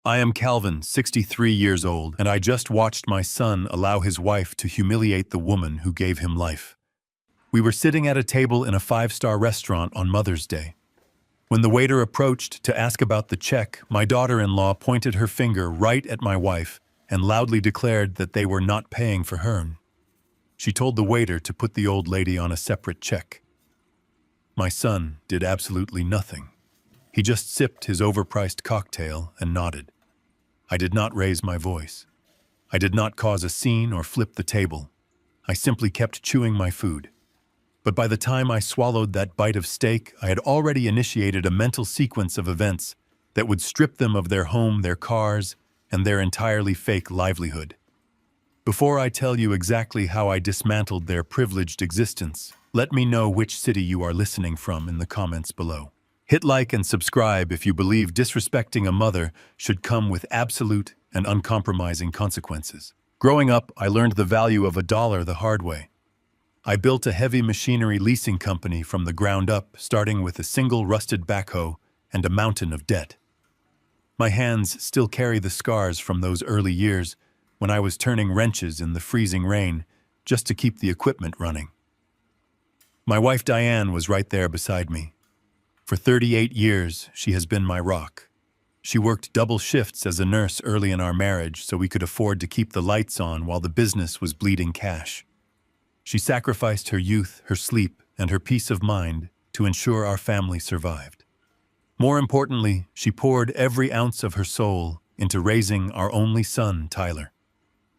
I am Calvin, 63 years old, and I just watched my son allow his wife to humiliate the woman who gave him life. We were sitting at a table in a five-star restaurant on Mother's Day. When the waiter approached to ask about the check, my daughter-in-law pointed her finger right at my wife and loudly declared that they were not paying for her. She told the waiter to put the old lady on a separate check. My son did absolutely nothing. He just sipped his overpriced cocktail and nodded. I did not raise my voice. I did not cause a scene or flip the table. I simply kept chewing my food. But by the time I swallowed that bite of steak, I had already initiated a mental sequence of events that would strip them of their home, their cars, and their entirely fake livelihood. Before I tell you exactly how I dismantled their privileged existence, let me know which city you are listening from in the comments below. Hit like and subscribe if you believe disrespecting a mother should come with absolute and uncompromising consequences. Growing up, I learned the value of $1 the hard way. I built a heavy machinery leasing company from the ground up, starting with a single rusted backhoe and a mountain of debt. My hands still carry the scars from those early years when I was turning wrenches in the freezing rain just to keep the equipment running. My wife Diane was right there beside me. For 38 years, she has been my rock. She worked double shifts as a nurse early in our marriage so we could afford to keep the lights on while the business was bleeding cash. She sacrificed her youth, her sleep, and her peace of mind to ensure our family survived. More importantly, she poured every ounce of her soul into raising our only son, Tyler.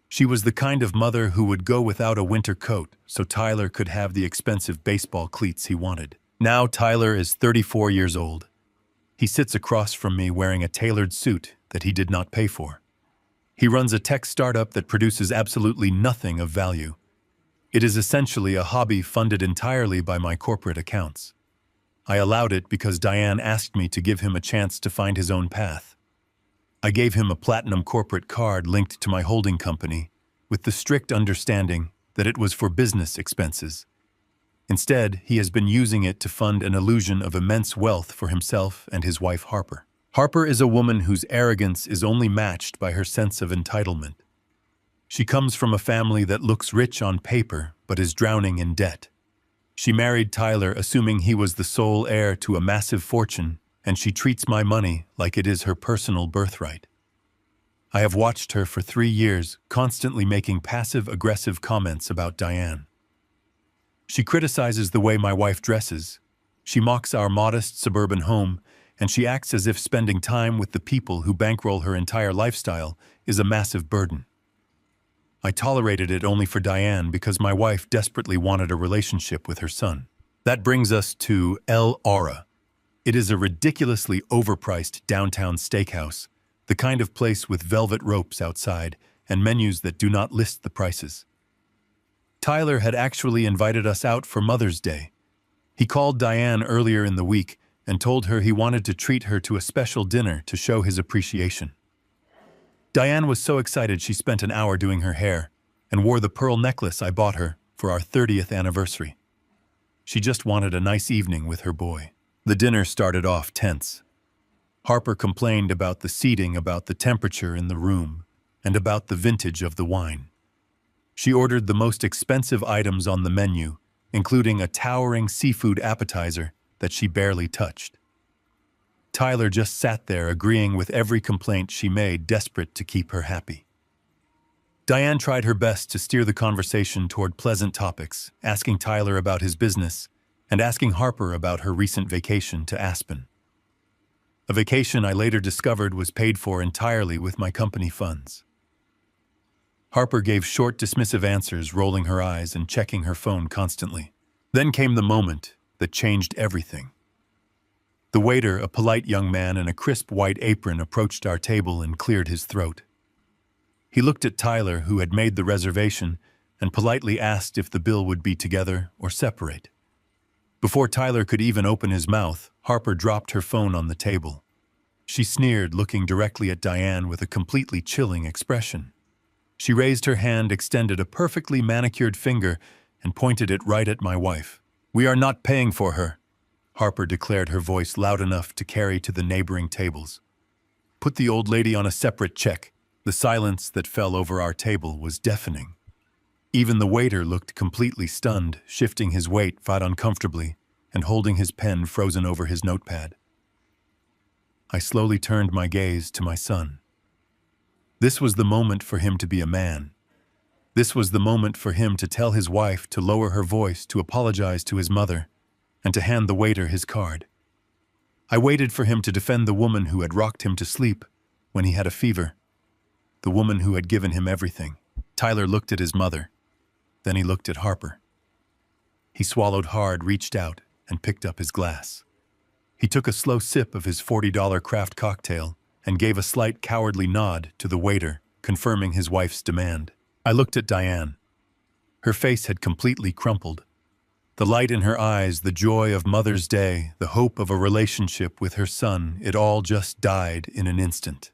She was the kind of mother who would go without a winter coat so Tyler could have the expensive baseball cleats he wanted. Now Tyler is 34 years old. He sits across from me wearing a tailored suit that he did not pay for. He runs a tech startup that produces absolutely nothing of value. It is essentially a hobby funded entirely by my corporate accounts. I allowed it because Diane asked me to give him a chance to find his own path. I gave him a platinum corporate card linked to my holding company with the strict understanding that it was for business expenses. Instead, he has been using it to fund an illusion of immense wealth for himself and his wife Harper. Harper is a woman whose arrogance is only matched by her sense of entitlement. She comes from a family that looks rich on paper but is drowning in debt. She married Tyler assuming he was the sole heir to a massive fortune, and she treats my money like it is her personal birthright. I have watched her for 3 years, constantly making passive-aggressive comments about Diane. She criticizes the way my wife dresses. She mocks our modest suburban home, and she acts as if spending time with the people who bankroll her entire lifestyle is a massive burden. I tolerated it only for Diane because my wife desperately wanted a relationship with her son. That brings us to El Aura. It is a ridiculously overpriced downtown steakhouse, the kind of place with velvet ropes outside and menus that do not list the prices. Tyler had actually invited us out for Mother's Day. He called Diane earlier in the week and told her he wanted to treat her to a special dinner to show his appreciation. Diane was so excited she spent an hour doing her hair and wore the pearl necklace I bought her for our 30th anniversary. She just wanted a nice evening with her boy. The dinner started off tense. Harper complained about the seating, about the temperature in the room, and about the vintage of the wine. She ordered the most expensive items on the menu, including a towering seafood appetizer that she barely touched. Tyler just sat there agreeing with every complaint she made, desperate to keep her happy. Diane tried her best to steer the conversation toward pleasant topics, asking Tyler about his business and asking Harper about her recent vacation to Aspen. A vacation I later discovered was paid for entirely with my company funds. Harper gave short, dismissive answers, rolling her eyes and checking her phone constantly. Then came the moment that changed everything. The waiter, a polite young man in a crisp white apron, approached our table and cleared his throat. He looked at Tyler, who had made the reservation, and politely asked if the bill would be together or separate. Before Tyler could even open his mouth, Harper dropped her phone on the table. She sneered, looking directly at Diane with a completely chilling expression. She raised her hand, extended a perfectly manicured finger, and pointed it right at my wife. "We are not paying for her," Harper declared, her voice loud enough to carry to the neighboring tables. Put the old lady on a separate check. The silence that fell over our table was deafening. Even the waiter looked completely stunned, shifting his weight uncomfortably and holding his pen frozen over his notepad. I slowly turned my gaze to my son. This was the moment for him to be a man. This was the moment for him to tell his wife to lower her voice, to apologize to his mother, and to hand the waiter his card. I waited for him to defend the woman who had rocked him to sleep when he had a fever, the woman who had given him everything. Tyler looked at his mother. Then he looked at Harper. He swallowed hard, reached out, and picked up his glass. He took a slow sip of his $40 craft cocktail and gave a slight cowardly nod to the waiter, confirming his wife's demand. I looked at Diane. Her face had completely crumpled. The light in her eyes, the joy of Mother's Day, the hope of a relationship with her son, it all just died in an instant.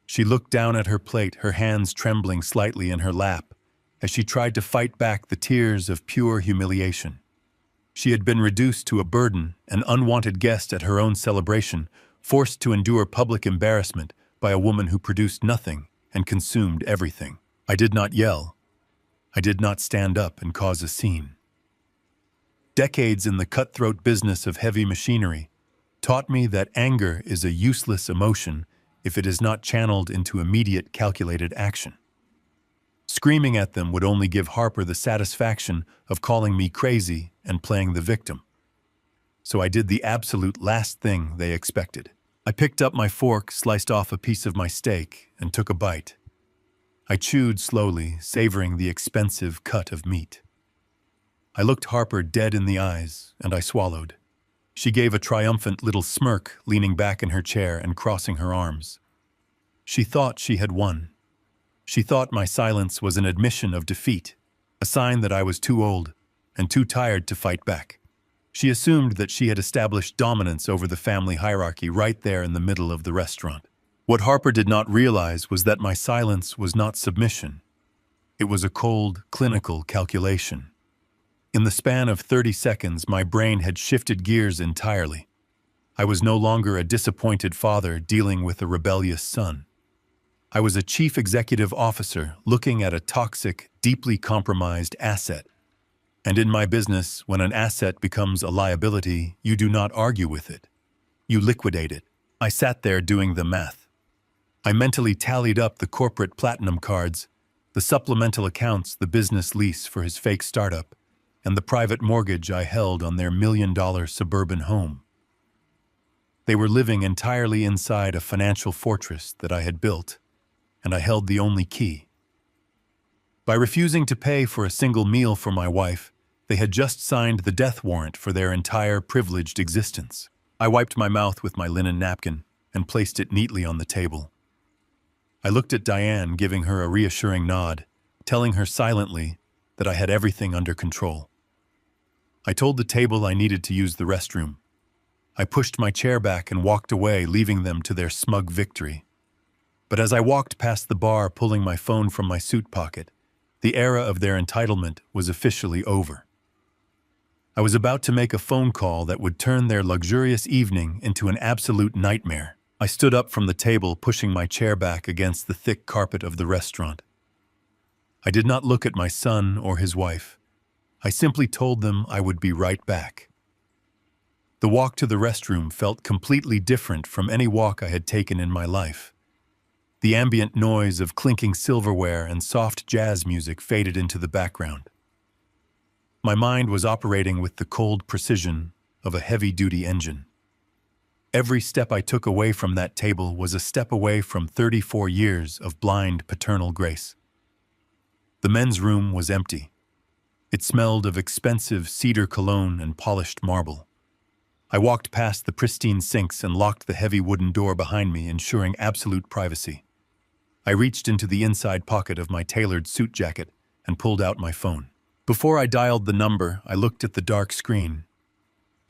She looked down at her plate, her hands trembling slightly in her lap, as she tried to fight back the tears of pure humiliation. She had been reduced to a burden, an unwanted guest at her own celebration, forced to endure public embarrassment by a woman who produced nothing and consumed everything. I did not yell. I did not stand up and cause a scene. Decades in the cutthroat business of heavy machinery taught me that anger is a useless emotion if it is not channeled into immediate, calculated action. Screaming at them would only give Harper the satisfaction of calling me crazy and playing the victim. So I did the absolute last thing they expected. I picked up my fork, sliced off a piece of my steak, and took a bite. I chewed slowly, savoring the expensive cut of meat. I looked Harper dead in the eyes, and I swallowed. She gave a triumphant little smirk, leaning back in her chair and crossing her arms. She thought she had won. She thought my silence was an admission of defeat, a sign that I was too old and too tired to fight back. She assumed that she had established dominance over the family hierarchy right there in the middle of the restaurant. What Harper did not realize was that my silence was not submission. It was a cold, clinical calculation. In the span of 30 seconds, my brain had shifted gears entirely. I was no longer a disappointed father dealing with a rebellious son. I was a chief executive officer looking at a toxic, deeply compromised asset. And in my business, when an asset becomes a liability, you do not argue with it. You liquidate it. I sat there doing the math. I mentally tallied up the corporate platinum cards, the supplemental accounts, the business lease for his fake startup, and the private mortgage I held on their $1 million suburban home. They were living entirely inside a financial fortress that I had built, and I held the only key. By refusing to pay for a single meal for my wife, they had just signed the death warrant for their entire privileged existence. I wiped my mouth with my linen napkin and placed it neatly on the table. I looked at Diane, giving her a reassuring nod, telling her silently that I had everything under control. I told the table I needed to use the restroom. I pushed my chair back and walked away, leaving them to their smug victory. But as I walked past the bar, pulling my phone from my suit pocket, the era of their entitlement was officially over. I was about to make a phone call that would turn their luxurious evening into an absolute nightmare. I stood up from the table, pushing my chair back against the thick carpet of the restaurant. I did not look at my son or his wife. I simply told them I would be right back. The walk to the restroom felt completely different from any walk I had taken in my life. The ambient noise of clinking silverware and soft jazz music faded into the background. My mind was operating with the cold precision of a heavy-duty engine. Every step I took away from that table was a step away from 34 years of blind paternal grace. The men's room was empty. It smelled of expensive cedar cologne and polished marble. I walked past the pristine sinks and locked the heavy wooden door behind me, ensuring absolute privacy. I reached into the inside pocket of my tailored suit jacket and pulled out my phone. Before I dialed the number, I looked at the dark screen.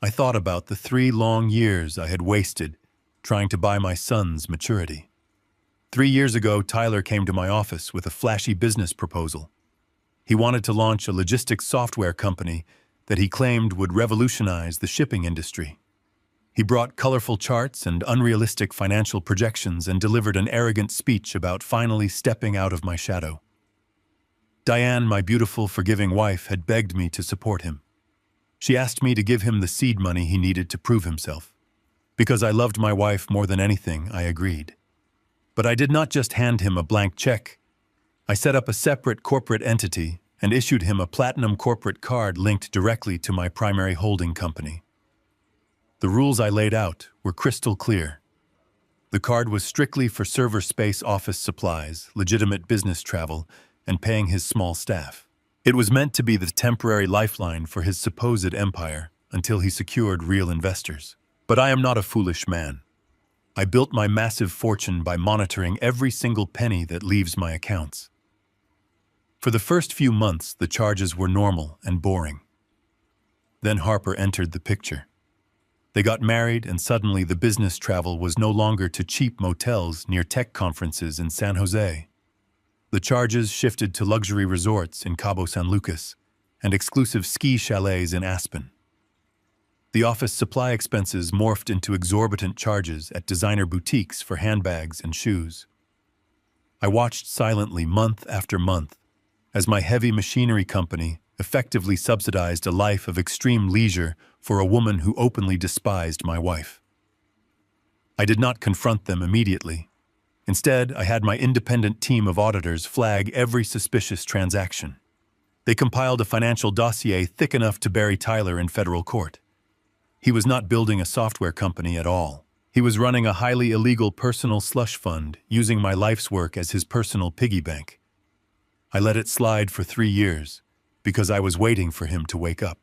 I thought about the 3 long years I had wasted trying to buy my son's maturity. 3 years ago, Tyler came to my office with a flashy business proposal. He wanted to launch a logistics software company that he claimed would revolutionize the shipping industry. He brought colorful charts and unrealistic financial projections and delivered an arrogant speech about finally stepping out of my shadow. Diane, my beautiful, forgiving wife, had begged me to support him. She asked me to give him the seed money he needed to prove himself. Because I loved my wife more than anything, I agreed. But I did not just hand him a blank check. I set up a separate corporate entity and issued him a platinum corporate card linked directly to my primary holding company. The rules I laid out were crystal clear. The card was strictly for server space, office supplies, legitimate business travel, and paying his small staff. It was meant to be the temporary lifeline for his supposed empire until he secured real investors. But I am not a foolish man. I built my massive fortune by monitoring every single penny that leaves my accounts. For the first few months, the charges were normal and boring. Then Harper entered the picture. They got married, and suddenly the business travel was no longer to cheap motels near tech conferences in San Jose. The charges shifted to luxury resorts in Cabo San Lucas and exclusive ski chalets in Aspen. The office supply expenses morphed into exorbitant charges at designer boutiques for handbags and shoes. I watched silently month after month as my heavy machinery company effectively subsidized a life of extreme leisure for a woman who openly despised my wife. I did not confront them immediately. Instead, I had my independent team of auditors flag every suspicious transaction. They compiled a financial dossier thick enough to bury Tyler in federal court. He was not building a software company at all. He was running a highly illegal personal slush fund, using my life's work as his personal piggy bank. I let it slide for 3 years because I was waiting for him to wake up.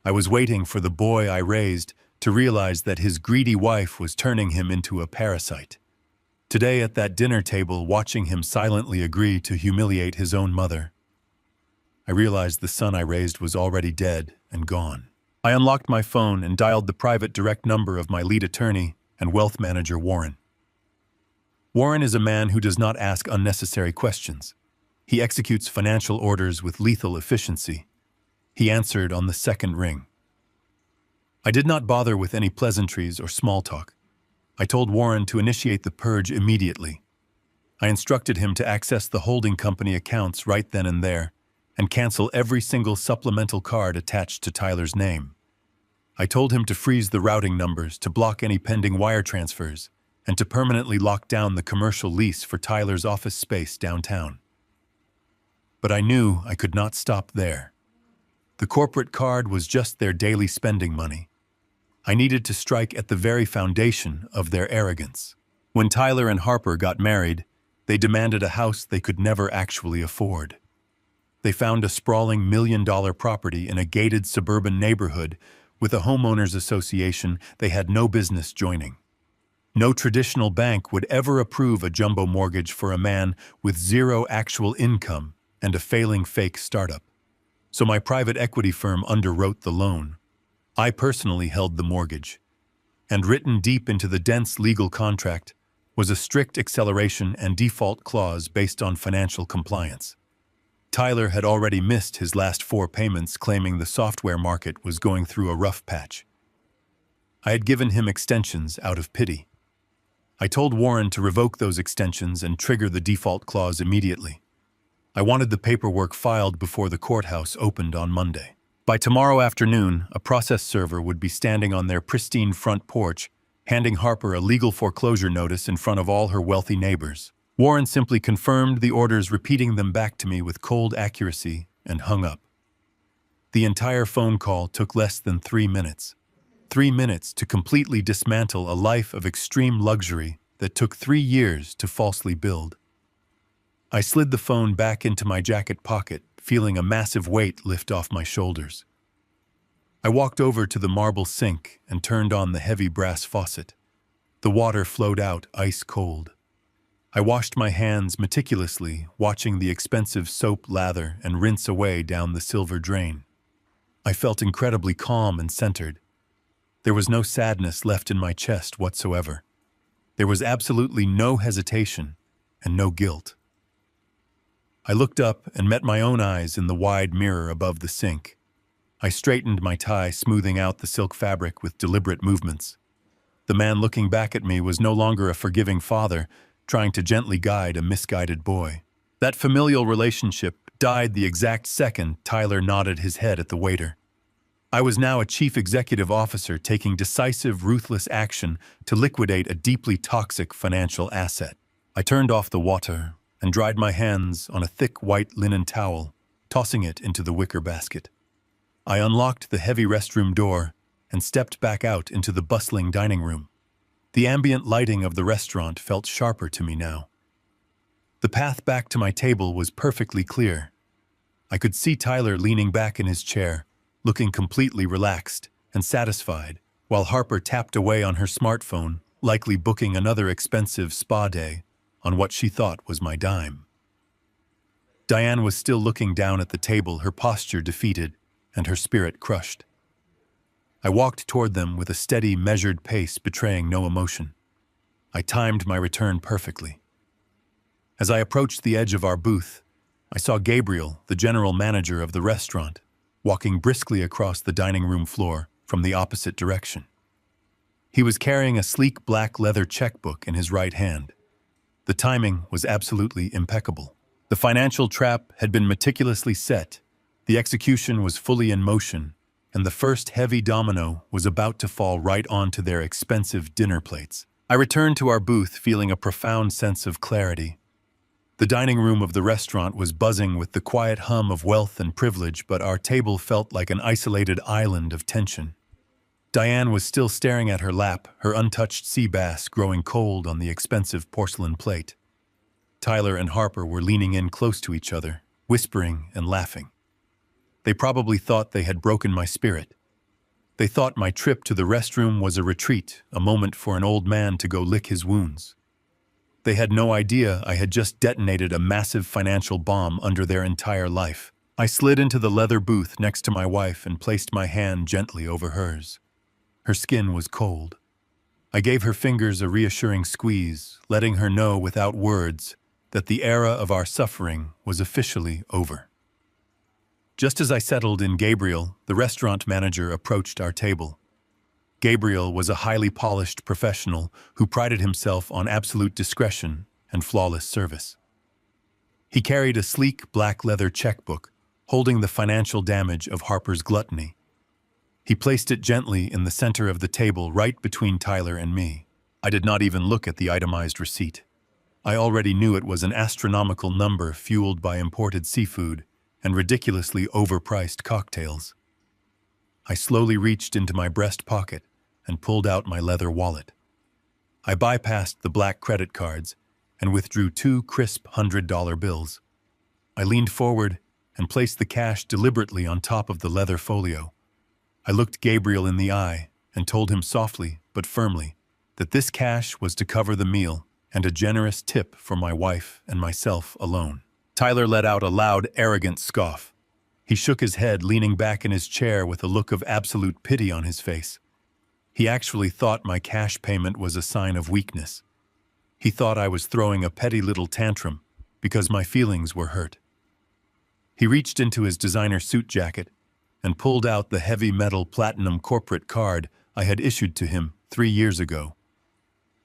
I was waiting for the boy I raised to realize that his greedy wife was turning him into a parasite. Today, at that dinner table, watching him silently agree to humiliate his own mother, I realized the son I raised was already dead and gone. I unlocked my phone and dialed the private direct number of my lead attorney and wealth manager, Warren. Warren is a man who does not ask unnecessary questions. He executes financial orders with lethal efficiency. He answered on the second ring. I did not bother with any pleasantries or small talk. I told Warren to initiate the purge immediately. I instructed him to access the holding company accounts right then and there and cancel every single supplemental card attached to Tyler's name. I told him to freeze the routing numbers, to block any pending wire transfers, and to permanently lock down the commercial lease for Tyler's office space downtown. But I knew I could not stop there. The corporate card was just their daily spending money. I needed to strike at the very foundation of their arrogance. When Tyler and Harper got married, they demanded a house they could never actually afford. They found a sprawling $1 million property in a gated suburban neighborhood with a homeowners association they had no business joining. No traditional bank would ever approve a jumbo mortgage for a man with zero actual income and a failing fake startup. So my private equity firm underwrote the loan. I personally held the mortgage. And written deep into the dense legal contract was a strict acceleration and default clause based on financial compliance. Tyler had already missed his last 4 payments, claiming the software market was going through a rough patch. I had given him extensions out of pity. I told Warren to revoke those extensions and trigger the default clause immediately. I wanted the paperwork filed before the courthouse opened on Monday. By tomorrow afternoon, a process server would be standing on their pristine front porch, handing Harper a legal foreclosure notice in front of all her wealthy neighbors. Warren simply confirmed the orders, repeating them back to me with cold accuracy, and hung up. The entire phone call took less than 3 minutes. 3 minutes to completely dismantle a life of extreme luxury that took 3 years to falsely build. I slid the phone back into my jacket pocket, feeling a massive weight lift off my shoulders. I walked over to the marble sink and turned on the heavy brass faucet. The water flowed out ice cold. I washed my hands meticulously, watching the expensive soap lather and rinse away down the silver drain. I felt incredibly calm and centered. There was no sadness left in my chest whatsoever. There was absolutely no hesitation and no guilt. I looked up and met my own eyes in the wide mirror above the sink. I straightened my tie, smoothing out the silk fabric with deliberate movements. The man looking back at me was no longer a forgiving father trying to gently guide a misguided boy. That familial relationship died the exact second Tyler nodded his head at the waiter. I was now a chief executive officer taking decisive, ruthless action to liquidate a deeply toxic financial asset. I turned off the water and dried my hands on a thick white linen towel, tossing it into the wicker basket. I unlocked the heavy restroom door and stepped back out into the bustling dining room. The ambient lighting of the restaurant felt sharper to me now. The path back to my table was perfectly clear. I could see Tyler leaning back in his chair, looking completely relaxed and satisfied, while Harper tapped away on her smartphone, likely booking another expensive spa day on what she thought was my dime. Diane was still looking down at the table, her posture defeated and her spirit crushed. I walked toward them with a steady, measured pace betraying no emotion. I timed my return perfectly. As I approached the edge of our booth, I saw Gabriel, the general manager of the restaurant, walking briskly across the dining room floor from the opposite direction. He was carrying a sleek black leather checkbook in his right hand. The timing was absolutely impeccable. The financial trap had been meticulously set, the execution was fully in motion, and the first heavy domino was about to fall right onto their expensive dinner plates. I returned to our booth feeling a profound sense of clarity. The dining room of the restaurant was buzzing with the quiet hum of wealth and privilege, but our table felt like an isolated island of tension. Diane was still staring at her lap, her untouched sea bass growing cold on the expensive porcelain plate. Tyler and Harper were leaning in close to each other, whispering and laughing. They probably thought they had broken my spirit. They thought my trip to the restroom was a retreat, a moment for an old man to go lick his wounds. They had no idea I had just detonated a massive financial bomb under their entire life. I slid into the leather booth next to my wife and placed my hand gently over hers. Her skin was cold. I gave her fingers a reassuring squeeze, letting her know without words that the era of our suffering was officially over. Just as I settled in Gabriel, the restaurant manager approached our table. Gabriel was a highly polished professional who prided himself on absolute discretion and flawless service. He carried a sleek black leather checkbook, holding the financial damage of Harper's gluttony. He placed it gently in the center of the table right between Tyler and me. I did not even look at the itemized receipt. I already knew it was an astronomical number fueled by imported seafood and ridiculously overpriced cocktails. I slowly reached into my breast pocket and pulled out my leather wallet. I bypassed the black credit cards and withdrew 2 crisp $100 bills. I leaned forward and placed the cash deliberately on top of the leather folio. I looked Gabriel in the eye and told him softly but firmly that this cash was to cover the meal and a generous tip for my wife and myself alone. Tyler let out a loud, arrogant scoff. He shook his head, leaning back in his chair with a look of absolute pity on his face. He actually thought my cash payment was a sign of weakness. He thought I was throwing a petty little tantrum because my feelings were hurt. He reached into his designer suit jacket and pulled out the heavy metal platinum corporate card I had issued to him 3 years ago.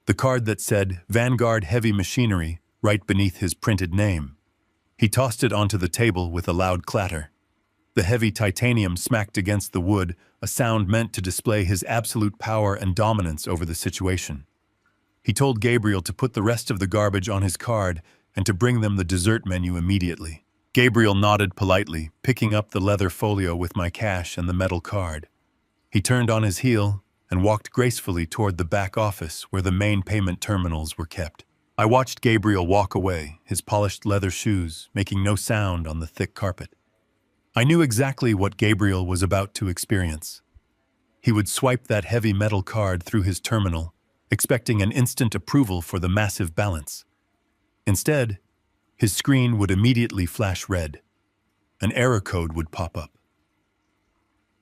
The card that said Vanguard Heavy Machinery right beneath his printed name. He tossed it onto the table with a loud clatter. The heavy titanium smacked against the wood, a sound meant to display his absolute power and dominance over the situation. He told Gabriel to put the rest of the garbage on his card and to bring them the dessert menu immediately. Gabriel nodded politely, picking up the leather folio with my cash and the metal card. He turned on his heel and walked gracefully toward the back office where the main payment terminals were kept. I watched Gabriel walk away, his polished leather shoes making no sound on the thick carpet. I knew exactly what Gabriel was about to experience. He would swipe that heavy metal card through his terminal, expecting an instant approval for the massive balance. Instead, his screen would immediately flash red. An error code would pop up.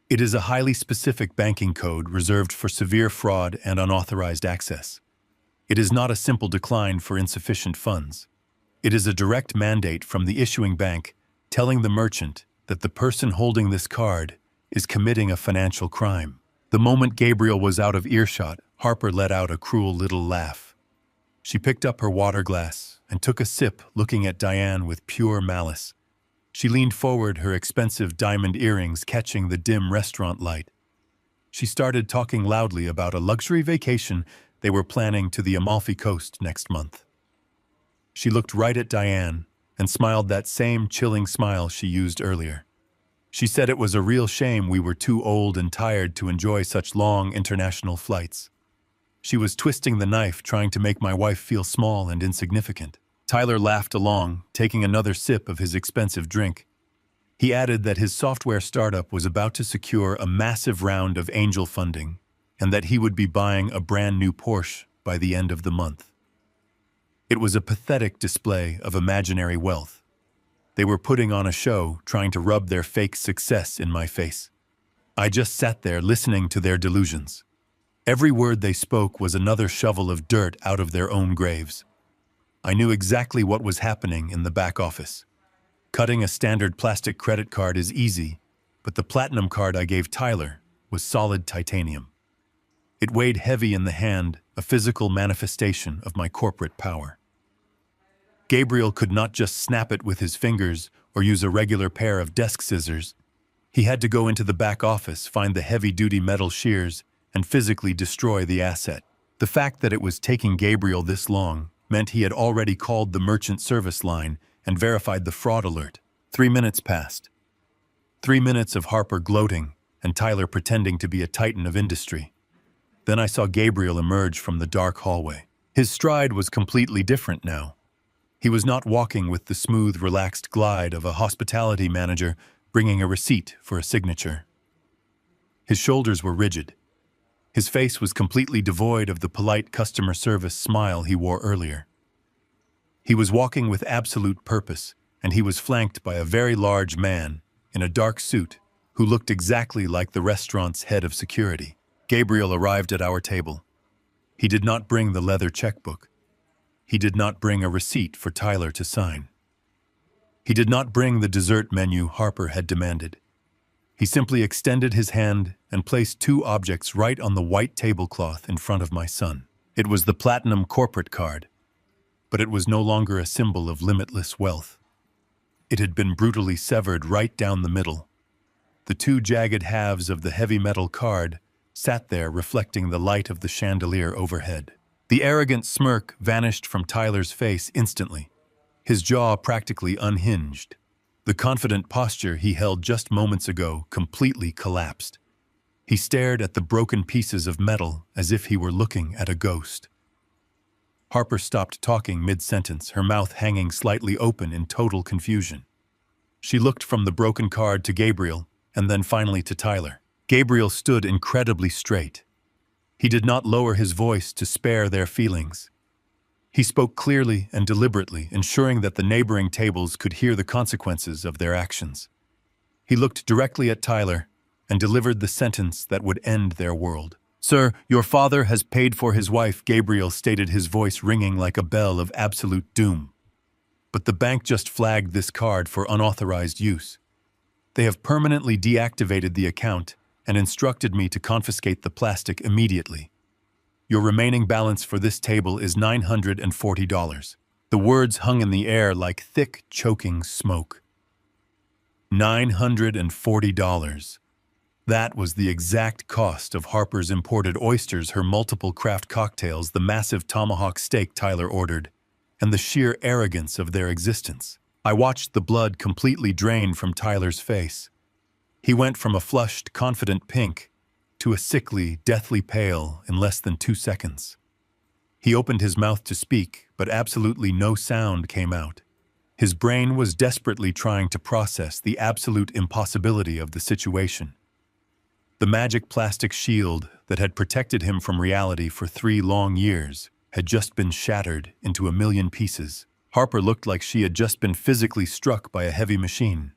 It is a highly specific banking code reserved for severe fraud and unauthorized access. It is not a simple decline for insufficient funds. It is a direct mandate from the issuing bank telling the merchant that the person holding this card is committing a financial crime. The moment Gabriel was out of earshot, Harper let out a cruel little laugh. She picked up her water glass and took a sip, looking at Diane with pure malice. She leaned forward, her expensive diamond earrings catching the dim restaurant light. She started talking loudly about a luxury vacation they were planning to the Amalfi Coast next month. She looked right at Diane and smiled that same chilling smile she used earlier. She said it was a real shame we were too old and tired to enjoy such long international flights. She was twisting the knife, trying to make my wife feel small and insignificant. Tyler laughed along, taking another sip of his expensive drink. He added that his software startup was about to secure a massive round of angel funding and that he would be buying a brand new Porsche by the end of the month. It was a pathetic display of imaginary wealth. They were putting on a show, trying to rub their fake success in my face. I just sat there listening to their delusions. Every word they spoke was another shovel of dirt out of their own graves. I knew exactly what was happening in the back office. Cutting a standard plastic credit card is easy, but the platinum card I gave Tyler was solid titanium. It weighed heavy in the hand, a physical manifestation of my corporate power. Gabriel could not just snap it with his fingers or use a regular pair of desk scissors. He had to go into the back office, find the heavy-duty metal shears, and physically destroy the asset. The fact that it was taking Gabriel this long meant he had already called the merchant service line and verified the fraud alert. 3 minutes passed. 3 minutes of Harper gloating and Tyler pretending to be a titan of industry. Then I saw Gabriel emerge from the dark hallway. His stride was completely different now. He was not walking with the smooth, relaxed glide of a hospitality manager bringing a receipt for a signature. His shoulders were rigid. His face was completely devoid of the polite customer service smile he wore earlier. He was walking with absolute purpose, and he was flanked by a very large man in a dark suit who looked exactly like the restaurant's head of security. Gabriel arrived at our table. He did not bring the leather checkbook. He did not bring a receipt for Tyler to sign. He did not bring the dessert menu Harper had demanded. He simply extended his hand and placed 2 objects right on the white tablecloth in front of my son. It was the platinum corporate card, but it was no longer a symbol of limitless wealth. It had been brutally severed right down the middle. The 2 jagged halves of the heavy metal card sat there reflecting the light of the chandelier overhead. The arrogant smirk vanished from Tyler's face instantly. His jaw practically unhinged. The confident posture he held just moments ago completely collapsed. He stared at the broken pieces of metal as if he were looking at a ghost. Harper stopped talking mid-sentence, her mouth hanging slightly open in total confusion. She looked from the broken card to Gabriel and then finally to Tyler. Gabriel stood incredibly straight. He did not lower his voice to spare their feelings. He spoke clearly and deliberately, ensuring that the neighboring tables could hear the consequences of their actions. He looked directly at Tyler and delivered the sentence that would end their world. "Sir, your father has paid for his wife," Gabriel stated, his voice ringing like a bell of absolute doom. "But the bank just flagged this card for unauthorized use. They have permanently deactivated the account and instructed me to confiscate the plastic immediately. Your remaining balance for this table is $940. The words hung in the air like thick, choking smoke. $940. That was the exact cost of Harper's imported oysters, her multiple craft cocktails, the massive tomahawk steak Tyler ordered, and the sheer arrogance of their existence. I watched the blood completely drain from Tyler's face. He went from a flushed, confident pink to a sickly, deathly pale in less than 2 seconds. He opened his mouth to speak, but absolutely no sound came out. His brain was desperately trying to process the absolute impossibility of the situation. The magic plastic shield that had protected him from reality for 3 long years had just been shattered into a million pieces. Harper looked like she had just been physically struck by a heavy machine.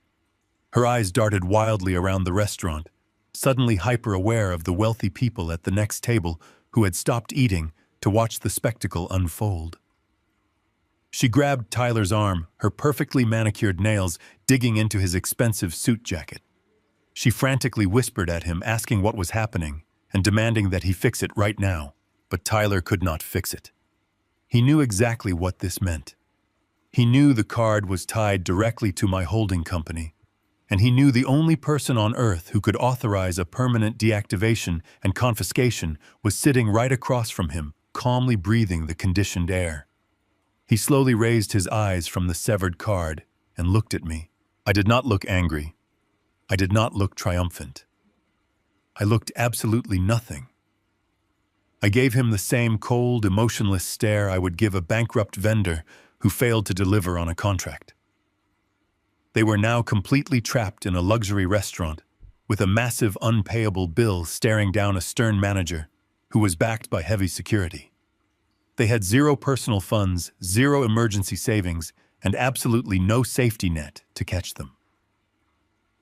Her eyes darted wildly around the restaurant, suddenly hyper-aware of the wealthy people at the next table who had stopped eating to watch the spectacle unfold. She grabbed Tyler's arm, her perfectly manicured nails digging into his expensive suit jacket. She frantically whispered at him, asking what was happening and demanding that he fix it right now. but Tyler could not fix it. He knew exactly what this meant. He knew the card was tied directly to my holding company, and he knew the only person on Earth who could authorize a permanent deactivation and confiscation was sitting right across from him, calmly breathing the conditioned air. He slowly raised his eyes from the severed card and looked at me. I did not look angry. I did not look triumphant. I looked absolutely nothing. I gave him the same cold, emotionless stare I would give a bankrupt vendor who failed to deliver on a contract. They were now completely trapped in a luxury restaurant with a massive unpayable bill staring down a stern manager who was backed by heavy security. They had zero personal funds, zero emergency savings, and absolutely no safety net to catch them.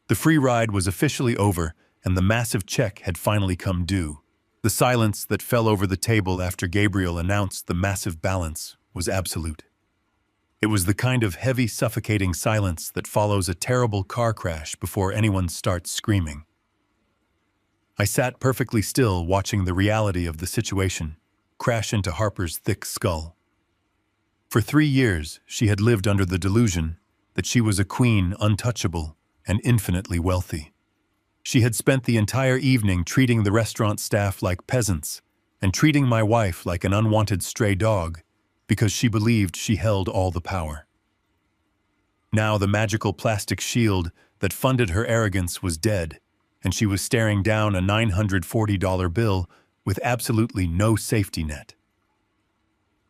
The free ride was officially over, and the massive check had finally come due. The silence that fell over the table after Gabriel announced the massive balance was absolute. It was the kind of heavy, suffocating silence that follows a terrible car crash before anyone starts screaming. I sat perfectly still, watching the reality of the situation crash into Harper's thick skull. For 3 years, she had lived under the delusion that she was a queen, untouchable, and infinitely wealthy. She had spent the entire evening treating the restaurant staff like peasants and treating my wife like an unwanted stray dog because she believed she held all the power. Now the magical plastic shield that funded her arrogance was dead, and she was staring down a $940 bill with absolutely no safety net.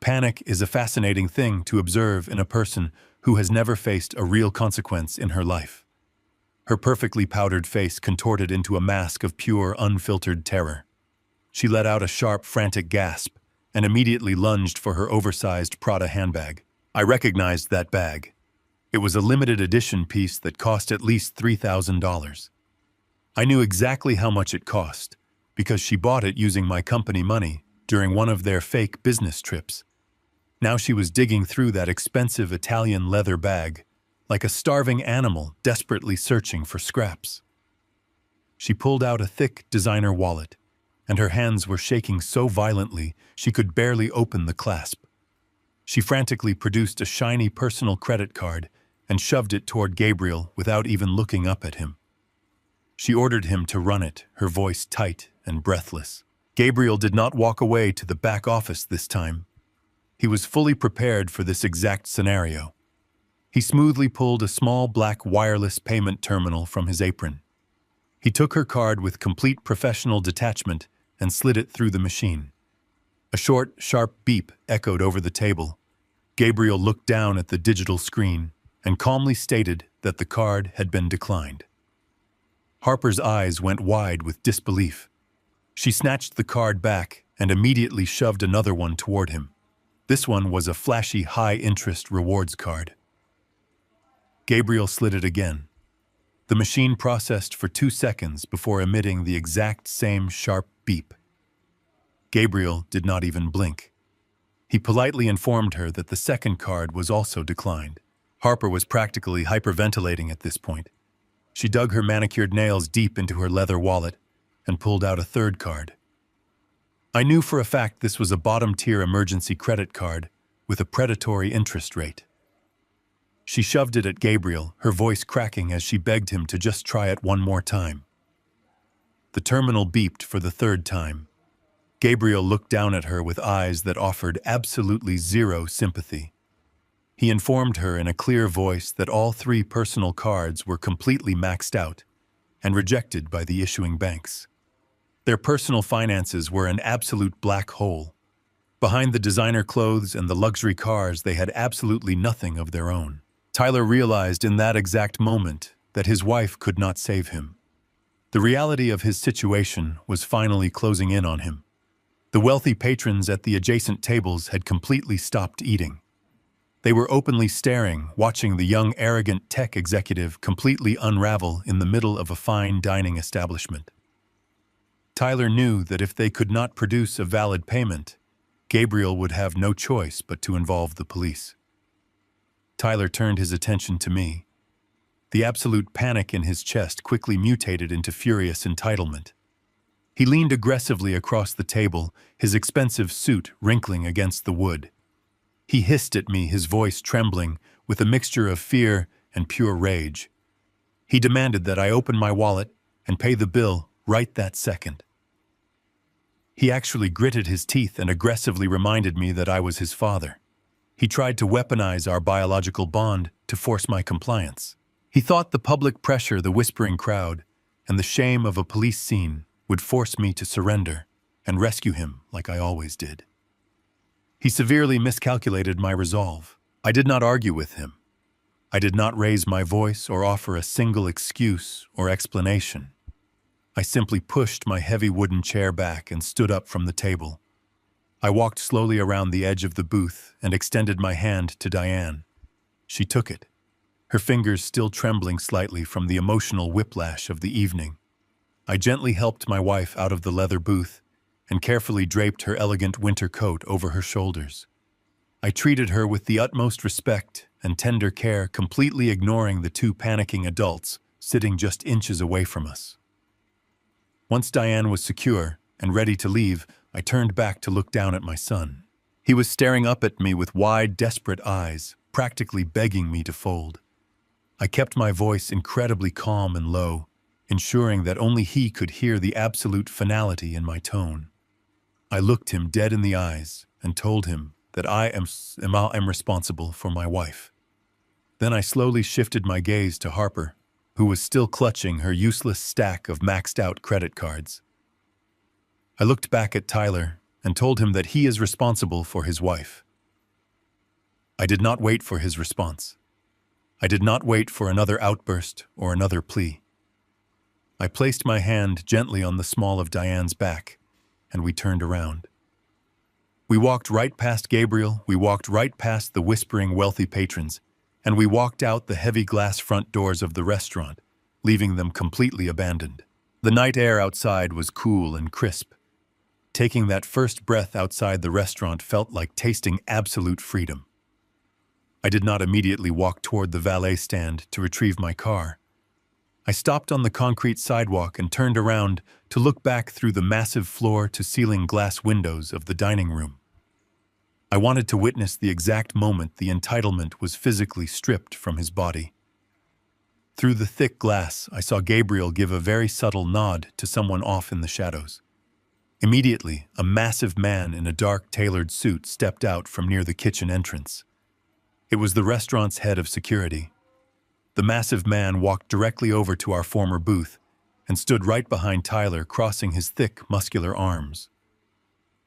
Panic is a fascinating thing to observe in a person who has never faced a real consequence in her life. Her perfectly powdered face contorted into a mask of pure, unfiltered terror. She let out a sharp, frantic gasp and immediately lunged for her oversized Prada handbag. I recognized that bag. It was a limited edition piece that cost at least $3,000. I knew exactly how much it cost because she bought it using my company money during one of their fake business trips. Now she was digging through that expensive Italian leather bag like a starving animal desperately searching for scraps. She pulled out a thick designer wallet, and her hands were shaking so violently she could barely open the clasp. She frantically produced a shiny personal credit card and shoved it toward Gabriel without even looking up at him. She ordered him to run it, her voice tight and breathless. Gabriel did not walk away to the back office this time. He was fully prepared for this exact scenario. He smoothly pulled a small black wireless payment terminal from his apron. He took her card with complete professional detachment and slid it through the machine. A short, sharp beep echoed over the table. Gabriel looked down at the digital screen and calmly stated that the card had been declined. Harper's eyes went wide with disbelief. She snatched the card back and immediately shoved another one toward him. This one was a flashy, high-interest rewards card. Gabriel slid it again. The machine processed for 2 seconds before emitting the exact same sharp beep. Gabriel did not even blink. He politely informed her that the second card was also declined. Harper was practically hyperventilating at this point. She dug her manicured nails deep into her leather wallet and pulled out a third card. I knew for a fact this was a bottom-tier emergency credit card with a predatory interest rate. She shoved it at Gabriel, her voice cracking as she begged him to just try it one more time. The terminal beeped for the third time. Gabriel looked down at her with eyes that offered absolutely zero sympathy. He informed her in a clear voice that all 3 personal cards were completely maxed out and rejected by the issuing banks. Their personal finances were an absolute black hole. Behind the designer clothes and the luxury cars, they had absolutely nothing of their own. Tyler realized in that exact moment that his wife could not save him. The reality of his situation was finally closing in on him. The wealthy patrons at the adjacent tables had completely stopped eating. They were openly staring, watching the young, arrogant tech executive completely unravel in the middle of a fine dining establishment. Tyler knew that if they could not produce a valid payment, Gabriel would have no choice but to involve the police. Tyler turned his attention to me. The absolute panic in his chest quickly mutated into furious entitlement. He leaned aggressively across the table, his expensive suit wrinkling against the wood. He hissed at me, his voice trembling, with a mixture of fear and pure rage. He demanded that I open my wallet and pay the bill right that second. He actually gritted his teeth and aggressively reminded me that I was his father. He tried to weaponize our biological bond to force my compliance. He thought the public pressure, the whispering crowd, and the shame of a police scene would force me to surrender and rescue him like I always did. He severely miscalculated my resolve. I did not argue with him. I did not raise my voice or offer a single excuse or explanation. I simply pushed my heavy wooden chair back and stood up from the table. I walked slowly around the edge of the booth and extended my hand to Diane. She took it, her fingers still trembling slightly from the emotional whiplash of the evening. I gently helped my wife out of the leather booth and carefully draped her elegant winter coat over her shoulders. I treated her with the utmost respect and tender care, completely ignoring the two panicking adults sitting just inches away from us. Once Diane was secure and ready to leave, I turned back to look down at my son. He was staring up at me with wide, desperate eyes, practically begging me to fold. I kept my voice incredibly calm and low, ensuring that only he could hear the absolute finality in my tone. I looked him dead in the eyes and told him that I am responsible for my wife. Then I slowly shifted my gaze to Harper, who was still clutching her useless stack of maxed-out credit cards. I looked back at Tyler and told him that he is responsible for his wife. I did not wait for his response. I did not wait for another outburst or another plea. I placed my hand gently on the small of Diane's back, and we turned around. We walked right past Gabriel, we walked right past the whispering wealthy patrons, and we walked out the heavy glass front doors of the restaurant, leaving them completely abandoned. The night air outside was cool and crisp. Taking that first breath outside the restaurant felt like tasting absolute freedom. I did not immediately walk toward the valet stand to retrieve my car. I stopped on the concrete sidewalk and turned around to look back through the massive floor-to-ceiling glass windows of the dining room. I wanted to witness the exact moment the entitlement was physically stripped from his body. Through the thick glass, I saw Gabriel give a very subtle nod to someone off in the shadows. Immediately, a massive man in a dark tailored suit stepped out from near the kitchen entrance. It was the restaurant's head of security. The massive man walked directly over to our former booth and stood right behind Tyler, crossing his thick, muscular arms.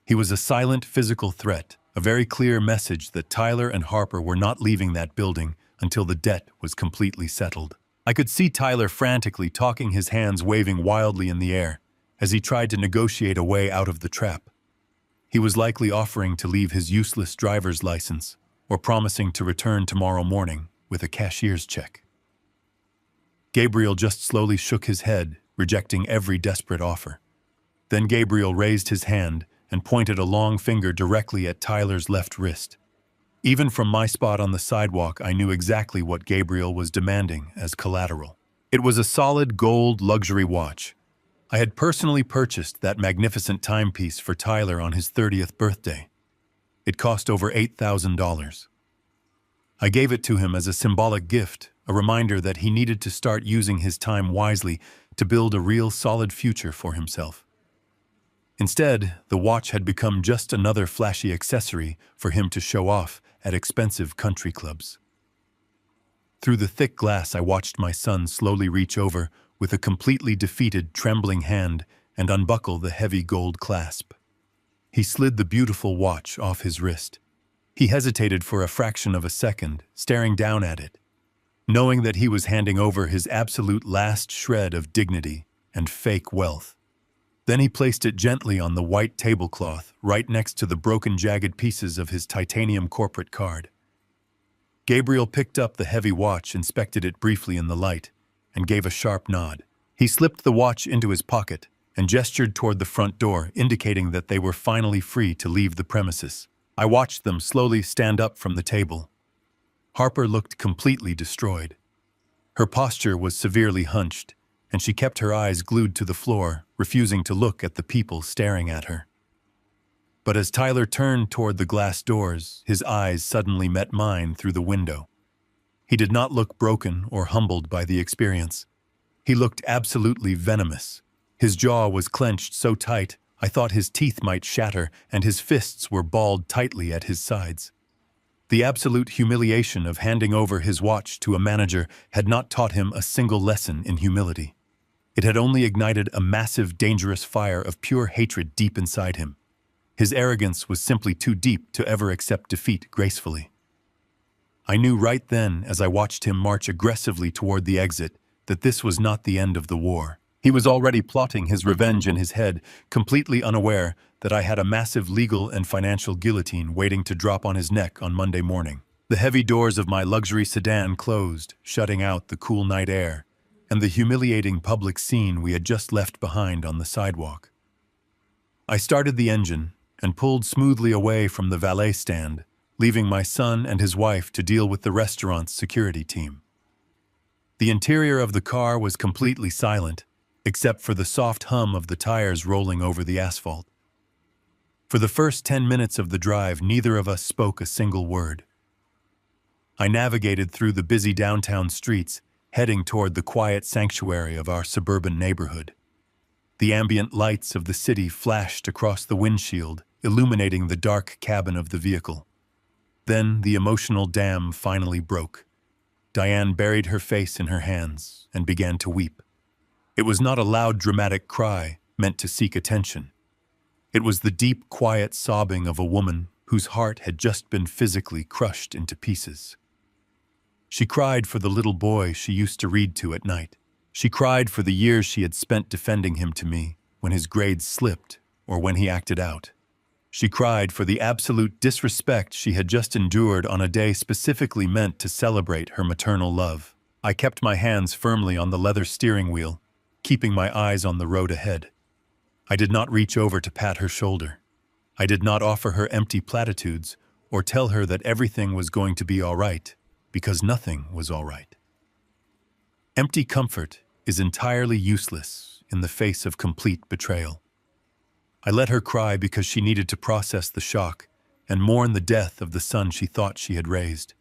He was a silent physical threat, a very clear message that Tyler and Harper were not leaving that building until the debt was completely settled. I could see Tyler frantically talking, his hands waving wildly in the air as he tried to negotiate a way out of the trap. He was likely offering to leave his useless driver's license or promising to return tomorrow morning with a cashier's check. Gabriel just slowly shook his head, rejecting every desperate offer. Then Gabriel raised his hand and pointed a long finger directly at Tyler's left wrist. Even from my spot on the sidewalk, I knew exactly what Gabriel was demanding as collateral. It was a solid gold luxury watch. I had personally purchased that magnificent timepiece for Tyler on his 30th birthday. It cost over $8,000. I gave it to him as a symbolic gift, a reminder that he needed to start using his time wisely to build a real solid future for himself. Instead, the watch had become just another flashy accessory for him to show off at expensive country clubs. Through the thick glass, I watched my son slowly reach over with a completely defeated, trembling hand and unbuckle the heavy gold clasp. He slid the beautiful watch off his wrist. He hesitated for a fraction of a second, staring down at it, knowing that he was handing over his absolute last shred of dignity and fake wealth. Then he placed it gently on the white tablecloth right next to the broken, jagged pieces of his titanium corporate card. Gabriel picked up the heavy watch, inspected it briefly in the light, and gave a sharp nod. He slipped the watch into his pocket and gestured toward the front door, indicating that they were finally free to leave the premises. I watched them slowly stand up from the table. Harper looked completely destroyed. Her posture was severely hunched, and she kept her eyes glued to the floor, refusing to look at the people staring at her. But as Tyler turned toward the glass doors, his eyes suddenly met mine through the window. He did not look broken or humbled by the experience. He looked absolutely venomous. His jaw was clenched so tight, I thought his teeth might shatter, and his fists were balled tightly at his sides. The absolute humiliation of handing over his watch to a manager had not taught him a single lesson in humility. It had only ignited a massive, dangerous fire of pure hatred deep inside him. His arrogance was simply too deep to ever accept defeat gracefully. I knew right then, as I watched him march aggressively toward the exit, that this was not the end of the war. He was already plotting his revenge in his head, completely unaware that I had a massive legal and financial guillotine waiting to drop on his neck on Monday morning. The heavy doors of my luxury sedan closed, shutting out the cool night air, and the humiliating public scene we had just left behind on the sidewalk. I started the engine and pulled smoothly away from the valet stand, leaving my son and his wife to deal with the restaurant's security team. The interior of the car was completely silent, except for the soft hum of the tires rolling over the asphalt. For the first 10 minutes of the drive, neither of us spoke a single word. I navigated through the busy downtown streets, heading toward the quiet sanctuary of our suburban neighborhood. The ambient lights of the city flashed across the windshield, illuminating the dark cabin of the vehicle. Then the emotional dam finally broke. Diane buried her face in her hands and began to weep. It was not a loud, dramatic cry meant to seek attention. It was the deep, quiet sobbing of a woman whose heart had just been physically crushed into pieces. She cried for the little boy she used to read to at night. She cried for the years she had spent defending him to me when his grades slipped or when he acted out. She cried for the absolute disrespect she had just endured on a day specifically meant to celebrate her maternal love. I kept my hands firmly on the leather steering wheel, keeping my eyes on the road ahead. I did not reach over to pat her shoulder. I did not offer her empty platitudes or tell her that everything was going to be all right, because nothing was all right. Empty comfort is entirely useless in the face of complete betrayal. I let her cry because she needed to process the shock and mourn the death of the son she thought she had raised.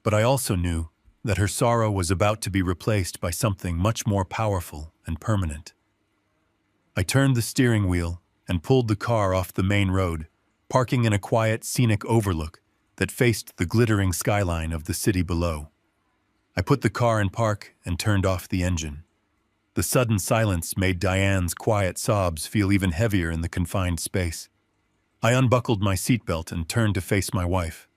But I also knew that her sorrow was about to be replaced by something much more powerful and permanent. I turned the steering wheel and pulled the car off the main road, parking in a quiet, scenic overlook that faced the glittering skyline of the city below. I put the car in park and turned off the engine. The sudden silence made Diane's quiet sobs feel even heavier in the confined space. I unbuckled my seatbelt and turned to face my wife.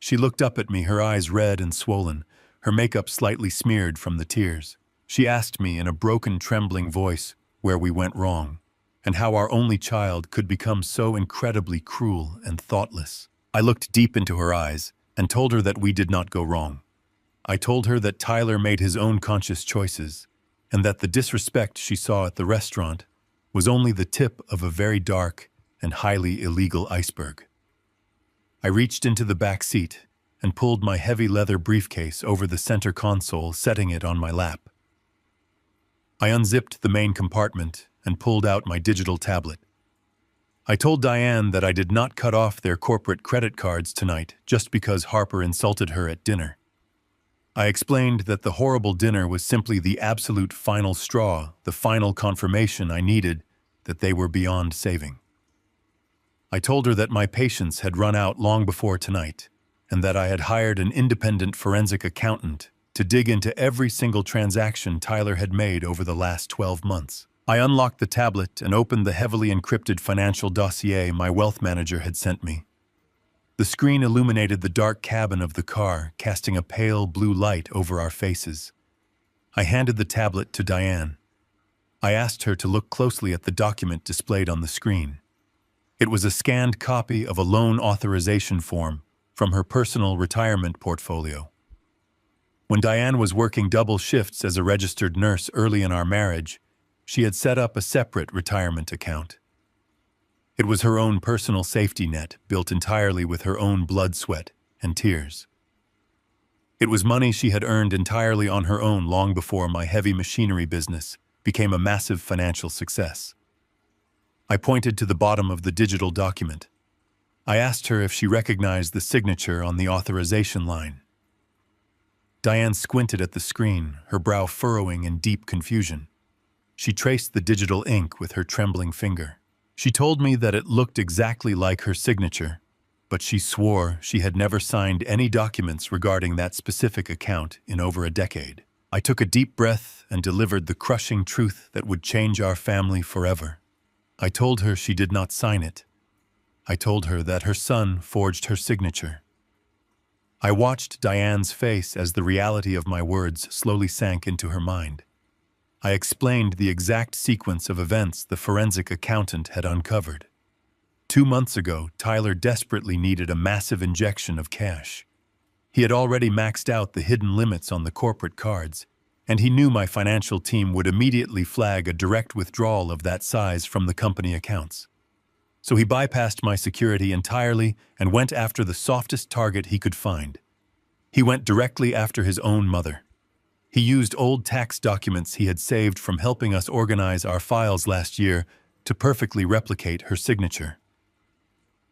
She looked up at me, her eyes red and swollen, her makeup slightly smeared from the tears. She asked me in a broken, trembling voice where we went wrong, and how our only child could become so incredibly cruel and thoughtless. I looked deep into her eyes and told her that we did not go wrong. I told her that Tyler made his own conscious choices, and that the disrespect she saw at the restaurant was only the tip of a very dark and highly illegal iceberg. I reached into the back seat and pulled my heavy leather briefcase over the center console, setting it on my lap. I unzipped the main compartment and pulled out my digital tablet. I told Diane that I did not cut off their corporate credit cards tonight just because Harper insulted her at dinner. I explained that the horrible dinner was simply the absolute final straw, the final confirmation I needed that they were beyond saving. I told her that my patience had run out long before tonight, and that I had hired an independent forensic accountant to dig into every single transaction Tyler had made over the last 12 months. I unlocked the tablet and opened the heavily encrypted financial dossier my wealth manager had sent me. The screen illuminated the dark cabin of the car, casting a pale blue light over our faces. I handed the tablet to Diane. I asked her to look closely at the document displayed on the screen. It was a scanned copy of a loan authorization form from her personal retirement portfolio. When Diane was working double shifts as a registered nurse early in our marriage, she had set up a separate retirement account. It was her own personal safety net, built entirely with her own blood, sweat, and tears. It was money she had earned entirely on her own long before my heavy machinery business became a massive financial success. I pointed to the bottom of the digital document. I asked her if she recognized the signature on the authorization line. Diane squinted at the screen, her brow furrowing in deep confusion. She traced the digital ink with her trembling finger. She told me that it looked exactly like her signature, but she swore she had never signed any documents regarding that specific account in over a decade. I took a deep breath and delivered the crushing truth that would change our family forever. I told her she did not sign it. I told her that her son forged her signature. I watched Diane's face as the reality of my words slowly sank into her mind. I explained the exact sequence of events the forensic accountant had uncovered. 2 months ago, Tyler desperately needed a massive injection of cash. He had already maxed out the hidden limits on the corporate cards, and he knew my financial team would immediately flag a direct withdrawal of that size from the company accounts. So he bypassed my security entirely and went after the softest target he could find. He went directly after his own mother. He used old tax documents he had saved from helping us organize our files last year to perfectly replicate her signature.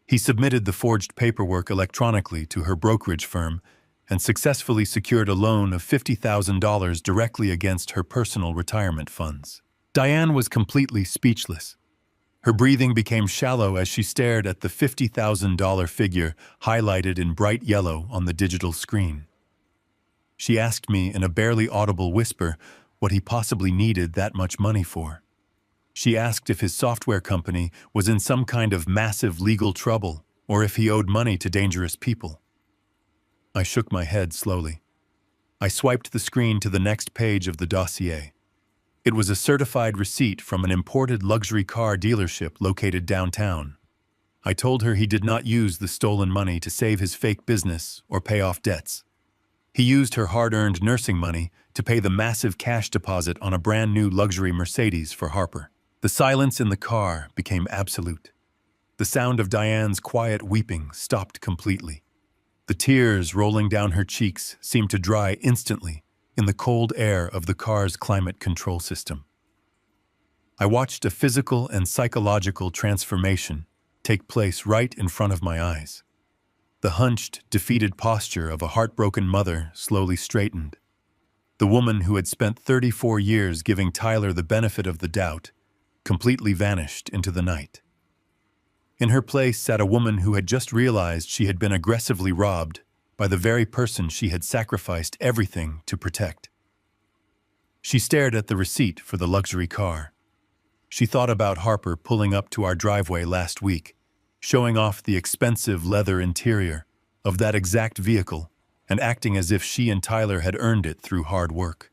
He submitted the forged paperwork electronically to her brokerage firm and successfully secured a loan of $50,000 directly against her personal retirement funds. Diane was completely speechless. Her breathing became shallow as she stared at the $50,000 figure highlighted in bright yellow on the digital screen. She asked me in a barely audible whisper what he possibly needed that much money for. She asked if his software company was in some kind of massive legal trouble or if he owed money to dangerous people. I shook my head slowly. I swiped the screen to the next page of the dossier. It was a certified receipt from an imported luxury car dealership located downtown. I told her he did not use the stolen money to save his fake business or pay off debts. He used her hard-earned nursing money to pay the massive cash deposit on a brand new luxury Mercedes for Harper. The silence in the car became absolute. The sound of Diane's quiet weeping stopped completely. The tears rolling down her cheeks seemed to dry instantly in the cold air of the car's climate control system. I watched a physical and psychological transformation take place right in front of my eyes. The hunched, defeated posture of a heartbroken mother slowly straightened. The woman who had spent 34 years giving Tyler the benefit of the doubt completely vanished into the night. In her place sat a woman who had just realized she had been aggressively robbed by the very person she had sacrificed everything to protect. She stared at the receipt for the luxury car. She thought about Harper pulling up to our driveway last week, showing off the expensive leather interior of that exact vehicle and acting as if she and Tyler had earned it through hard work.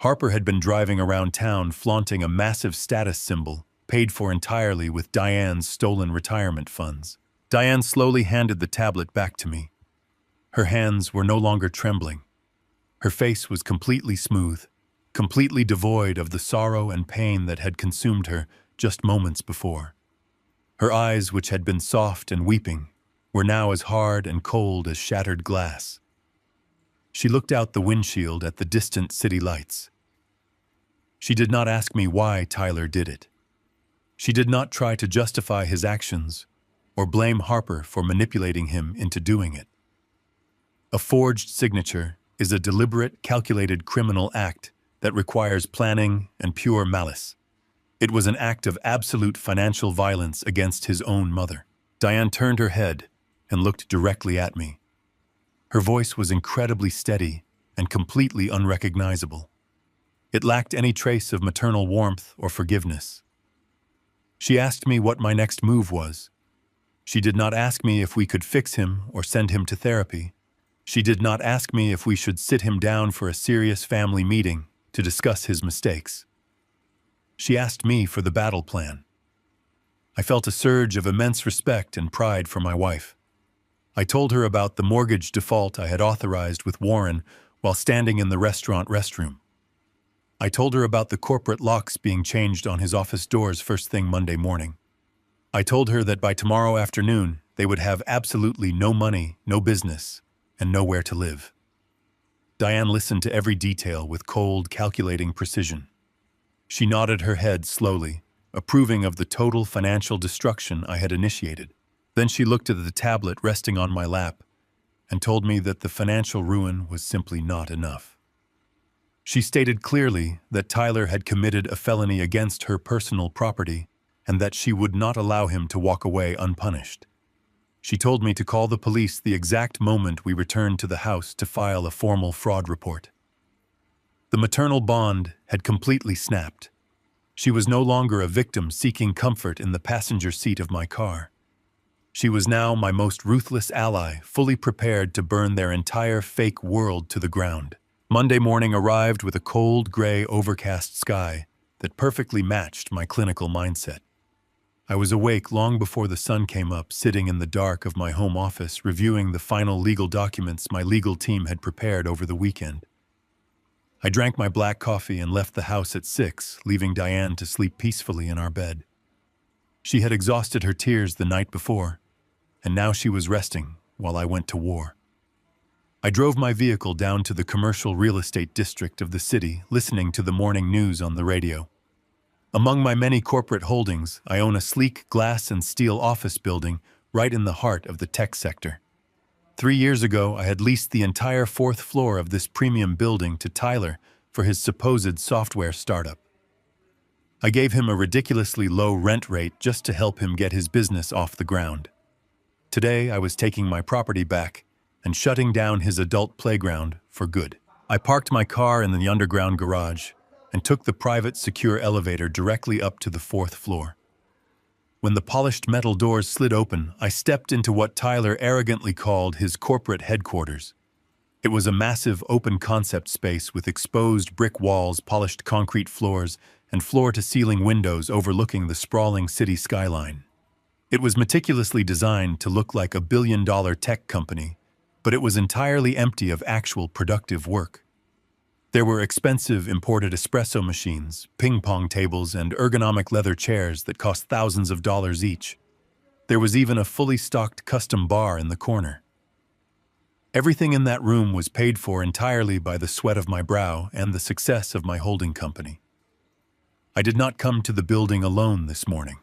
Harper had been driving around town flaunting a massive status symbol paid for entirely with Diane's stolen retirement funds. Diane slowly handed the tablet back to me. Her hands were no longer trembling. Her face was completely smooth, completely devoid of the sorrow and pain that had consumed her just moments before. Her eyes, which had been soft and weeping, were now as hard and cold as shattered glass. She looked out the windshield at the distant city lights. She did not ask me why Tyler did it. She did not try to justify his actions or blame Harper for manipulating him into doing it. A forged signature is a deliberate, calculated criminal act that requires planning and pure malice. It was an act of absolute financial violence against his own mother. Diane turned her head and looked directly at me. Her voice was incredibly steady and completely unrecognizable. It lacked any trace of maternal warmth or forgiveness. She asked me what my next move was. She did not ask me if we could fix him or send him to therapy. She did not ask me if we should sit him down for a serious family meeting to discuss his mistakes. She asked me for the battle plan. I felt a surge of immense respect and pride for my wife. I told her about the mortgage default I had authorized with Warren while standing in the restaurant restroom. I told her about the corporate locks being changed on his office doors first thing Monday morning. I told her that by tomorrow afternoon, they would have absolutely no money, no business, and nowhere to live. Diane listened to every detail with cold, calculating precision. She nodded her head slowly, approving of the total financial destruction I had initiated. Then she looked at the tablet resting on my lap and told me that the financial ruin was simply not enough. She stated clearly that Tyler had committed a felony against her personal property and that she would not allow him to walk away unpunished. She told me to call the police the exact moment we returned to the house to file a formal fraud report. The maternal bond had completely snapped. She was no longer a victim seeking comfort in the passenger seat of my car. She was now my most ruthless ally, fully prepared to burn their entire fake world to the ground. Monday morning arrived with a cold, gray, overcast sky that perfectly matched my clinical mindset. I was awake long before the sun came up, sitting in the dark of my home office, reviewing the final legal documents my legal team had prepared over the weekend. I drank my black coffee and left the house at 6, leaving Diane to sleep peacefully in our bed. She had exhausted her tears the night before, and now she was resting while I went to war. I drove my vehicle down to the commercial real estate district of the city, listening to the morning news on the radio. Among my many corporate holdings, I own a sleek glass and steel office building right in the heart of the tech sector. 3 years ago, I had leased the entire 4th floor of this premium building to Tyler for his supposed software startup. I gave him a ridiculously low rent rate just to help him get his business off the ground. Today, I was taking my property back and shutting down his adult playground for good. I parked my car in the underground garage and took the private, secure elevator directly up to the 4th floor. When the polished metal doors slid open, I stepped into what Tyler arrogantly called his corporate headquarters. It was a massive, open-concept space with exposed brick walls, polished concrete floors, and floor-to-ceiling windows overlooking the sprawling city skyline. It was meticulously designed to look like a billion-dollar tech company, but it was entirely empty of actual productive work. There were expensive imported espresso machines, ping-pong tables, and ergonomic leather chairs that cost thousands of dollars each. There was even a fully stocked custom bar in the corner. Everything in that room was paid for entirely by the sweat of my brow and the success of my holding company. I did not come to the building alone this morning.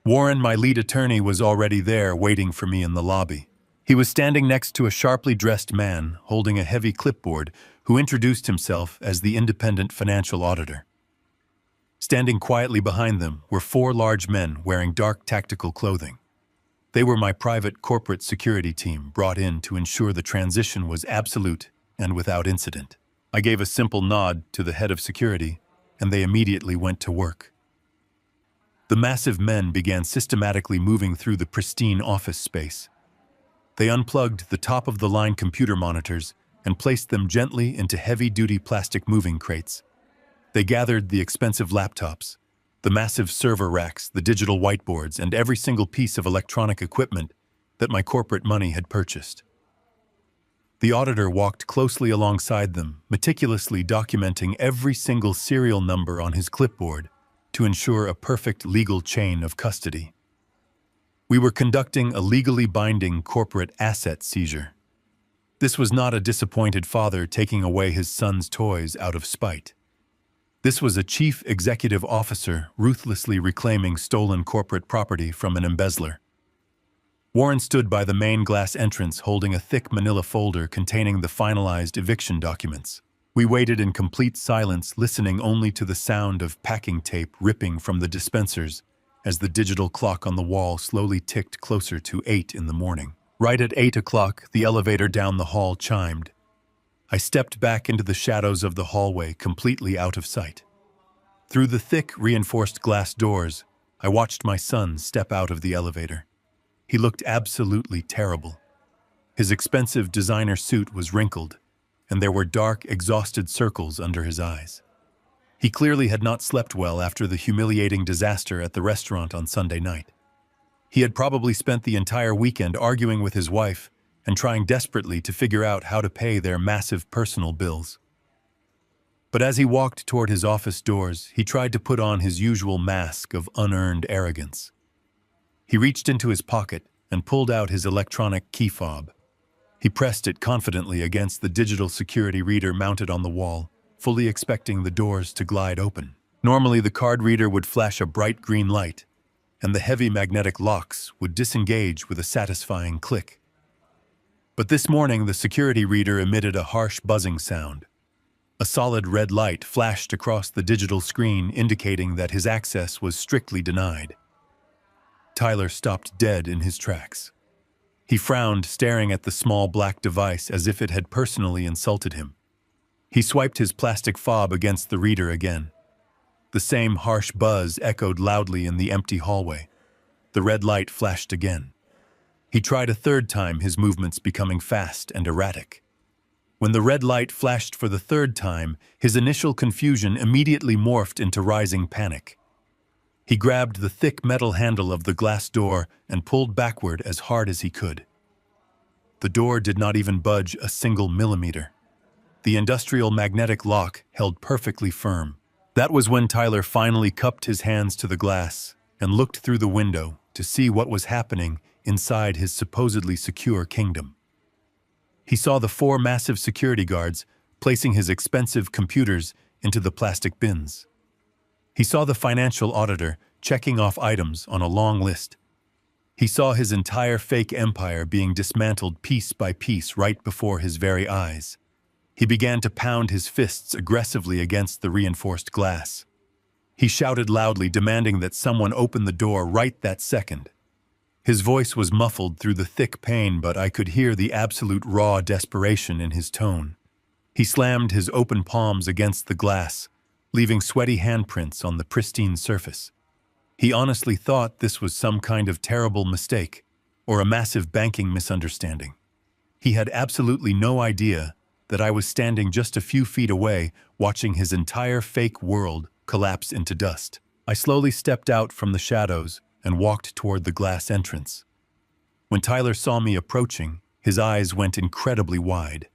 Warren, my lead attorney, was already there waiting for me in the lobby. He was standing next to a sharply dressed man holding a heavy clipboard who introduced himself as the independent financial auditor. Standing quietly behind them were 4 large men wearing dark tactical clothing. They were my private corporate security team brought in to ensure the transition was absolute and without incident. I gave a simple nod to the head of security, and they immediately went to work. The massive men began systematically moving through the pristine office space. They unplugged the top-of-the-line computer monitors and placed them gently into heavy-duty plastic moving crates. They gathered the expensive laptops, the massive server racks, the digital whiteboards, and every single piece of electronic equipment that my corporate money had purchased. The auditor walked closely alongside them, meticulously documenting every single serial number on his clipboard to ensure a perfect legal chain of custody. We were conducting a legally binding corporate asset seizure. This was not a disappointed father taking away his son's toys out of spite. This was a chief executive officer ruthlessly reclaiming stolen corporate property from an embezzler. Warren stood by the main glass entrance holding a thick manila folder containing the finalized eviction documents. We waited in complete silence, listening only to the sound of packing tape ripping from the dispensers as the digital clock on the wall slowly ticked closer to 8 in the morning. Right at 8 o'clock, the elevator down the hall chimed. I stepped back into the shadows of the hallway, completely out of sight. Through the thick, reinforced glass doors, I watched my son step out of the elevator. He looked absolutely terrible. His expensive designer suit was wrinkled, and there were dark, exhausted circles under his eyes. He clearly had not slept well after the humiliating disaster at the restaurant on Sunday night. He had probably spent the entire weekend arguing with his wife and trying desperately to figure out how to pay their massive personal bills. But as he walked toward his office doors, he tried to put on his usual mask of unearned arrogance. He reached into his pocket and pulled out his electronic key fob. He pressed it confidently against the digital security reader mounted on the wall, fully expecting the doors to glide open. Normally, the card reader would flash a bright green light, and the heavy magnetic locks would disengage with a satisfying click. But this morning, the security reader emitted a harsh buzzing sound. A solid red light flashed across the digital screen, indicating that his access was strictly denied. Tyler stopped dead in his tracks. He frowned, staring at the small black device as if it had personally insulted him. He swiped his plastic fob against the reader again. The same harsh buzz echoed loudly in the empty hallway. The red light flashed again. He tried a third time, his movements becoming fast and erratic. When the red light flashed for the third time, his initial confusion immediately morphed into rising panic. He grabbed the thick metal handle of the glass door and pulled backward as hard as he could. The door did not even budge a single millimeter. The industrial magnetic lock held perfectly firm. That was when Tyler finally cupped his hands to the glass and looked through the window to see what was happening inside his supposedly secure kingdom. He saw the 4 massive security guards placing his expensive computers into the plastic bins. He saw the financial auditor checking off items on a long list. He saw his entire fake empire being dismantled piece by piece right before his very eyes. He began to pound his fists aggressively against the reinforced glass. He shouted loudly, demanding that someone open the door right that second. His voice was muffled through the thick pain, but I could hear the absolute raw desperation in his tone. He slammed his open palms against the glass, leaving sweaty handprints on the pristine surface. He honestly thought this was some kind of terrible mistake or a massive banking misunderstanding. He had absolutely no idea that I was standing just a few feet away, watching his entire fake world collapse into dust. I slowly stepped out from the shadows and walked toward the glass entrance. When Tyler saw me approaching, his eyes went incredibly wide.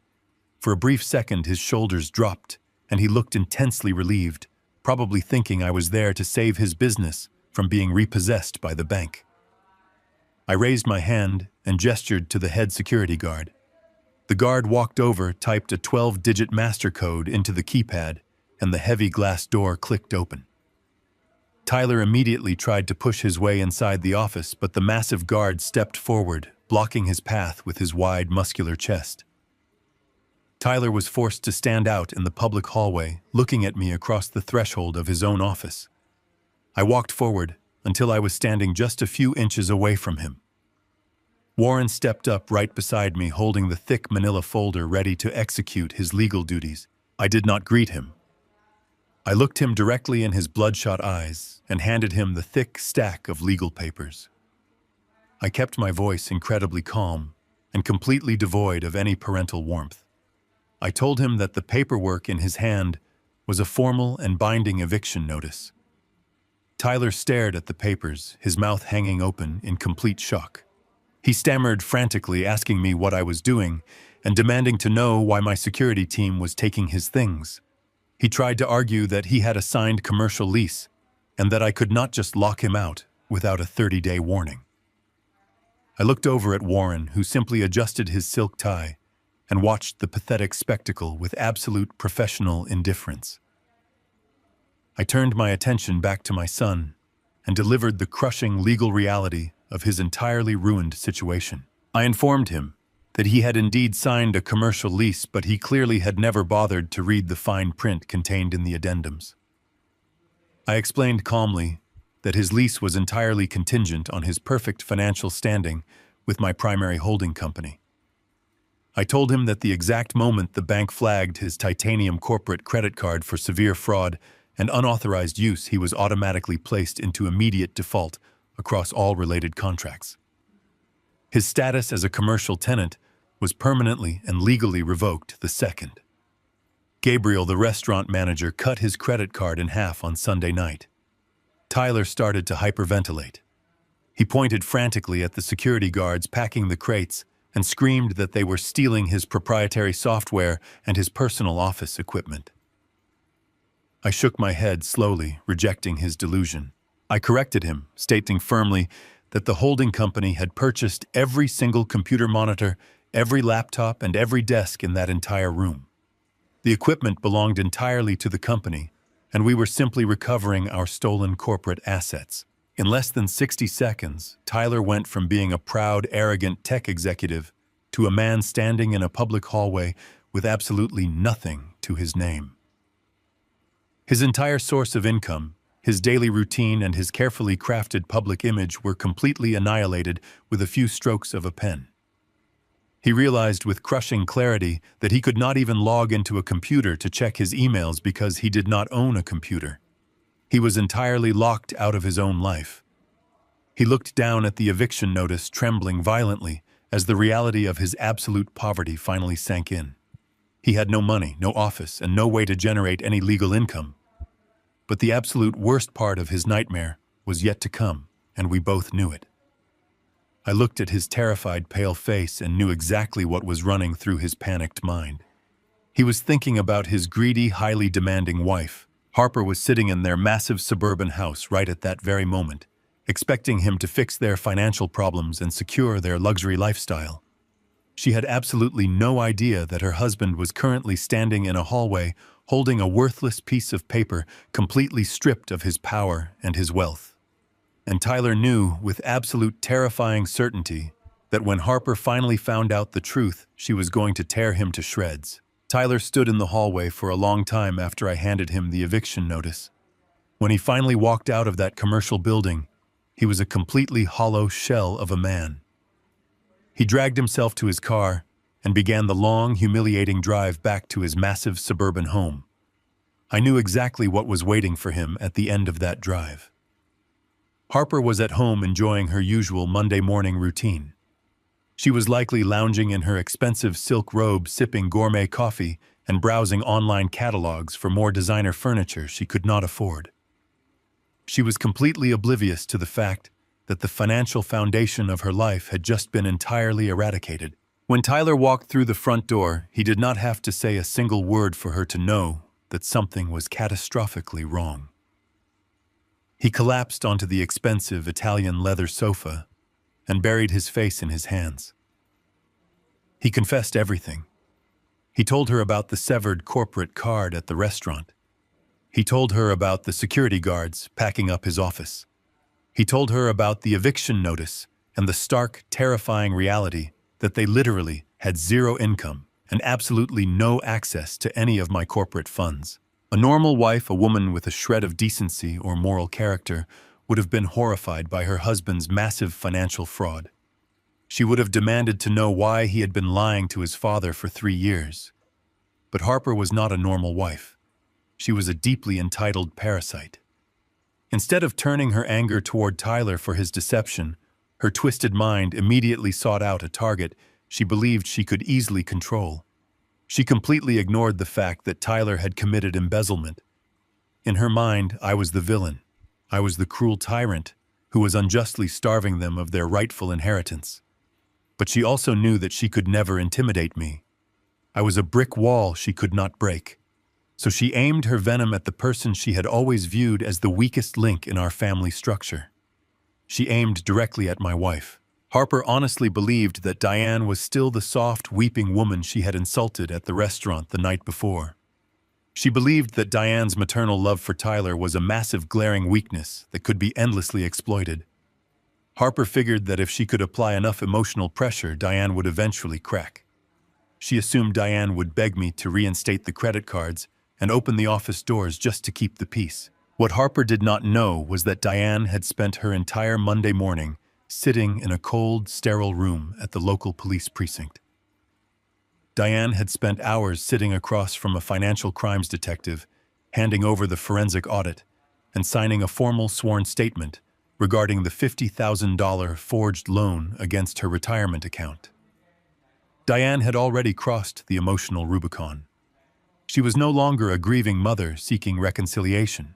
For a brief second, his shoulders dropped, and he looked intensely relieved, probably thinking I was there to save his business from being repossessed by the bank. I raised my hand and gestured to the head security guard. The guard walked over, typed a 12-digit master code into the keypad, and the heavy glass door clicked open. Tyler immediately tried to push his way inside the office, but the massive guard stepped forward, blocking his path with his wide, muscular chest. Tyler was forced to stand out in the public hallway, looking at me across the threshold of his own office. I walked forward until I was standing just a few inches away from him. Warren stepped up right beside me, holding the thick manila folder ready to execute his legal duties. I did not greet him. I looked him directly in his bloodshot eyes and handed him the thick stack of legal papers. I kept my voice incredibly calm and completely devoid of any parental warmth. I told him that the paperwork in his hand was a formal and binding eviction notice. Tyler stared at the papers, his mouth hanging open in complete shock. He stammered frantically, asking me what I was doing and demanding to know why my security team was taking his things. He tried to argue that he had a signed commercial lease and that I could not just lock him out without a 30-day warning. I looked over at Warren, who simply adjusted his silk tie and watched the pathetic spectacle with absolute professional indifference. I turned my attention back to my son and delivered the crushing legal reality of his entirely ruined situation. I informed him that he had indeed signed a commercial lease, but he clearly had never bothered to read the fine print contained in the addendums. I explained calmly that his lease was entirely contingent on his perfect financial standing with my primary holding company. I told him that the exact moment the bank flagged his titanium corporate credit card for severe fraud and unauthorized use, he was automatically placed into immediate default across all related contracts. His status as a commercial tenant was permanently and legally revoked the second. Gabriel, the restaurant manager, cut his credit card in half on Sunday night. Tyler started to hyperventilate. He pointed frantically at the security guards packing the crates and screamed that they were stealing his proprietary software and his personal office equipment. I shook my head slowly, rejecting his delusion. I corrected him, stating firmly that the holding company had purchased every single computer monitor every laptop and every desk in that entire room. The equipment belonged entirely to the company, and we were simply recovering our stolen corporate assets. In less than 60 seconds, Tyler went from being a proud, arrogant tech executive to a man standing in a public hallway with absolutely nothing to his name. His entire source of income, his daily routine, and his carefully crafted public image were completely annihilated with a few strokes of a pen. He realized with crushing clarity that he could not even log into a computer to check his emails because he did not own a computer. He was entirely locked out of his own life. He looked down at the eviction notice, trembling violently as the reality of his absolute poverty finally sank in. He had no money, no office, and no way to generate any legal income. But the absolute worst part of his nightmare was yet to come, and we both knew it. I looked at his terrified, pale face and knew exactly what was running through his panicked mind. He was thinking about his greedy, highly demanding wife. Harper was sitting in their massive suburban house right at that very moment, expecting him to fix their financial problems and secure their luxury lifestyle. She had absolutely no idea that her husband was currently standing in a hallway holding a worthless piece of paper completely stripped of his power and his wealth. And Tyler knew with absolute terrifying certainty that when Harper finally found out the truth, she was going to tear him to shreds. Tyler stood in the hallway for a long time after I handed him the eviction notice. When he finally walked out of that commercial building, he was a completely hollow shell of a man. He dragged himself to his car and began the long, humiliating drive back to his massive suburban home. I knew exactly what was waiting for him at the end of that drive. Harper was at home enjoying her usual Monday morning routine. She was likely lounging in her expensive silk robe, sipping gourmet coffee and browsing online catalogs for more designer furniture she could not afford. She was completely oblivious to the fact that the financial foundation of her life had just been entirely eradicated. When Tyler walked through the front door, he did not have to say a single word for her to know that something was catastrophically wrong. He collapsed onto the expensive Italian leather sofa and buried his face in his hands. He confessed everything. He told her about the severed corporate card at the restaurant. He told her about the security guards packing up his office. He told her about the eviction notice and the stark, terrifying reality that they literally had zero income and absolutely no access to any of my corporate funds. A normal wife, a woman with a shred of decency or moral character, would have been horrified by her husband's massive financial fraud. She would have demanded to know why he had been lying to his father for 3 years. But Harper was not a normal wife. She was a deeply entitled parasite. Instead of turning her anger toward Tyler for his deception, her twisted mind immediately sought out a target she believed she could easily control. She completely ignored the fact that Tyler had committed embezzlement. In her mind, I was the villain. I was the cruel tyrant who was unjustly starving them of their rightful inheritance. But she also knew that she could never intimidate me. I was a brick wall she could not break. So she aimed her venom at the person she had always viewed as the weakest link in our family structure. She aimed directly at my wife. Harper honestly believed that Diane was still the soft, weeping woman she had insulted at the restaurant the night before. She believed that Diane's maternal love for Tyler was a massive, glaring weakness that could be endlessly exploited. Harper figured that if she could apply enough emotional pressure, Diane would eventually crack. She assumed Diane would beg me to reinstate the credit cards and open the office doors just to keep the peace. What Harper did not know was that Diane had spent her entire Monday morning sitting in a cold, sterile room at the local police precinct. Diane had spent hours sitting across from a financial crimes detective, handing over the forensic audit and signing a formal sworn statement regarding the $50,000 forged loan against her retirement account. Diane had already crossed the emotional Rubicon. She was no longer a grieving mother seeking reconciliation.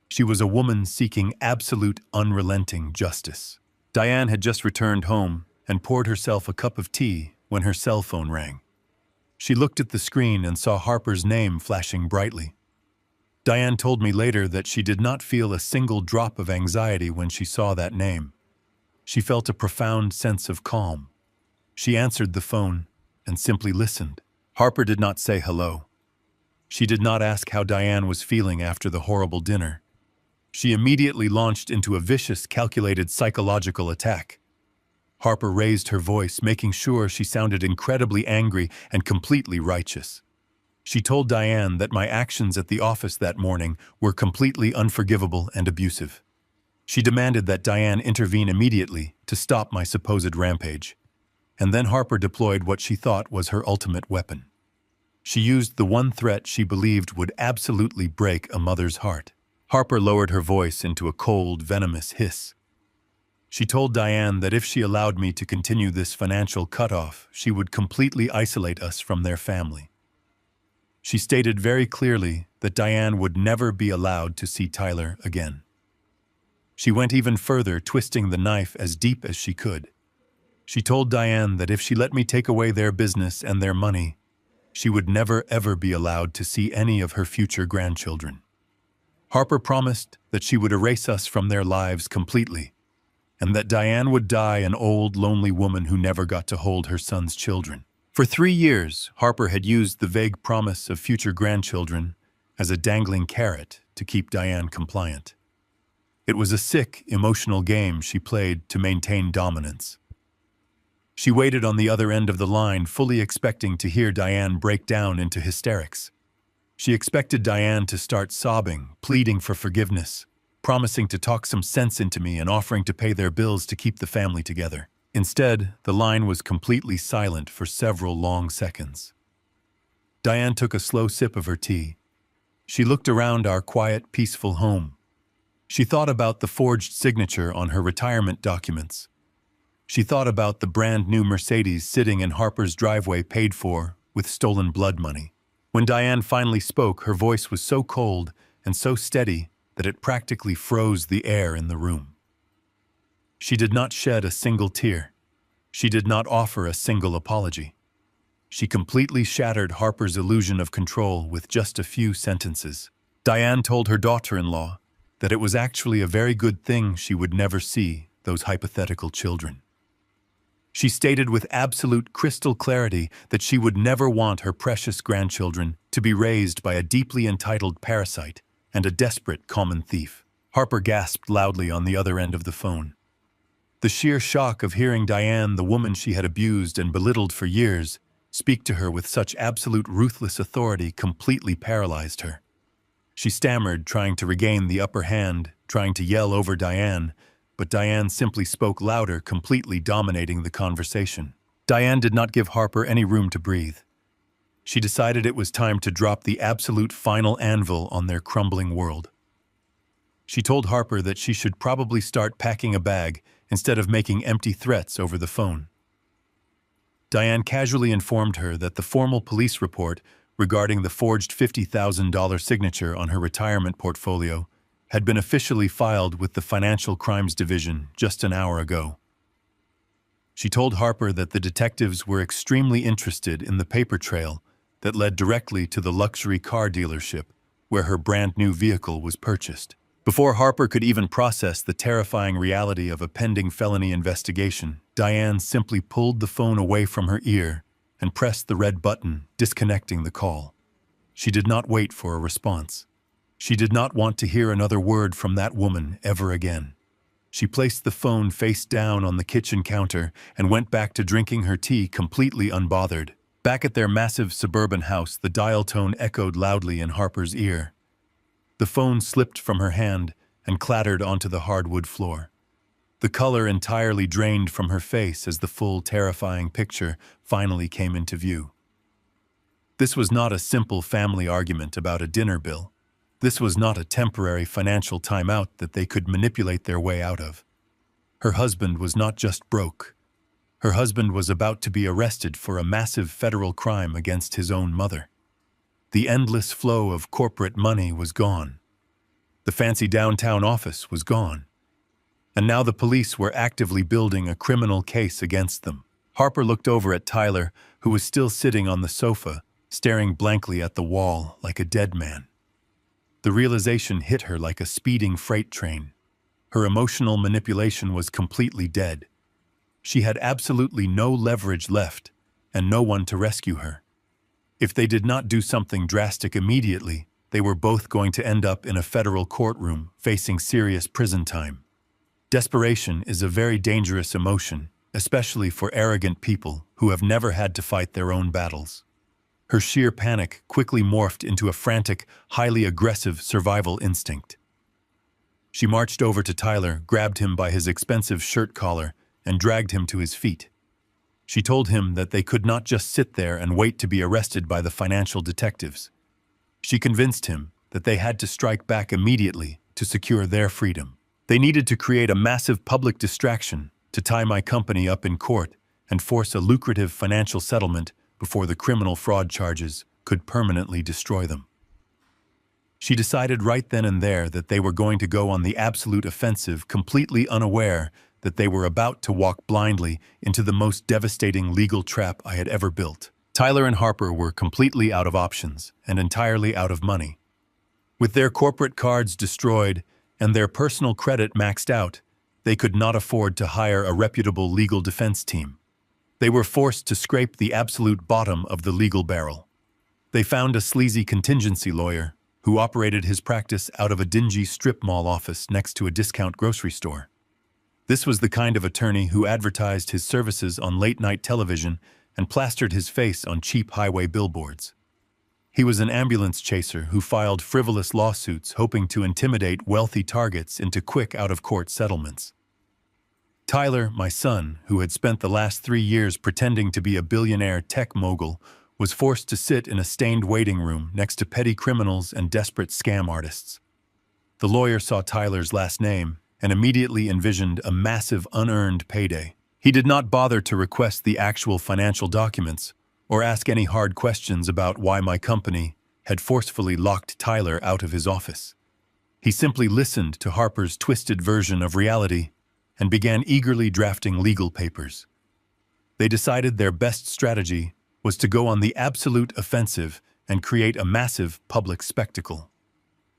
She was a woman seeking absolute, unrelenting justice. Diane had just returned home and poured herself a cup of tea when her cell phone rang. She looked at the screen and saw Harper's name flashing brightly. Diane told me later that she did not feel a single drop of anxiety when she saw that name. She felt a profound sense of calm. She answered the phone and simply listened. Harper did not say hello. She did not ask how Diane was feeling after the horrible dinner. She immediately launched into a vicious, calculated psychological attack. Harper raised her voice, making sure she sounded incredibly angry and completely righteous. She told Diane that my actions at the office that morning were completely unforgivable and abusive. She demanded that Diane intervene immediately to stop my supposed rampage. And then Harper deployed what she thought was her ultimate weapon. She used the one threat she believed would absolutely break a mother's heart. Harper lowered her voice into a cold, venomous hiss. She told Diane that if she allowed me to continue this financial cutoff, she would completely isolate us from their family. She stated very clearly that Diane would never be allowed to see Tyler again. She went even further, twisting the knife as deep as she could. She told Diane that if she let me take away their business and their money, she would never ever be allowed to see any of her future grandchildren. Harper promised that she would erase us from their lives completely, and that Diane would die an old, lonely woman who never got to hold her son's children. For 3 years, Harper had used the vague promise of future grandchildren as a dangling carrot to keep Diane compliant. It was a sick, emotional game she played to maintain dominance. She waited on the other end of the line, fully expecting to hear Diane break down into hysterics. She expected Diane to start sobbing, pleading for forgiveness, promising to talk some sense into me and offering to pay their bills to keep the family together. Instead, the line was completely silent for several long seconds. Diane took a slow sip of her tea. She looked around our quiet, peaceful home. She thought about the forged signature on her retirement documents. She thought about the brand new Mercedes sitting in Harper's driveway paid for with stolen blood money. When Diane finally spoke, her voice was so cold and so steady that it practically froze the air in the room. She did not shed a single tear. She did not offer a single apology. She completely shattered Harper's illusion of control with just a few sentences. Diane told her daughter-in-law that it was actually a very good thing she would never see those hypothetical children. She stated with absolute crystal clarity that she would never want her precious grandchildren to be raised by a deeply entitled parasite and a desperate common thief. Harper gasped loudly on the other end of the phone. The sheer shock of hearing Diane, the woman she had abused and belittled for years, speak to her with such absolute ruthless authority completely paralyzed her. She stammered, trying to regain the upper hand, trying to yell over Diane, but Diane simply spoke louder, completely dominating the conversation. Diane did not give Harper any room to breathe. She decided it was time to drop the absolute final anvil on their crumbling world. She told Harper that she should probably start packing a bag instead of making empty threats over the phone. Diane casually informed her that the formal police report regarding the forged $50,000 signature on her retirement portfolio had been officially filed with the Financial Crimes Division just an hour ago. She told Harper that the detectives were extremely interested in the paper trail that led directly to the luxury car dealership where her brand new vehicle was purchased. Before Harper could even process the terrifying reality of a pending felony investigation, Diane simply pulled the phone away from her ear and pressed the red button, disconnecting the call. She did not wait for a response. She did not want to hear another word from that woman ever again. She placed the phone face down on the kitchen counter and went back to drinking her tea completely unbothered. Back at their massive suburban house, the dial tone echoed loudly in Harper's ear. The phone slipped from her hand and clattered onto the hardwood floor. The color entirely drained from her face as the full, terrifying picture finally came into view. This was not a simple family argument about a dinner bill. This was not a temporary financial timeout that they could manipulate their way out of. Her husband was not just broke. Her husband was about to be arrested for a massive federal crime against his own mother. The endless flow of corporate money was gone. The fancy downtown office was gone. And now the police were actively building a criminal case against them. Harper looked over at Tyler, who was still sitting on the sofa, staring blankly at the wall like a dead man. The realization hit her like a speeding freight train. Her emotional manipulation was completely dead. She had absolutely no leverage left, and no one to rescue her. If they did not do something drastic immediately, they were both going to end up in a federal courtroom facing serious prison time. Desperation is a very dangerous emotion, especially for arrogant people who have never had to fight their own battles. Her sheer panic quickly morphed into a frantic, highly aggressive survival instinct. She marched over to Tyler, grabbed him by his expensive shirt collar, and dragged him to his feet. She told him that they could not just sit there and wait to be arrested by the financial detectives. She convinced him that they had to strike back immediately to secure their freedom. They needed to create a massive public distraction to tie my company up in court and force a lucrative financial settlement before the criminal fraud charges could permanently destroy them. She decided right then and there that they were going to go on the absolute offensive, completely unaware that they were about to walk blindly into the most devastating legal trap I had ever built. Tyler and Harper were completely out of options and entirely out of money. With their corporate cards destroyed and their personal credit maxed out, they could not afford to hire a reputable legal defense team. They were forced to scrape the absolute bottom of the legal barrel. They found a sleazy contingency lawyer who operated his practice out of a dingy strip mall office next to a discount grocery store. This was the kind of attorney who advertised his services on late-night television and plastered his face on cheap highway billboards. He was an ambulance chaser who filed frivolous lawsuits hoping to intimidate wealthy targets into quick out-of-court settlements. Tyler, my son, who had spent the last 3 years pretending to be a billionaire tech mogul, was forced to sit in a stained waiting room next to petty criminals and desperate scam artists. The lawyer saw Tyler's last name and immediately envisioned a massive unearned payday. He did not bother to request the actual financial documents or ask any hard questions about why my company had forcefully locked Tyler out of his office. He simply listened to Harper's twisted version of reality and began eagerly drafting legal papers. They decided their best strategy was to go on the absolute offensive and create a massive public spectacle.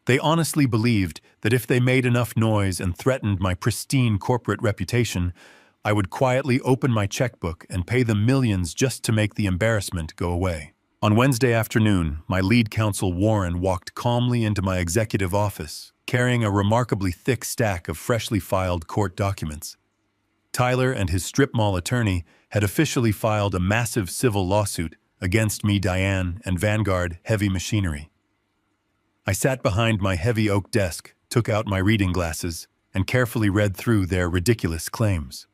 They honestly believed that if they made enough noise and threatened my pristine corporate reputation, I would quietly open my checkbook and pay them millions just to make the embarrassment go away. On Wednesday afternoon, my lead counsel Warren walked calmly into my executive office, carrying a remarkably thick stack of freshly filed court documents. Tyler and his strip mall attorney had officially filed a massive civil lawsuit against me, Diane, and Vanguard Heavy Machinery. I sat behind my heavy oak desk, took out my reading glasses, and carefully read through their ridiculous claims.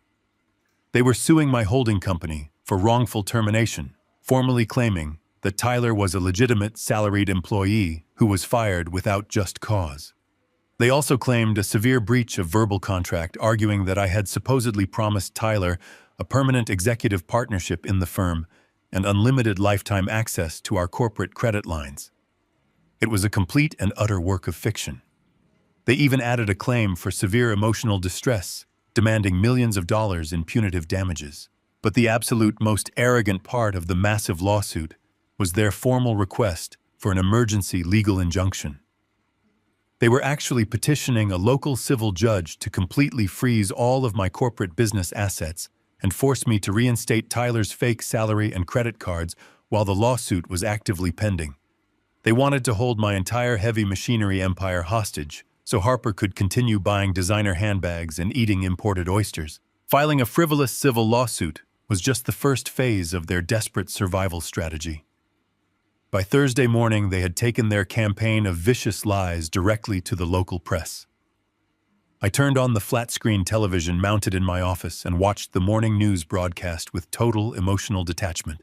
They were suing my holding company for wrongful termination, formally claiming that Tyler was a legitimate salaried employee who was fired without just cause. They also claimed a severe breach of verbal contract, arguing that I had supposedly promised Tyler a permanent executive partnership in the firm and unlimited lifetime access to our corporate credit lines. It was a complete and utter work of fiction. They even added a claim for severe emotional distress, demanding millions of dollars in punitive damages. But the absolute most arrogant part of the massive lawsuit was their formal request for an emergency legal injunction. They were actually petitioning a local civil judge to completely freeze all of my corporate business assets and force me to reinstate Tyler's fake salary and credit cards while the lawsuit was actively pending. They wanted to hold my entire heavy machinery empire hostage so Harper could continue buying designer handbags and eating imported oysters. Filing a frivolous civil lawsuit was just the first phase of their desperate survival strategy. By Thursday morning, they had taken their campaign of vicious lies directly to the local press. I turned on the flat-screen television mounted in my office and watched the morning news broadcast with total emotional detachment.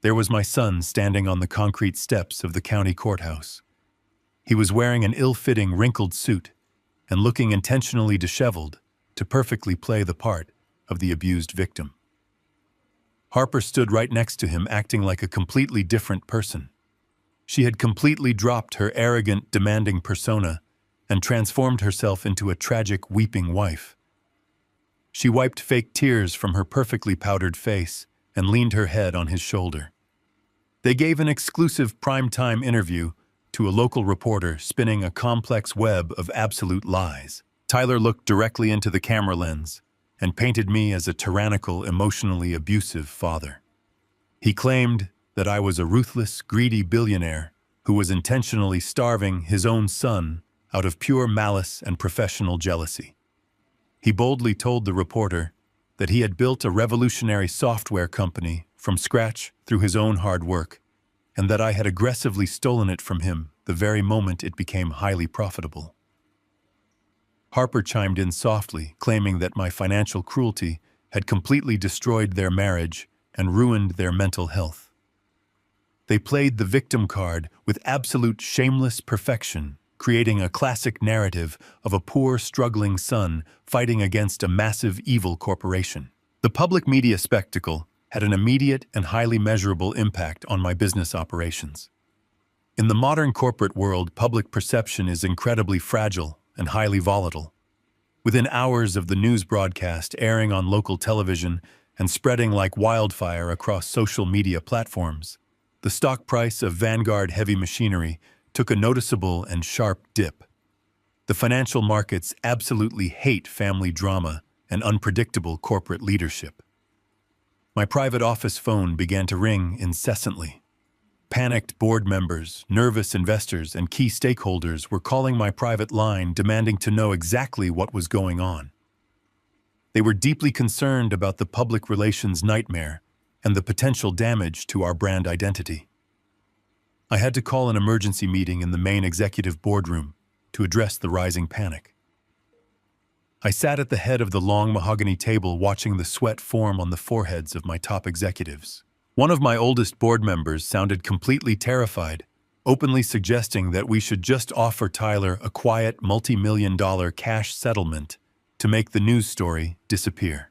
There was my son standing on the concrete steps of the county courthouse. He was wearing an ill-fitting, wrinkled suit and looking intentionally disheveled to perfectly play the part of the abused victim. Harper stood right next to him, acting like a completely different person. She had completely dropped her arrogant, demanding persona and transformed herself into a tragic, weeping wife. She wiped fake tears from her perfectly powdered face and leaned her head on his shoulder. They gave an exclusive primetime interview to a local reporter spinning a complex web of absolute lies. Tyler looked directly into the camera lens, and painted me as a tyrannical, emotionally abusive father. He claimed that I was a ruthless, greedy billionaire who was intentionally starving his own son out of pure malice and professional jealousy. He boldly told the reporter that he had built a revolutionary software company from scratch through his own hard work, and that I had aggressively stolen it from him the very moment it became highly profitable. Harper chimed in softly, claiming that my financial cruelty had completely destroyed their marriage and ruined their mental health. They played the victim card with absolute shameless perfection, creating a classic narrative of a poor, struggling son fighting against a massive evil corporation. The public media spectacle had an immediate and highly measurable impact on my business operations. In the modern corporate world, public perception is incredibly fragile and highly volatile. Within hours of the news broadcast airing on local television and spreading like wildfire across social media platforms, the stock price of Vanguard Heavy Machinery took a noticeable and sharp dip. The financial markets absolutely hate family drama and unpredictable corporate leadership. My private office phone began to ring incessantly. Panicked board members, nervous investors, and key stakeholders were calling my private line demanding to know exactly what was going on. They were deeply concerned about the public relations nightmare and the potential damage to our brand identity. I had to call an emergency meeting in the main executive boardroom to address the rising panic. I sat at the head of the long mahogany table watching the sweat form on the foreheads of my top executives. One of my oldest board members sounded completely terrified, openly suggesting that we should just offer Tyler a quiet multi-million-dollar cash settlement to make the news story disappear.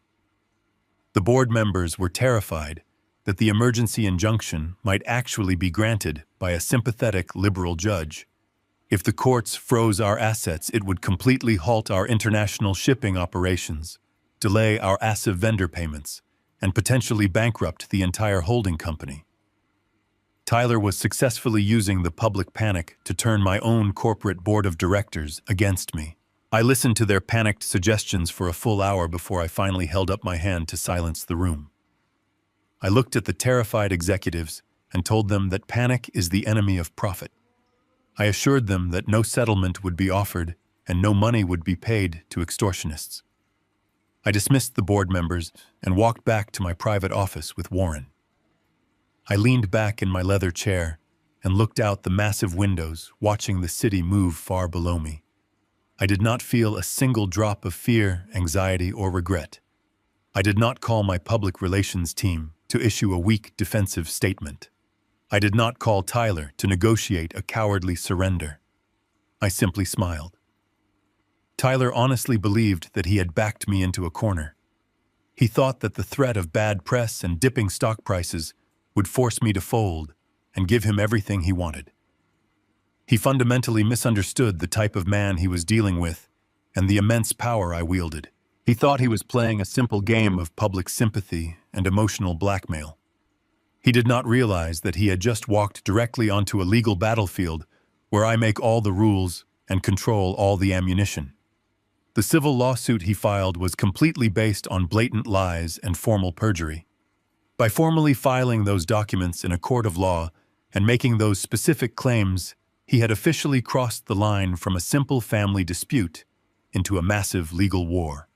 The board members were terrified that the emergency injunction might actually be granted by a sympathetic liberal judge. If the courts froze our assets, it would completely halt our international shipping operations, delay our ASIV vendor payments, and potentially bankrupt the entire holding company. Tyler was successfully using the public panic to turn my own corporate board of directors against me. I listened to their panicked suggestions for a full hour before I finally held up my hand to silence the room. I looked at the terrified executives and told them that panic is the enemy of profit. I assured them that no settlement would be offered and no money would be paid to extortionists. I dismissed the board members and walked back to my private office with Warren. I leaned back in my leather chair and looked out the massive windows, watching the city move far below me. I did not feel a single drop of fear, anxiety, or regret. I did not call my public relations team to issue a weak defensive statement. I did not call Tyler to negotiate a cowardly surrender. I simply smiled. Tyler honestly believed that he had backed me into a corner. He thought that the threat of bad press and dipping stock prices would force me to fold and give him everything he wanted. He fundamentally misunderstood the type of man he was dealing with and the immense power I wielded. He thought he was playing a simple game of public sympathy and emotional blackmail. He did not realize that he had just walked directly onto a legal battlefield where I make all the rules and control all the ammunition. The civil lawsuit he filed was completely based on blatant lies and formal perjury. By formally filing those documents in a court of law and making those specific claims, he had officially crossed the line from a simple family dispute into a massive legal war.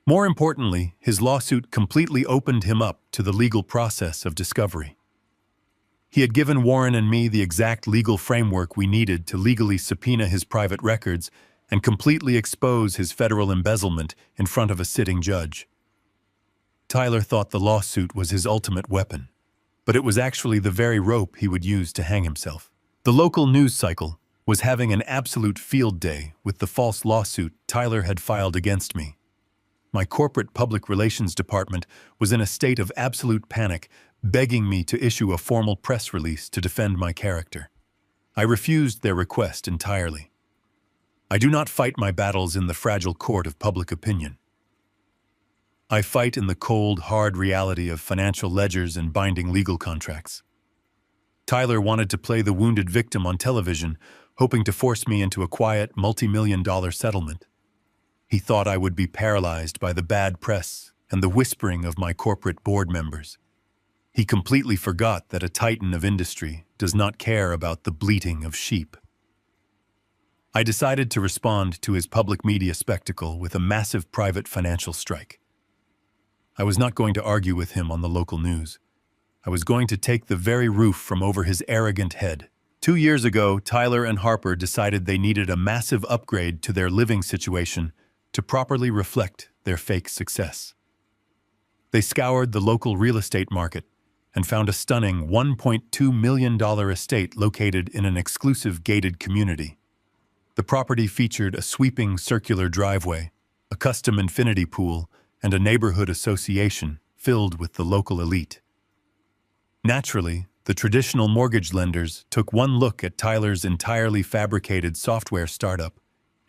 More importantly, his lawsuit completely opened him up to the legal process of discovery. He had given Warren and me the exact legal framework we needed to legally subpoena his private records and completely expose his federal embezzlement in front of a sitting judge. Tyler thought the lawsuit was his ultimate weapon, but it was actually the very rope he would use to hang himself. The local news cycle was having an absolute field day with the false lawsuit Tyler had filed against me. My corporate public relations department was in a state of absolute panic, begging me to issue a formal press release to defend my character. I refused their request entirely. I do not fight my battles in the fragile court of public opinion. I fight in the cold, hard reality of financial ledgers and binding legal contracts. Tyler wanted to play the wounded victim on television, hoping to force me into a quiet, multi-million-dollar settlement. He thought I would be paralyzed by the bad press and the whispering of my corporate board members. He completely forgot that a titan of industry does not care about the bleating of sheep. I decided to respond to his public media spectacle with a massive private financial strike. I was not going to argue with him on the local news. I was going to take the very roof from over his arrogant head. 2 years ago, Tyler and Harper decided they needed a massive upgrade to their living situation to properly reflect their fake success. They scoured the local real estate market and found a stunning $1.2 million estate located in an exclusive gated community. The property featured a sweeping circular driveway, a custom infinity pool, and a neighborhood association filled with the local elite. Naturally, the traditional mortgage lenders took one look at Tyler's entirely fabricated software startup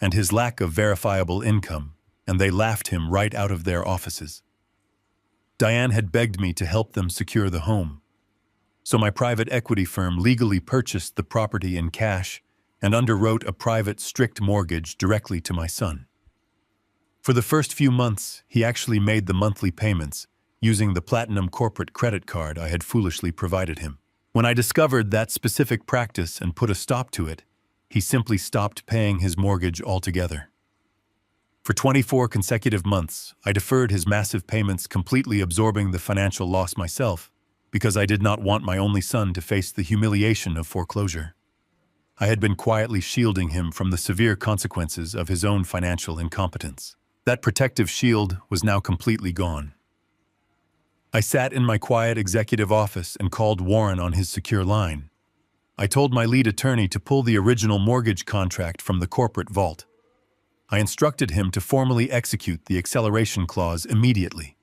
and his lack of verifiable income, and they laughed him right out of their offices. Diane had begged me to help them secure the home, so my private equity firm legally purchased the property in cash and underwrote a private strict mortgage directly to my son. For the first few months, he actually made the monthly payments using the Platinum corporate credit card I had foolishly provided him. When I discovered that specific practice and put a stop to it, he simply stopped paying his mortgage altogether. For 24 consecutive months, I deferred his massive payments, completely absorbing the financial loss myself, because I did not want my only son to face the humiliation of foreclosure. I had been quietly shielding him from the severe consequences of his own financial incompetence. That protective shield was now completely gone. I sat in my quiet executive office and called Warren on his secure line. I told my lead attorney to pull the original mortgage contract from the corporate vault. I instructed him to formally execute the acceleration clause immediately.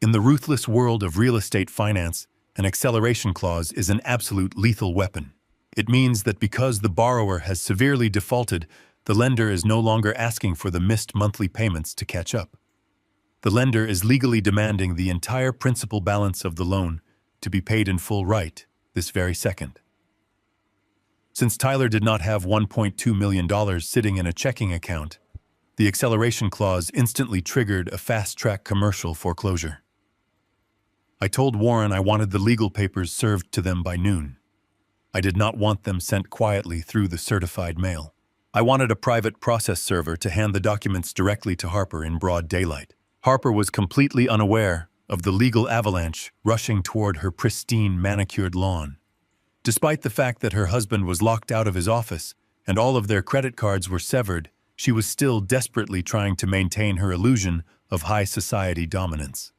In the ruthless world of real estate finance, an acceleration clause is an absolute lethal weapon. It means that because the borrower has severely defaulted, the lender is no longer asking for the missed monthly payments to catch up. The lender is legally demanding the entire principal balance of the loan to be paid in full right this very second. Since Tyler did not have $1.2 million sitting in a checking account, the acceleration clause instantly triggered a fast-track commercial foreclosure. I told Warren I wanted the legal papers served to them by noon. I did not want them sent quietly through the certified mail. I wanted a private process server to hand the documents directly to Harper in broad daylight. Harper was completely unaware of the legal avalanche rushing toward her pristine, manicured lawn. Despite the fact that her husband was locked out of his office and all of their credit cards were severed, she was still desperately trying to maintain her illusion of high society dominance.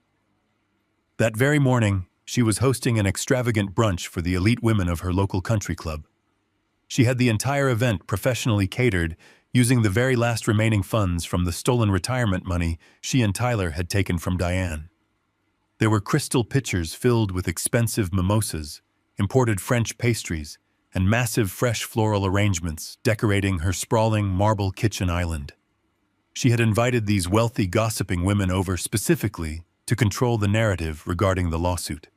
That very morning, she was hosting an extravagant brunch for the elite women of her local country club. She had the entire event professionally catered, using the very last remaining funds from the stolen retirement money she and Tyler had taken from Diane. There were crystal pitchers filled with expensive mimosas, imported French pastries, and massive fresh floral arrangements decorating her sprawling marble kitchen island. She had invited these wealthy gossiping women over specifically to control the narrative regarding the lawsuit.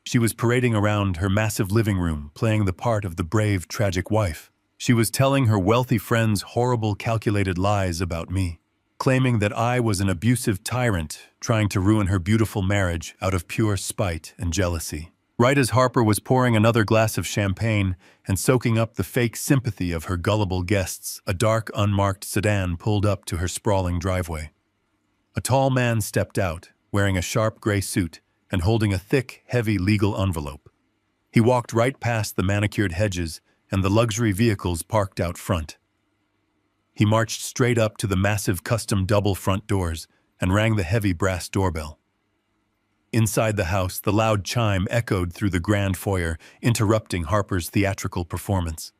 She was parading around her massive living room, playing the part of the brave, tragic wife. She was telling her wealthy friends horrible, calculated lies about me, claiming that I was an abusive tyrant trying to ruin her beautiful marriage out of pure spite and jealousy. Right as Harper was pouring another glass of champagne and soaking up the fake sympathy of her gullible guests, a dark, unmarked sedan pulled up to her sprawling driveway. A tall man stepped out, wearing a sharp gray suit and holding a thick, heavy legal envelope. He walked right past the manicured hedges and the luxury vehicles parked out front. He marched straight up to the massive custom double front doors and rang the heavy brass doorbell. Inside the house, the loud chime echoed through the grand foyer, interrupting Harper's theatrical performance.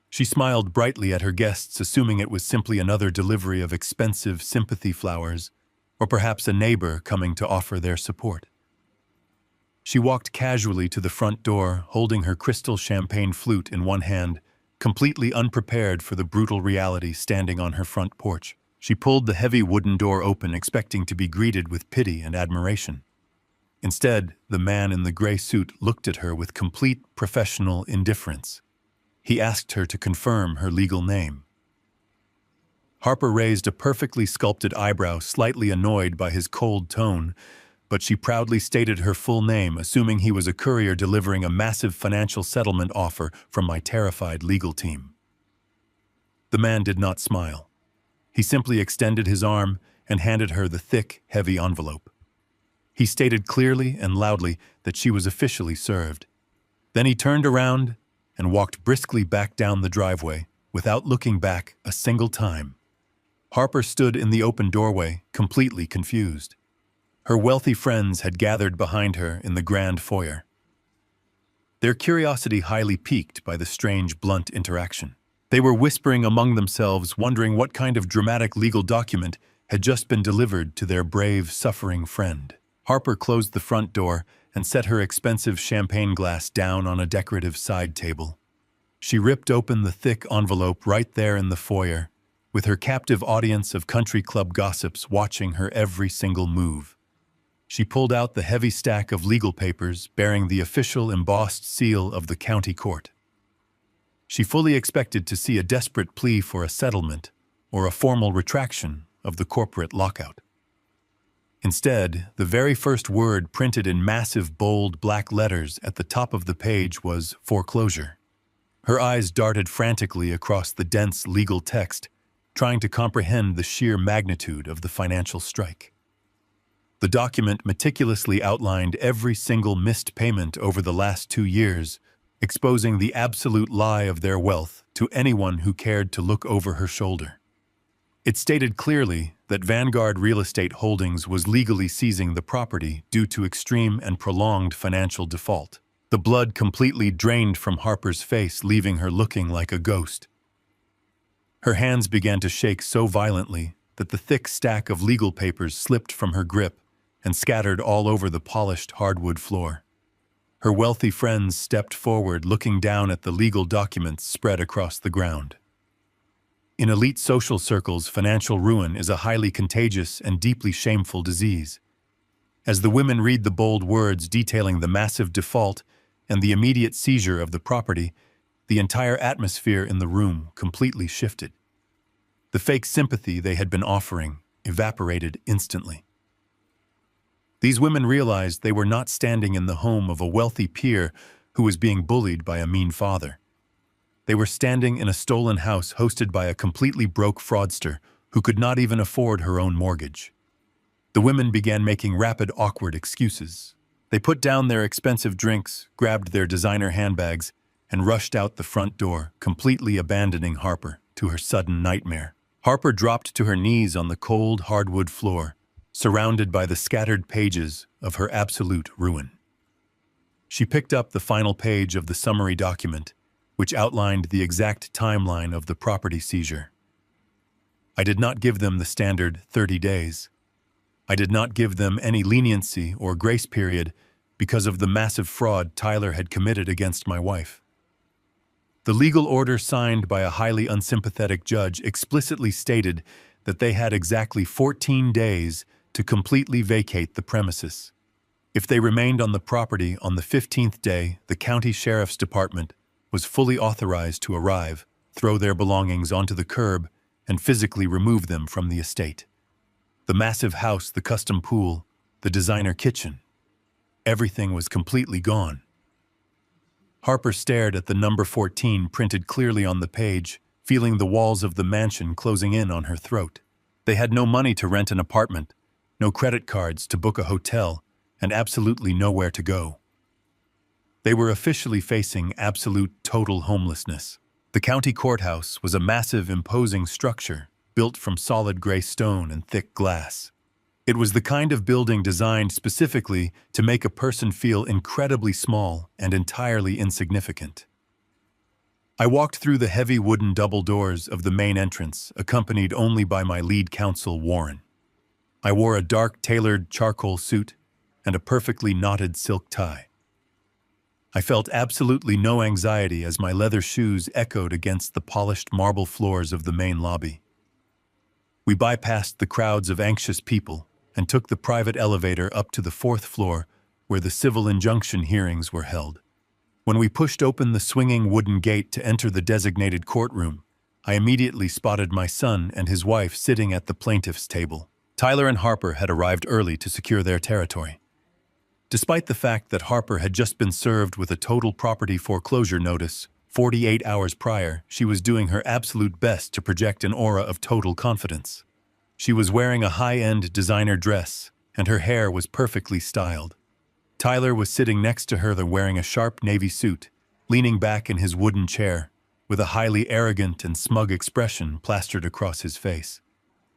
She smiled brightly at her guests, assuming it was simply another delivery of expensive sympathy flowers, or perhaps a neighbor coming to offer their support. She walked casually to the front door, holding her crystal champagne flute in one hand, completely unprepared for the brutal reality standing on her front porch. She pulled the heavy wooden door open, expecting to be greeted with pity and admiration. Instead, the man in the gray suit looked at her with complete professional indifference. He asked her to confirm her legal name. Harper raised a perfectly sculpted eyebrow, slightly annoyed by his cold tone, but she proudly stated her full name, assuming he was a courier delivering a massive financial settlement offer from my terrified legal team. The man did not smile. He simply extended his arm and handed her the thick, heavy envelope. He stated clearly and loudly that she was officially served. Then he turned around and walked briskly back down the driveway without looking back a single time. Harper stood in the open doorway, completely confused. Her wealthy friends had gathered behind her in the grand foyer, their curiosity highly piqued by the strange, blunt interaction. They were whispering among themselves, wondering what kind of dramatic legal document had just been delivered to their brave, suffering friend. Harper closed the front door and set her expensive champagne glass down on a decorative side table. She ripped open the thick envelope right there in the foyer, with her captive audience of country club gossips watching her every single move. She pulled out the heavy stack of legal papers bearing the official embossed seal of the county court. She fully expected to see a desperate plea for a settlement or a formal retraction of the corporate lockout. Instead, the very first word printed in massive, bold, black letters at the top of the page was foreclosure. Her eyes darted frantically across the dense legal text, trying to comprehend the sheer magnitude of the financial strike. The document meticulously outlined every single missed payment over the last 2 years, exposing the absolute lie of their wealth to anyone who cared to look over her shoulder. It stated clearly that Vanguard Real Estate Holdings was legally seizing the property due to extreme and prolonged financial default. The blood completely drained from Harper's face, leaving her looking like a ghost. Her hands began to shake so violently that the thick stack of legal papers slipped from her grip and scattered all over the polished hardwood floor. Her wealthy friends stepped forward, looking down at the legal documents spread across the ground. In elite social circles, financial ruin is a highly contagious and deeply shameful disease. As the women read the bold words detailing the massive default and the immediate seizure of the property, the entire atmosphere in the room completely shifted. The fake sympathy they had been offering evaporated instantly. These women realized they were not standing in the home of a wealthy peer who was being bullied by a mean father. They were standing in a stolen house hosted by a completely broke fraudster who could not even afford her own mortgage. The women began making rapid, awkward excuses. They put down their expensive drinks, grabbed their designer handbags, and rushed out the front door, completely abandoning Harper to her sudden nightmare. Harper dropped to her knees on the cold, hardwood floor, surrounded by the scattered pages of her absolute ruin. She picked up the final page of the summary document, which outlined the exact timeline of the property seizure. I did not give them the standard 30 days. I did not give them any leniency or grace period because of the massive fraud Tyler had committed against my wife. The legal order signed by a highly unsympathetic judge explicitly stated that they had exactly 14 days to completely vacate the premises. If they remained on the property on the 15th day, the county sheriff's department was fully authorized to arrive, throw their belongings onto the curb, and physically remove them from the estate. The massive house, the custom pool, the designer kitchen, everything was completely gone. Harper stared at the number 14 printed clearly on the page, feeling the walls of the mansion closing in on her throat. They had no money to rent an apartment, no credit cards to book a hotel, and absolutely nowhere to go. They were officially facing absolute total homelessness. The county courthouse was a massive, imposing structure built from solid gray stone and thick glass. It was the kind of building designed specifically to make a person feel incredibly small and entirely insignificant. I walked through the heavy wooden double doors of the main entrance, accompanied only by my lead counsel, Warren. I wore a dark, tailored charcoal suit and a perfectly knotted silk tie. I felt absolutely no anxiety as my leather shoes echoed against the polished marble floors of the main lobby. We bypassed the crowds of anxious people and took the private elevator up to the 4th floor where the civil injunction hearings were held. When we pushed open the swinging wooden gate to enter the designated courtroom, I immediately spotted my son and his wife sitting at the plaintiff's table. Tyler and Harper had arrived early to secure their territory. Despite the fact that Harper had just been served with a total property foreclosure notice 48 hours prior, she was doing her absolute best to project an aura of total confidence. She was wearing a high-end designer dress, and her hair was perfectly styled. Tyler was sitting next to her wearing a sharp navy suit, leaning back in his wooden chair, with a highly arrogant and smug expression plastered across his face.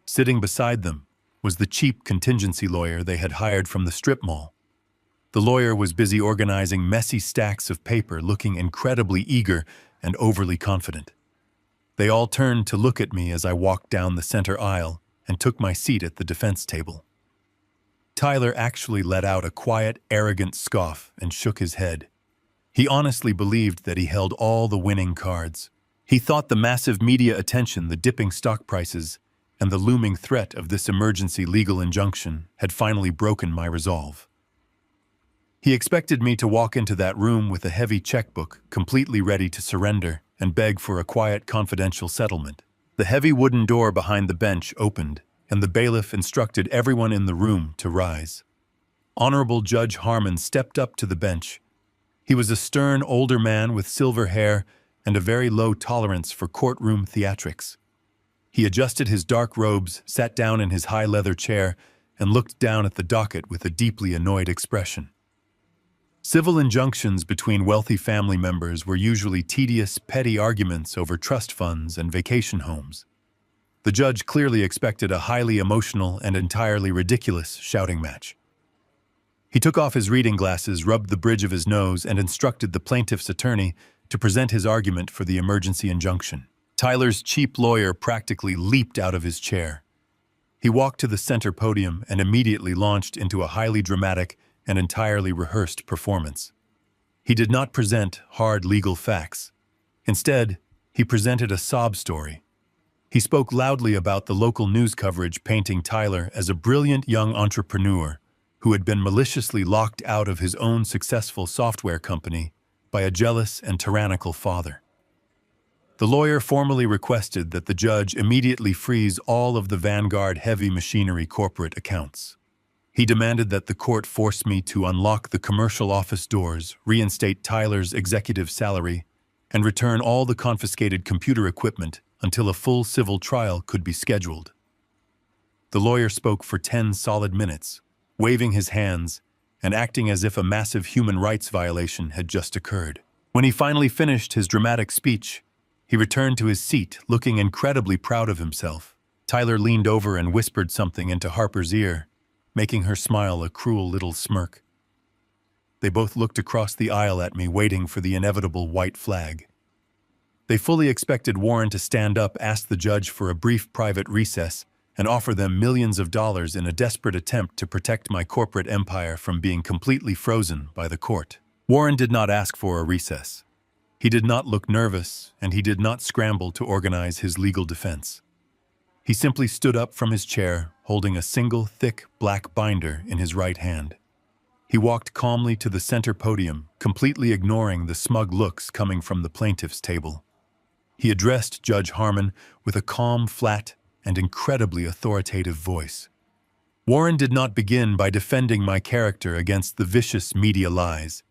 Sitting beside them was the cheap contingency lawyer they had hired from the strip mall. The lawyer was busy organizing messy stacks of paper, looking incredibly eager and overly confident. They all turned to look at me as I walked down the center aisle and took my seat at the defense table. Tyler actually let out a quiet, arrogant scoff and shook his head. He honestly believed that he held all the winning cards. He thought the massive media attention, the dipping stock prices, and the looming threat of this emergency legal injunction had finally broken my resolve. He expected me to walk into that room with a heavy checkbook, completely ready to surrender and beg for a quiet, confidential settlement. The heavy wooden door behind the bench opened, and the bailiff instructed everyone in the room to rise. Honorable Judge Harmon stepped up to the bench. He was a stern, older man with silver hair and a very low tolerance for courtroom theatrics. He adjusted his dark robes, sat down in his high leather chair, and looked down at the docket with a deeply annoyed expression. Civil injunctions between wealthy family members were usually tedious, petty arguments over trust funds and vacation homes. The judge clearly expected a highly emotional and entirely ridiculous shouting match. He took off his reading glasses, rubbed the bridge of his nose, and instructed the plaintiff's attorney to present his argument for the emergency injunction. Tyler's cheap lawyer practically leaped out of his chair. He walked to the center podium and immediately launched into a highly dramatic and entirely rehearsed performance. He did not present hard legal facts. Instead, he presented a sob story. He spoke loudly about the local news coverage painting Tyler as a brilliant young entrepreneur who had been maliciously locked out of his own successful software company by a jealous and tyrannical father. The lawyer formally requested that the judge immediately freeze all of the Vanguard Heavy Machinery corporate accounts. He demanded that the court force me to unlock the commercial office doors, reinstate Tyler's executive salary, and return all the confiscated computer equipment until a full civil trial could be scheduled. The lawyer spoke for 10 solid minutes, waving his hands and acting as if a massive human rights violation had just occurred. When he finally finished his dramatic speech, he returned to his seat, looking incredibly proud of himself. Tyler leaned over and whispered something into Harper's ear, making her smile a cruel little smirk. They both looked across the aisle at me, waiting for the inevitable white flag. They fully expected Warren to stand up, ask the judge for a brief private recess, and offer them millions of dollars in a desperate attempt to protect my corporate empire from being completely frozen by the court. Warren did not ask for a recess. He did not look nervous, and he did not scramble to organize his legal defense. He simply stood up from his chair, holding a single thick black binder in his right hand. He walked calmly to the center podium, completely ignoring the smug looks coming from the plaintiff's table. He addressed Judge Harmon with a calm, flat, and incredibly authoritative voice. Warren did not begin by defending my character against the vicious media lies.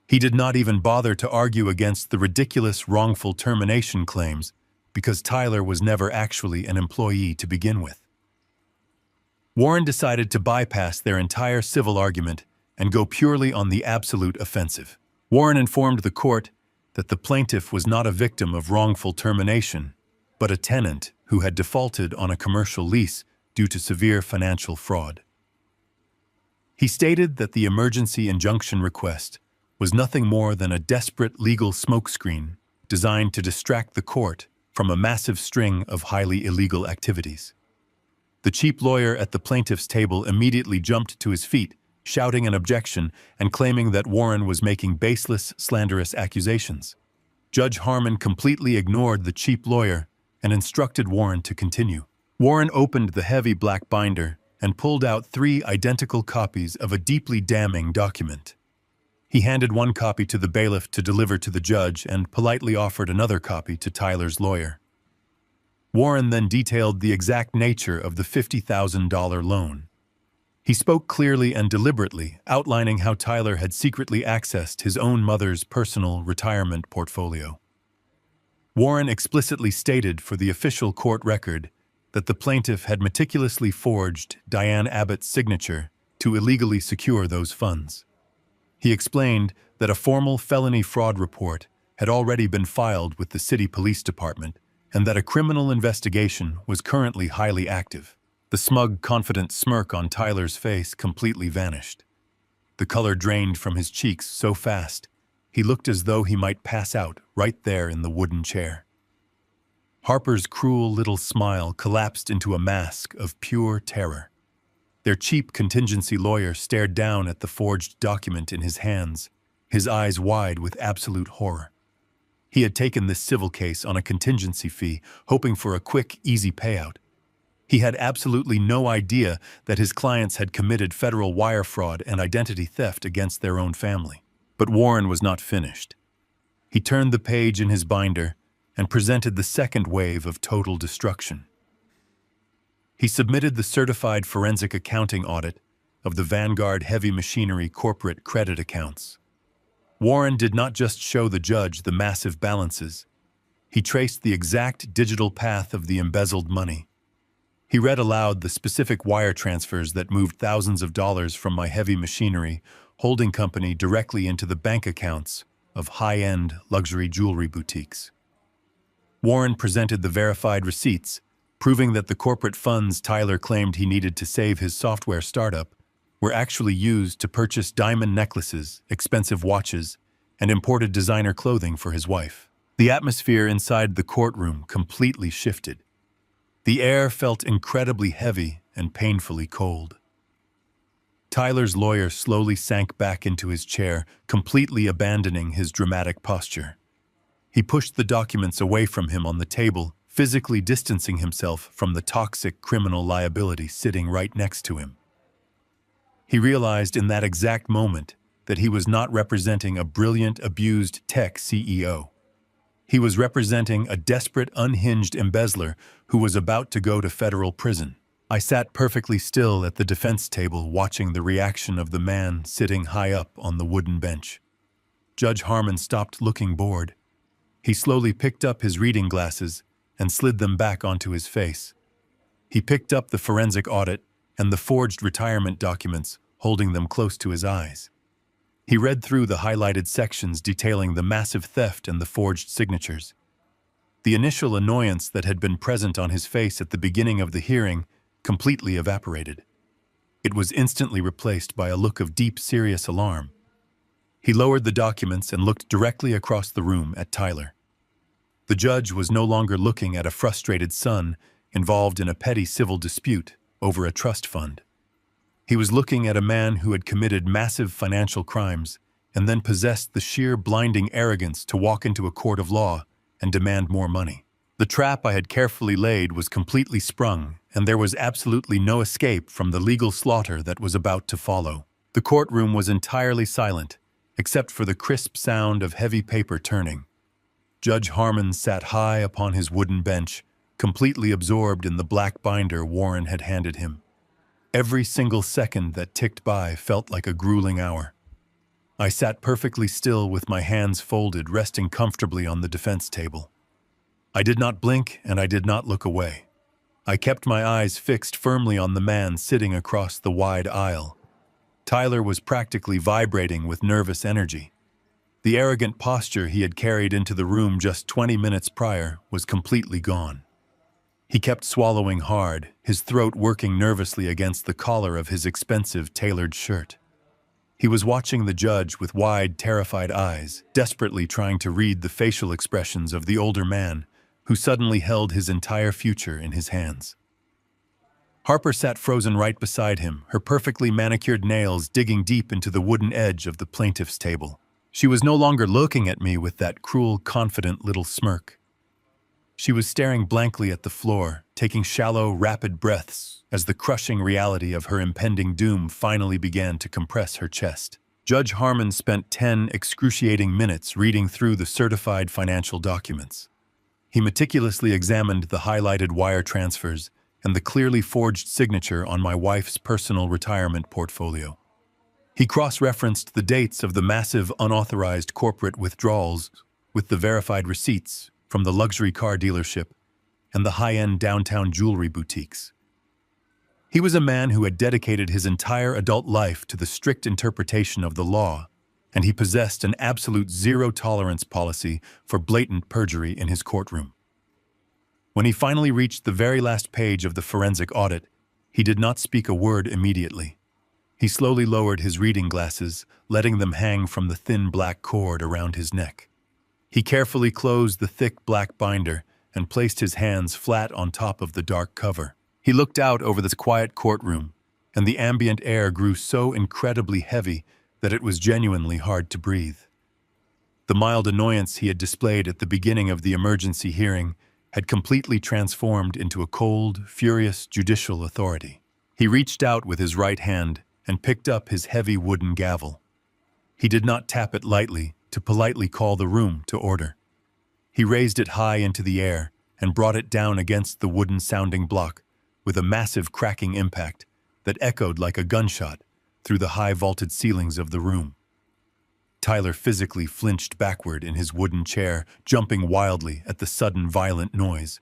He did not even bother to argue against the ridiculous wrongful termination claims, because Tyler was never actually an employee to begin with. Warren decided to bypass their entire civil argument and go purely on the absolute offensive. Warren informed the court that the plaintiff was not a victim of wrongful termination, but a tenant who had defaulted on a commercial lease due to severe financial fraud. He stated that the emergency injunction request was nothing more than a desperate legal smokescreen designed to distract the court from a massive string of highly illegal activities. The cheap lawyer at the plaintiff's table immediately jumped to his feet, shouting an objection and claiming that Warren was making baseless, slanderous accusations. Judge Harmon completely ignored the cheap lawyer and instructed Warren to continue. Warren opened the heavy black binder and pulled out 3 identical copies of a deeply damning document. He handed one copy to the bailiff to deliver to the judge and politely offered another copy to Tyler's lawyer. Warren then detailed the exact nature of the $50,000 loan. He spoke clearly and deliberately, outlining how Tyler had secretly accessed his own mother's personal retirement portfolio. Warren explicitly stated for the official court record that the plaintiff had meticulously forged Diane Abbott's signature to illegally secure those funds. He explained that a formal felony fraud report had already been filed with the city police department and that a criminal investigation was currently highly active. The smug, confident smirk on Tyler's face completely vanished. The color drained from his cheeks so fast, he looked as though he might pass out right there in the wooden chair. Harper's cruel little smile collapsed into a mask of pure terror. Their cheap contingency lawyer stared down at the forged document in his hands, his eyes wide with absolute horror. He had taken this civil case on a contingency fee, hoping for a quick, easy payout. He had absolutely no idea that his clients had committed federal wire fraud and identity theft against their own family. But Warren was not finished. He turned the page in his binder and presented the second wave of total destruction. He submitted the certified forensic accounting audit of the Vanguard Heavy Machinery corporate credit accounts. Warren did not just show the judge the massive balances. He traced the exact digital path of the embezzled money. He read aloud the specific wire transfers that moved thousands of dollars from my heavy machinery holding company directly into the bank accounts of high-end luxury jewelry boutiques. Warren presented the verified receipts, proving that the corporate funds Tyler claimed he needed to save his software startup were actually used to purchase diamond necklaces, expensive watches, and imported designer clothing for his wife. The atmosphere inside the courtroom completely shifted. The air felt incredibly heavy and painfully cold. Tyler's lawyer slowly sank back into his chair, completely abandoning his dramatic posture. He pushed the documents away from him on the table, physically distancing himself from the toxic criminal liability sitting right next to him. He realized in that exact moment that he was not representing a brilliant, abused tech CEO. He was representing a desperate, unhinged embezzler who was about to go to federal prison. I sat perfectly still at the defense table watching the reaction of the man sitting high up on the wooden bench. Judge Harmon stopped looking bored. He slowly picked up his reading glasses and slid them back onto his face. He picked up the forensic audit and the forged retirement documents, holding them close to his eyes. He read through the highlighted sections detailing the massive theft and the forged signatures. The initial annoyance that had been present on his face at the beginning of the hearing completely evaporated. It was instantly replaced by a look of deep, serious alarm. He lowered the documents and looked directly across the room at Tyler. The judge was no longer looking at a frustrated son involved in a petty civil dispute over a trust fund. He was looking at a man who had committed massive financial crimes and then possessed the sheer blinding arrogance to walk into a court of law and demand more money. The trap I had carefully laid was completely sprung, and there was absolutely no escape from the legal slaughter that was about to follow. The courtroom was entirely silent, except for the crisp sound of heavy paper turning. Judge Harmon sat high upon his wooden bench, completely absorbed in the black binder Warren had handed him. Every single second that ticked by felt like a grueling hour. I sat perfectly still with my hands folded, resting comfortably on the defense table. I did not blink and I did not look away. I kept my eyes fixed firmly on the man sitting across the wide aisle. Tyler was practically vibrating with nervous energy. The arrogant posture he had carried into the room just 20 minutes prior was completely gone. He kept swallowing hard, his throat working nervously against the collar of his expensive tailored shirt. He was watching the judge with wide, terrified eyes, desperately trying to read the facial expressions of the older man who suddenly held his entire future in his hands. Harper sat frozen right beside him, her perfectly manicured nails digging deep into the wooden edge of the plaintiff's table. She was no longer looking at me with that cruel, confident little smirk. She was staring blankly at the floor, taking shallow, rapid breaths as the crushing reality of her impending doom finally began to compress her chest. Judge Harmon spent 10 excruciating minutes reading through the certified financial documents. He meticulously examined the highlighted wire transfers and the clearly forged signature on my wife's personal retirement portfolio. He cross-referenced the dates of the massive unauthorized corporate withdrawals with the verified receipts from the luxury car dealership and the high-end downtown jewelry boutiques. He was a man who had dedicated his entire adult life to the strict interpretation of the law, and he possessed an absolute zero-tolerance policy for blatant perjury in his courtroom. When he finally reached the very last page of the forensic audit, he did not speak a word immediately. He slowly lowered his reading glasses, letting them hang from the thin black cord around his neck. He carefully closed the thick black binder and placed his hands flat on top of the dark cover. He looked out over this quiet courtroom, and the ambient air grew so incredibly heavy that it was genuinely hard to breathe. The mild annoyance he had displayed at the beginning of the emergency hearing had completely transformed into a cold, furious judicial authority. He reached out with his right hand and picked up his heavy wooden gavel. He did not tap it lightly to politely call the room to order. He raised it high into the air and brought it down against the wooden-sounding block with a massive cracking impact that echoed like a gunshot through the high-vaulted ceilings of the room. Tyler physically flinched backward in his wooden chair, jumping wildly at the sudden violent noise.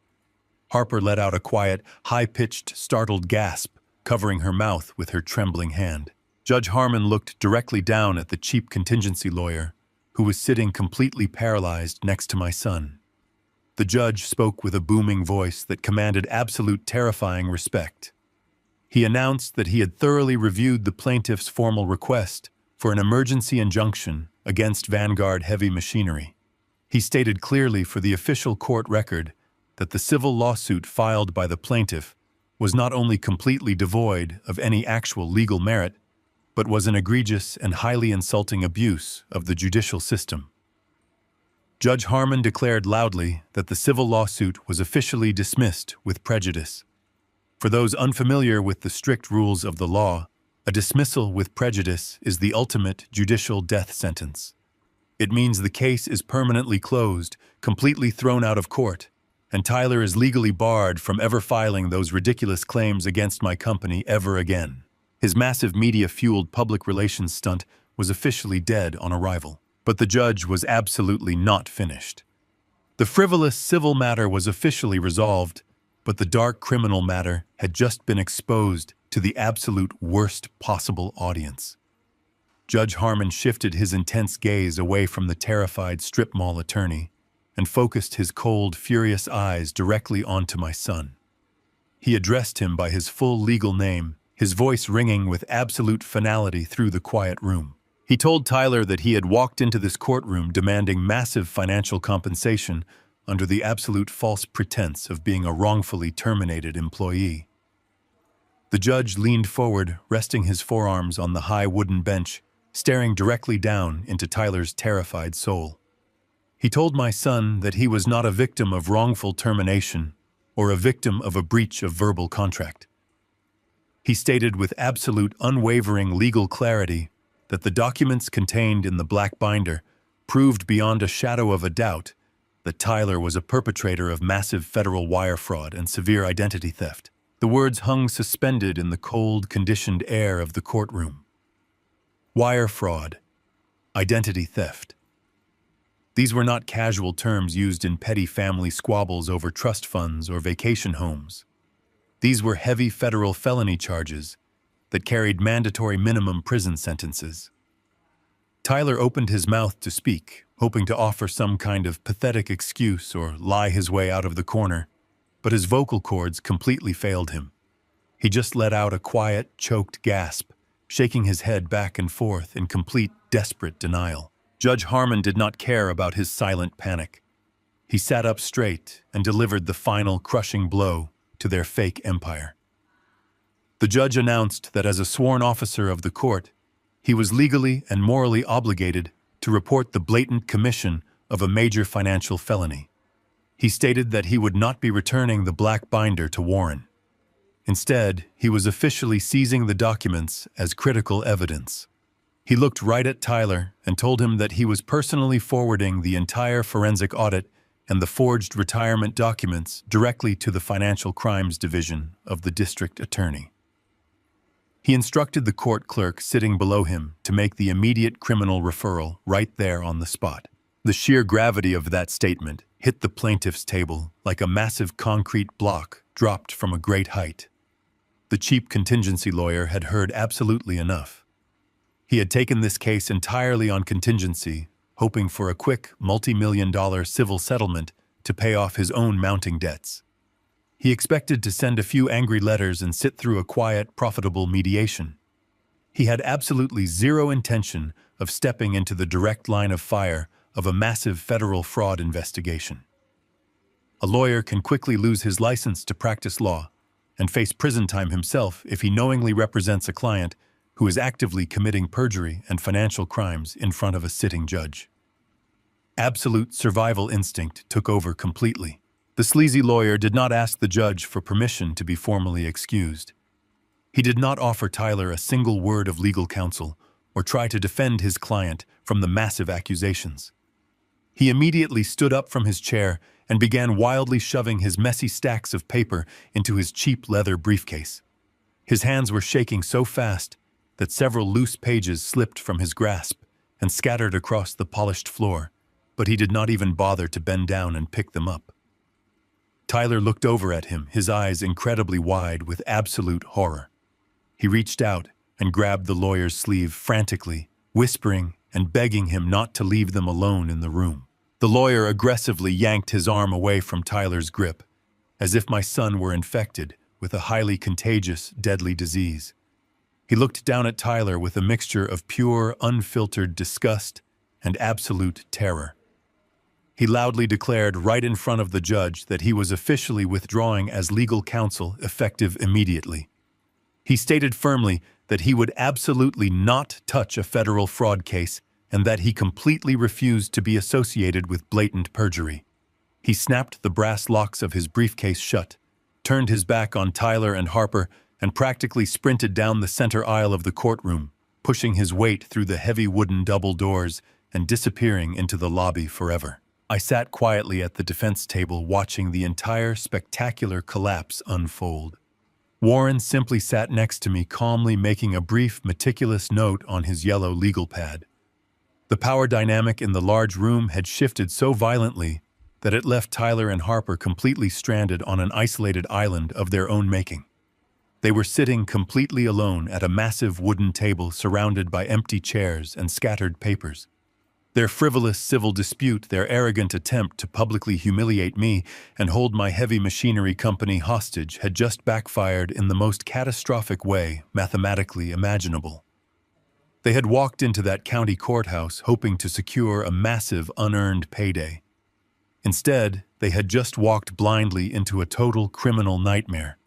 Harper let out a quiet, high-pitched, startled gasp, covering her mouth with her trembling hand. Judge Harmon looked directly down at the cheap contingency lawyer, who was sitting completely paralyzed next to my son. The judge spoke with a booming voice that commanded absolute terrifying respect. He announced that he had thoroughly reviewed the plaintiff's formal request for an emergency injunction against Vanguard Heavy Machinery. He stated clearly for the official court record that the civil lawsuit filed by the plaintiff was not only completely devoid of any actual legal merit, but was an egregious and highly insulting abuse of the judicial system. Judge Harmon declared loudly that the civil lawsuit was officially dismissed with prejudice. For those unfamiliar with the strict rules of the law, a dismissal with prejudice is the ultimate judicial death sentence. It means the case is permanently closed, completely thrown out of court, and Tyler is legally barred from ever filing those ridiculous claims against my company ever again. His massive media-fueled public relations stunt was officially dead on arrival. But the judge was absolutely not finished. The frivolous civil matter was officially resolved, but the dark criminal matter had just been exposed to the absolute worst possible audience. Judge Harmon shifted his intense gaze away from the terrified strip mall attorney and focused his cold, furious eyes directly onto my son. He addressed him by his full legal name, his voice ringing with absolute finality through the quiet room. He told Tyler that he had walked into this courtroom demanding massive financial compensation under the absolute false pretense of being a wrongfully terminated employee. The judge leaned forward, resting his forearms on the high wooden bench, staring directly down into Tyler's terrified soul. He told my son that he was not a victim of wrongful termination or a victim of a breach of verbal contract. He stated with absolute unwavering legal clarity that the documents contained in the black binder proved beyond a shadow of a doubt that Tyler was a perpetrator of massive federal wire fraud and severe identity theft. The words hung suspended in the cold, conditioned air of the courtroom. Wire fraud, identity theft. These were not casual terms used in petty family squabbles over trust funds or vacation homes. These were heavy federal felony charges that carried mandatory minimum prison sentences. Tyler opened his mouth to speak, hoping to offer some kind of pathetic excuse or lie his way out of the corner, but his vocal cords completely failed him. He just let out a quiet, choked gasp, shaking his head back and forth in complete, desperate denial. Judge Harmon did not care about his silent panic. He sat up straight and delivered the final crushing blow to their fake empire. The judge announced that as a sworn officer of the court, he was legally and morally obligated to report the blatant commission of a major financial felony. He stated that he would not be returning the black binder to Warren. Instead, he was officially seizing the documents as critical evidence. He looked right at Tyler and told him that he was personally forwarding the entire forensic audit and the forged retirement documents directly to the Financial Crimes Division of the district attorney. He instructed the court clerk sitting below him to make the immediate criminal referral right there on the spot. The sheer gravity of that statement hit the plaintiff's table like a massive concrete block dropped from a great height. The cheap contingency lawyer had heard absolutely enough. He had taken this case entirely on contingency, hoping for a quick, multi-million-dollar civil settlement to pay off his own mounting debts. He expected to send a few angry letters and sit through a quiet, profitable mediation. He had absolutely zero intention of stepping into the direct line of fire of a massive federal fraud investigation. A lawyer can quickly lose his license to practice law and face prison time himself if he knowingly represents a client who is actively committing perjury and financial crimes in front of a sitting judge. Absolute survival instinct took over completely. The sleazy lawyer did not ask the judge for permission to be formally excused. He did not offer Tyler a single word of legal counsel or try to defend his client from the massive accusations. He immediately stood up from his chair and began wildly shoving his messy stacks of paper into his cheap leather briefcase. His hands were shaking so fast that several loose pages slipped from his grasp and scattered across the polished floor, but he did not even bother to bend down and pick them up. Tyler looked over at him, his eyes incredibly wide with absolute horror. He reached out and grabbed the lawyer's sleeve frantically, whispering and begging him not to leave them alone in the room. The lawyer aggressively yanked his arm away from Tyler's grip, as if my son were infected with a highly contagious, deadly disease. He looked down at Tyler with a mixture of pure, unfiltered disgust and absolute terror. He loudly declared right in front of the judge that he was officially withdrawing as legal counsel effective immediately. He stated firmly that he would absolutely not touch a federal fraud case and that he completely refused to be associated with blatant perjury. He snapped the brass locks of his briefcase shut, turned his back on Tyler and Harper, and practically sprinted down the center aisle of the courtroom, pushing his weight through the heavy wooden double doors and disappearing into the lobby forever. I sat quietly at the defense table watching the entire spectacular collapse unfold. Warren simply sat next to me, calmly making a brief, meticulous note on his yellow legal pad. The power dynamic in the large room had shifted so violently that it left Tyler and Harper completely stranded on an isolated island of their own making. They were sitting completely alone at a massive wooden table surrounded by empty chairs and scattered papers. Their frivolous civil dispute, their arrogant attempt to publicly humiliate me and hold my heavy machinery company hostage had just backfired in the most catastrophic way mathematically imaginable. They had walked into that county courthouse hoping to secure a massive unearned payday. Instead, they had just walked blindly into a total criminal nightmare.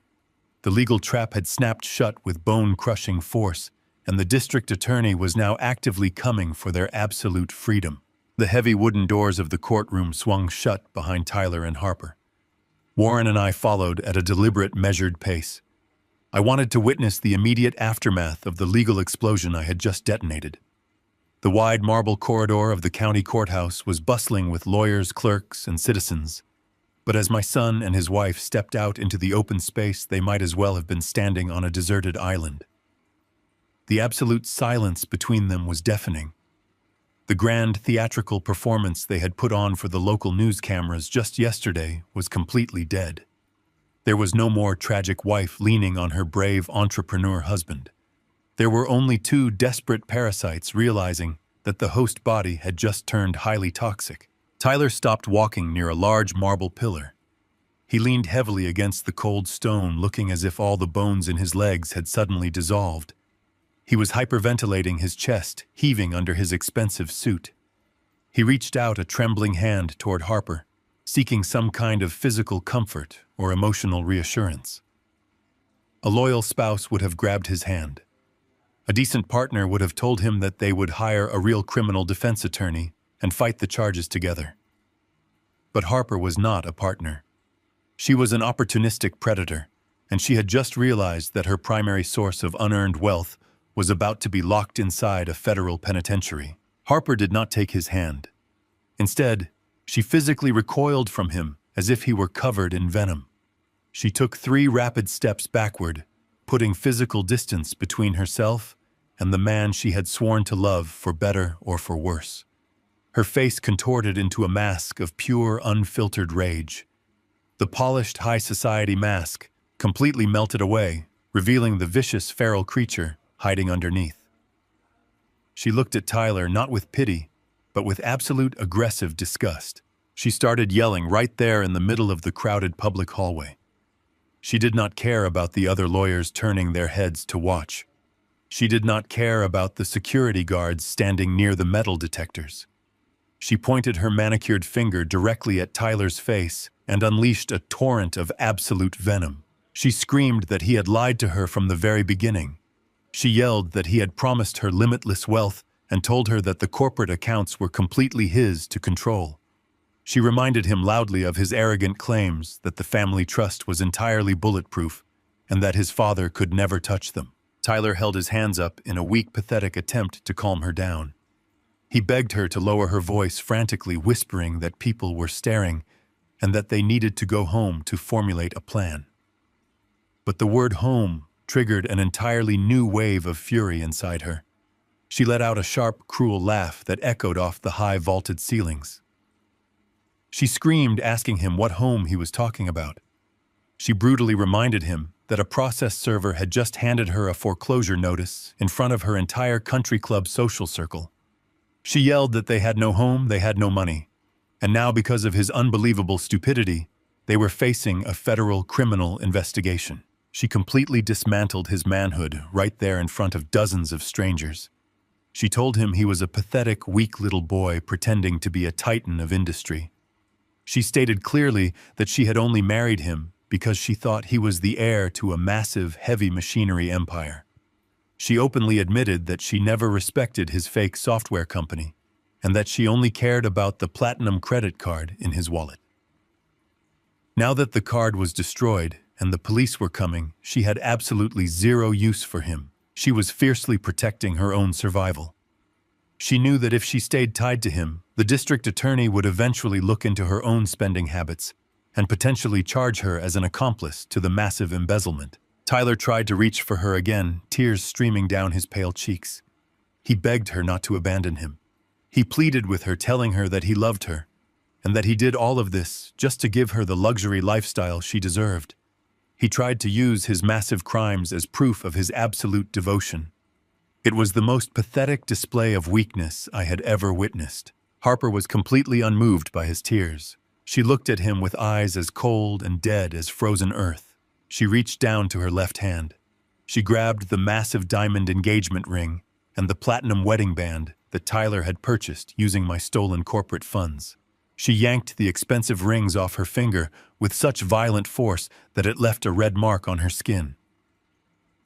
The legal trap had snapped shut with bone-crushing force, and the district attorney was now actively coming for their absolute freedom. The heavy wooden doors of the courtroom swung shut behind Tyler and Harper. Warren and I followed at a deliberate, measured pace. I wanted to witness the immediate aftermath of the legal explosion I had just detonated. The wide marble corridor of the county courthouse was bustling with lawyers, clerks, and citizens. But as my son and his wife stepped out into the open space, they might as well have been standing on a deserted island. The absolute silence between them was deafening. The grand theatrical performance they had put on for the local news cameras just yesterday was completely dead. There was no more tragic wife leaning on her brave entrepreneur husband. There were only two desperate parasites realizing that the host body had just turned highly toxic. Tyler stopped walking near a large marble pillar. He leaned heavily against the cold stone, looking as if all the bones in his legs had suddenly dissolved. He was hyperventilating, his chest heaving under his expensive suit. He reached out a trembling hand toward Harper, seeking some kind of physical comfort or emotional reassurance. A loyal spouse would have grabbed his hand. A decent partner would have told him that they would hire a real criminal defense attorney and fight the charges together. But Harper was not a partner. She was an opportunistic predator, and she had just realized that her primary source of unearned wealth was about to be locked inside a federal penitentiary. Harper did not take his hand. Instead, She physically recoiled from him as if he were covered in venom. She took 3 rapid steps backward, putting physical distance between herself and the man she had sworn to love for better or for worse. Her face contorted into a mask of pure, unfiltered rage. The polished high society mask completely melted away, revealing the vicious feral creature hiding underneath. She looked at Tyler not with pity, but with absolute aggressive disgust. She started yelling right there in the middle of the crowded public hallway. She did not care about the other lawyers turning their heads to watch. She did not care about the security guards standing near the metal detectors. She pointed her manicured finger directly at Tyler's face and unleashed a torrent of absolute venom. She screamed that he had lied to her from the very beginning. She yelled that he had promised her limitless wealth and told her that the corporate accounts were completely his to control. She reminded him loudly of his arrogant claims that the family trust was entirely bulletproof and that his father could never touch them. Tyler held his hands up in a weak, pathetic attempt to calm her down. He begged her to lower her voice, frantically whispering that people were staring and that they needed to go home to formulate a plan. But the word home triggered an entirely new wave of fury inside her. She let out a sharp, cruel laugh that echoed off the high vaulted ceilings. She screamed, asking him what home he was talking about. She brutally reminded him that a process server had just handed her a foreclosure notice in front of her entire country club social circle. She yelled that they had no home, they had no money, and now because of his unbelievable stupidity, they were facing a federal criminal investigation. She completely dismantled his manhood right there in front of dozens of strangers. She told him he was a pathetic, weak little boy pretending to be a titan of industry. She stated clearly that she had only married him because she thought he was the heir to a massive, heavy machinery empire. She openly admitted that she never respected his fake software company and that she only cared about the platinum credit card in his wallet. Now that the card was destroyed and the police were coming, she had absolutely zero use for him. She was fiercely protecting her own survival. She knew that if she stayed tied to him, the district attorney would eventually look into her own spending habits and potentially charge her as an accomplice to the massive embezzlement. Tyler tried to reach for her again, tears streaming down his pale cheeks. He begged her not to abandon him. He pleaded with her, telling her that he loved her, and that he did all of this just to give her the luxury lifestyle she deserved. He tried to use his massive crimes as proof of his absolute devotion. It was the most pathetic display of weakness I had ever witnessed. Harper was completely unmoved by his tears. She looked at him with eyes as cold and dead as frozen earth. She reached down to her left hand. She grabbed the massive diamond engagement ring and the platinum wedding band that Tyler had purchased using my stolen corporate funds. She yanked the expensive rings off her finger with such violent force that it left a red mark on her skin.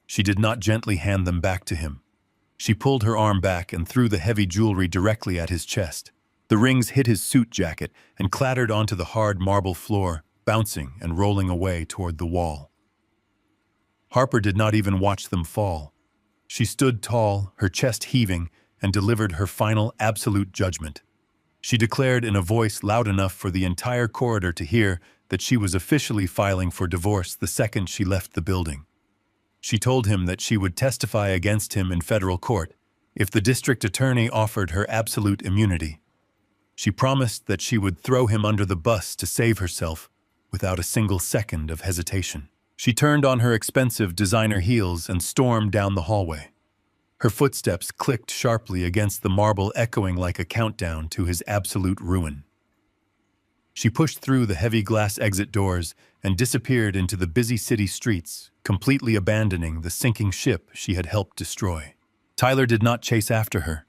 She did not gently hand them back to him. She pulled her arm back and threw the heavy jewelry directly at his chest. The rings hit his suit jacket and clattered onto the hard marble floor, bouncing and rolling away toward the wall. Harper did not even watch them fall. She stood tall, her chest heaving, and delivered her final absolute judgment. She declared in a voice loud enough for the entire corridor to hear that she was officially filing for divorce the second she left the building. She told him that she would testify against him in federal court if the district attorney offered her absolute immunity. She promised that she would throw him under the bus to save herself without a single second of hesitation. She turned on her expensive designer heels and stormed down the hallway. Her footsteps clicked sharply against the marble, echoing like a countdown to his absolute ruin. She pushed through the heavy glass exit doors and disappeared into the busy city streets, completely abandoning the sinking ship she had helped destroy. Tyler did not chase after her.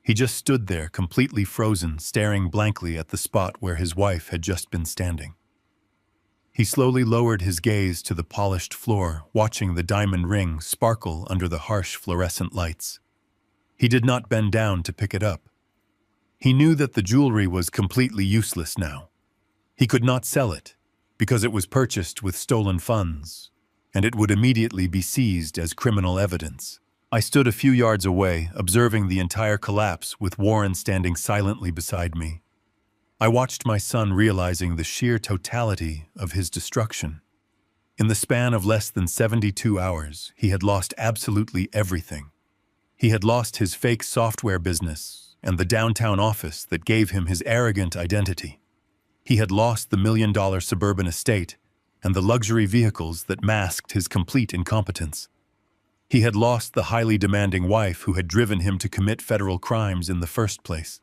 He just stood there, completely frozen, staring blankly at the spot where his wife had just been standing. He slowly lowered his gaze to the polished floor, watching the diamond ring sparkle under the harsh fluorescent lights. He did not bend down to pick it up. He knew that the jewelry was completely useless now. He could not sell it, because it was purchased with stolen funds, and it would immediately be seized as criminal evidence. I stood a few yards away, observing the entire collapse with Warren standing silently beside me. I watched my son realizing the sheer totality of his destruction. In the span of less than 72 hours, he had lost absolutely everything. He had lost his fake software business and the downtown office that gave him his arrogant identity. He had lost the $1 million suburban estate and the luxury vehicles that masked his complete incompetence. He had lost the highly demanding wife who had driven him to commit federal crimes in the first place.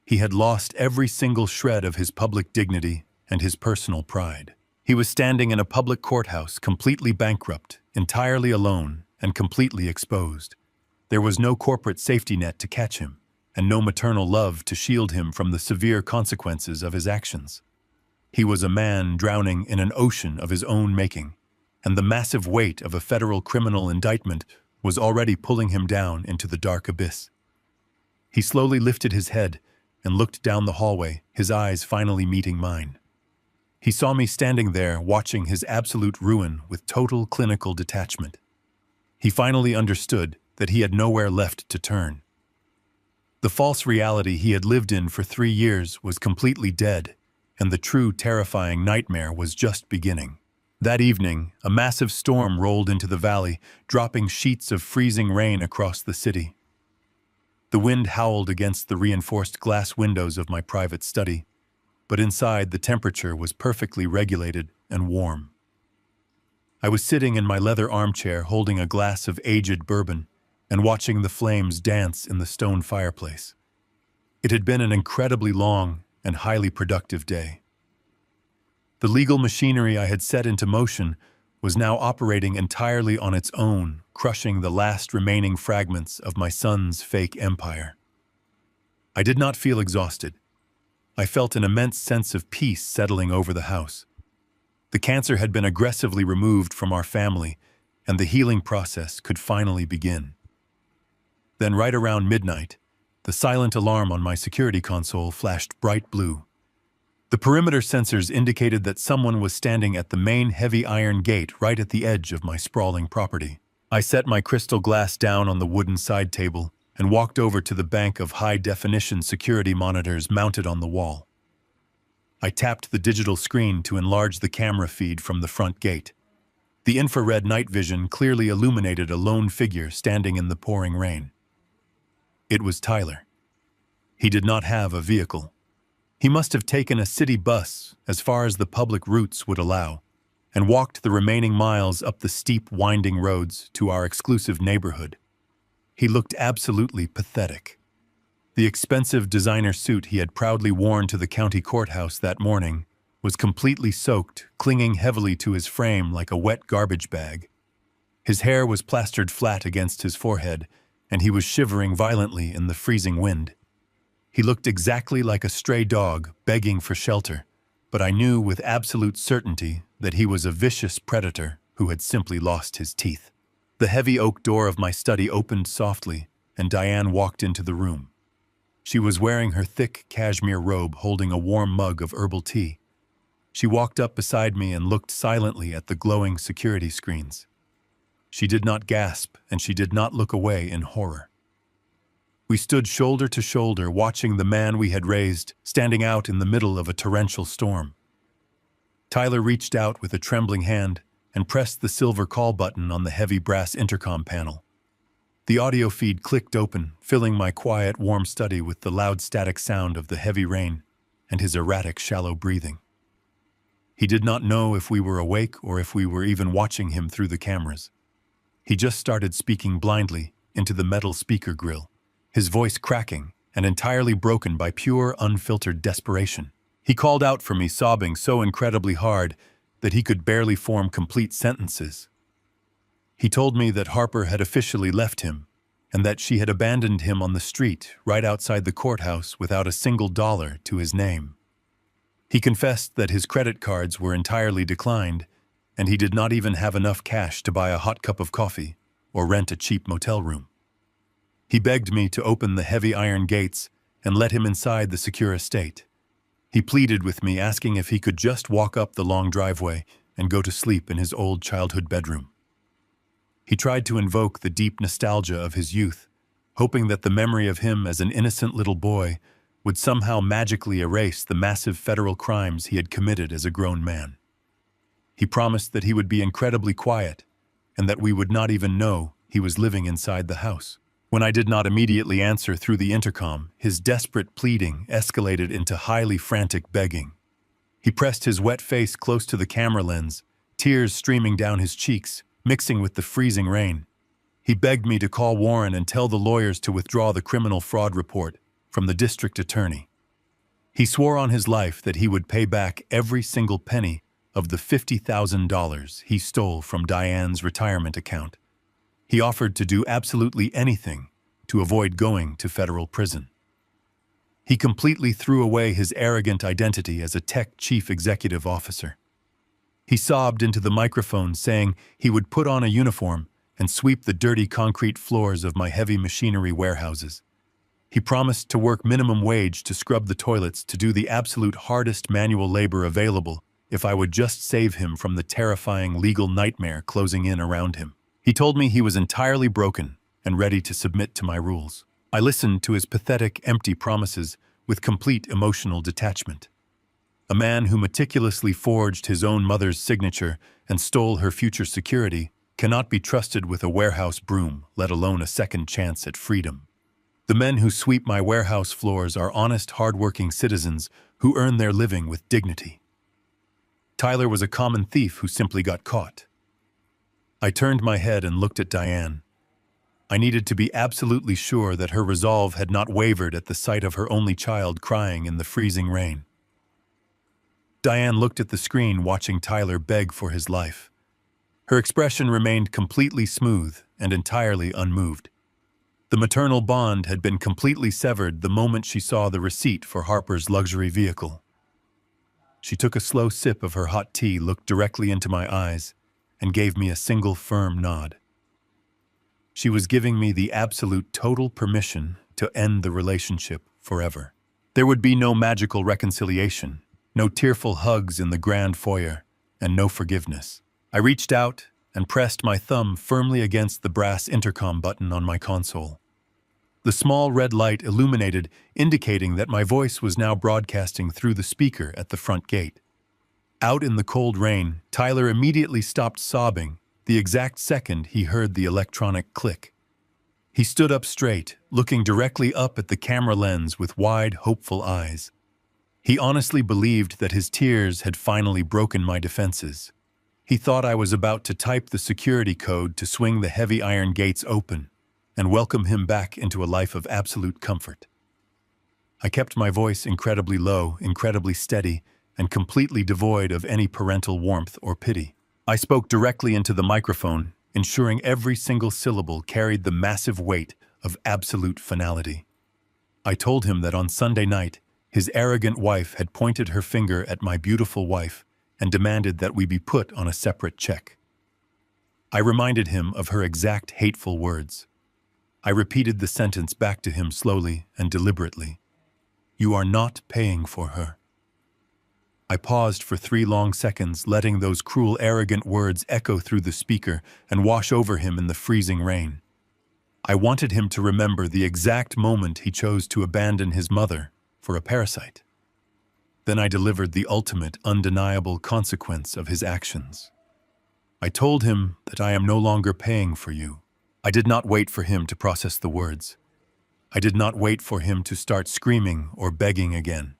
He had lost every single shred of his public dignity and his personal pride. He was standing in a public courthouse, completely bankrupt, entirely alone, and completely exposed. There was no corporate safety net to catch him, and no maternal love to shield him from the severe consequences of his actions. He was a man drowning in an ocean of his own making, and the massive weight of a federal criminal indictment was already pulling him down into the dark abyss. He slowly lifted his head and looked down the hallway, his eyes finally meeting mine. He saw me standing there watching his absolute ruin with total clinical detachment. He finally understood that he had nowhere left to turn. The false reality he had lived in for 3 years was completely dead, and the true terrifying nightmare was just beginning. That evening, a massive storm rolled into the valley, dropping sheets of freezing rain across the city. The wind howled against the reinforced glass windows of my private study, but inside the temperature was perfectly regulated and warm. I was sitting in my leather armchair holding a glass of aged bourbon and watching the flames dance in the stone fireplace. It had been an incredibly long and highly productive day. The legal machinery I had set into motion was now operating entirely on its own, crushing the last remaining fragments of my son's fake empire. I did not feel exhausted. I felt an immense sense of peace settling over the house. The cancer had been aggressively removed from our family, and the healing process could finally begin. Then, right around midnight, the silent alarm on my security console flashed bright blue. The perimeter sensors indicated that someone was standing at the main heavy iron gate right at the edge of my sprawling property. I set my crystal glass down on the wooden side table and walked over to the bank of high-definition security monitors mounted on the wall. I tapped the digital screen to enlarge the camera feed from the front gate. The infrared night vision clearly illuminated a lone figure standing in the pouring rain. It was Tyler. He did not have a vehicle. He must have taken a city bus as far as the public routes would allow, and walked the remaining miles up the steep, winding roads to our exclusive neighborhood. He looked absolutely pathetic. The expensive designer suit he had proudly worn to the county courthouse that morning was completely soaked, clinging heavily to his frame like a wet garbage bag. His hair was plastered flat against his forehead, and he was shivering violently in the freezing wind. He looked exactly like a stray dog begging for shelter, but I knew with absolute certainty that he was a vicious predator who had simply lost his teeth. The heavy oak door of my study opened softly, and Diane walked into the room. She was wearing her thick cashmere robe, holding a warm mug of herbal tea. She walked up beside me and looked silently at the glowing security screens. She did not gasp, and she did not look away in horror. We stood shoulder to shoulder, watching the man we had raised standing out in the middle of a torrential storm. Tyler reached out with a trembling hand and pressed the silver call button on the heavy brass intercom panel. The audio feed clicked open, filling my quiet, warm study with the loud static sound of the heavy rain and his erratic, shallow breathing. He did not know if we were awake or if we were even watching him through the cameras. He just started speaking blindly into the metal speaker grill, his voice cracking and entirely broken by pure, unfiltered desperation. He called out for me, sobbing so incredibly hard that he could barely form complete sentences. He told me that Harper had officially left him and that she had abandoned him on the street right outside the courthouse without a single dollar to his name. He confessed that his credit cards were entirely declined, and he did not even have enough cash to buy a hot cup of coffee or rent a cheap motel room. He begged me to open the heavy iron gates and let him inside the secure estate. He pleaded with me, asking if he could just walk up the long driveway and go to sleep in his old childhood bedroom. He tried to invoke the deep nostalgia of his youth, hoping that the memory of him as an innocent little boy would somehow magically erase the massive federal crimes he had committed as a grown man. He promised that he would be incredibly quiet and that we would not even know he was living inside the house. When I did not immediately answer through the intercom, his desperate pleading escalated into highly frantic begging. He pressed his wet face close to the camera lens, tears streaming down his cheeks, mixing with the freezing rain. He begged me to call Warren and tell the lawyers to withdraw the criminal fraud report from the district attorney. He swore on his life that he would pay back every single penny of the $50,000 he stole from Diane's retirement account. He offered to do absolutely anything to avoid going to federal prison. He completely threw away his arrogant identity as a tech chief executive officer. He sobbed into the microphone saying he would put on a uniform and sweep the dirty concrete floors of my heavy machinery warehouses. He promised to work minimum wage to scrub the toilets, to do the absolute hardest manual labor available if I would just save him from the terrifying legal nightmare closing in around him. He told me he was entirely broken and ready to submit to my rules. I listened to his pathetic, empty promises with complete emotional detachment. A man who meticulously forged his own mother's signature and stole her future security cannot be trusted with a warehouse broom, let alone a second chance at freedom. The men who sweep my warehouse floors are honest, hard-working citizens who earn their living with dignity. Tyler was a common thief who simply got caught. I turned my head and looked at Diane. I needed to be absolutely sure that her resolve had not wavered at the sight of her only child crying in the freezing rain. Diane looked at the screen, watching Tyler beg for his life. Her expression remained completely smooth and entirely unmoved. The maternal bond had been completely severed the moment she saw the receipt for Harper's luxury vehicle. She took a slow sip of her hot tea, looked directly into my eyes, and gave me a single firm nod. She was giving me the absolute total permission to end the relationship forever. There would be no magical reconciliation, no tearful hugs in the grand foyer, and no forgiveness. I reached out and pressed my thumb firmly against the brass intercom button on my console. The small red light illuminated, indicating that my voice was now broadcasting through the speaker at the front gate. Out in the cold rain, Tyler immediately stopped sobbing the exact second he heard the electronic click. He stood up straight, looking directly up at the camera lens with wide, hopeful eyes. He honestly believed that his tears had finally broken my defenses. He thought I was about to type the security code to swing the heavy iron gates open and welcome him back into a life of absolute comfort. I kept my voice incredibly low, incredibly steady, and completely devoid of any parental warmth or pity. I spoke directly into the microphone, ensuring every single syllable carried the massive weight of absolute finality. I told him that on Sunday night, his arrogant wife had pointed her finger at my beautiful wife and demanded that we be put on a separate check. I reminded him of her exact hateful words. I repeated the sentence back to him slowly and deliberately. "You are not paying for her." I paused for 3 long seconds, letting those cruel, arrogant words echo through the speaker and wash over him in the freezing rain. I wanted him to remember the exact moment he chose to abandon his mother for a parasite. Then I delivered the ultimate, undeniable consequence of his actions. I told him that I am no longer paying for you. I did not wait for him to process the words. I did not wait for him to start screaming or begging again.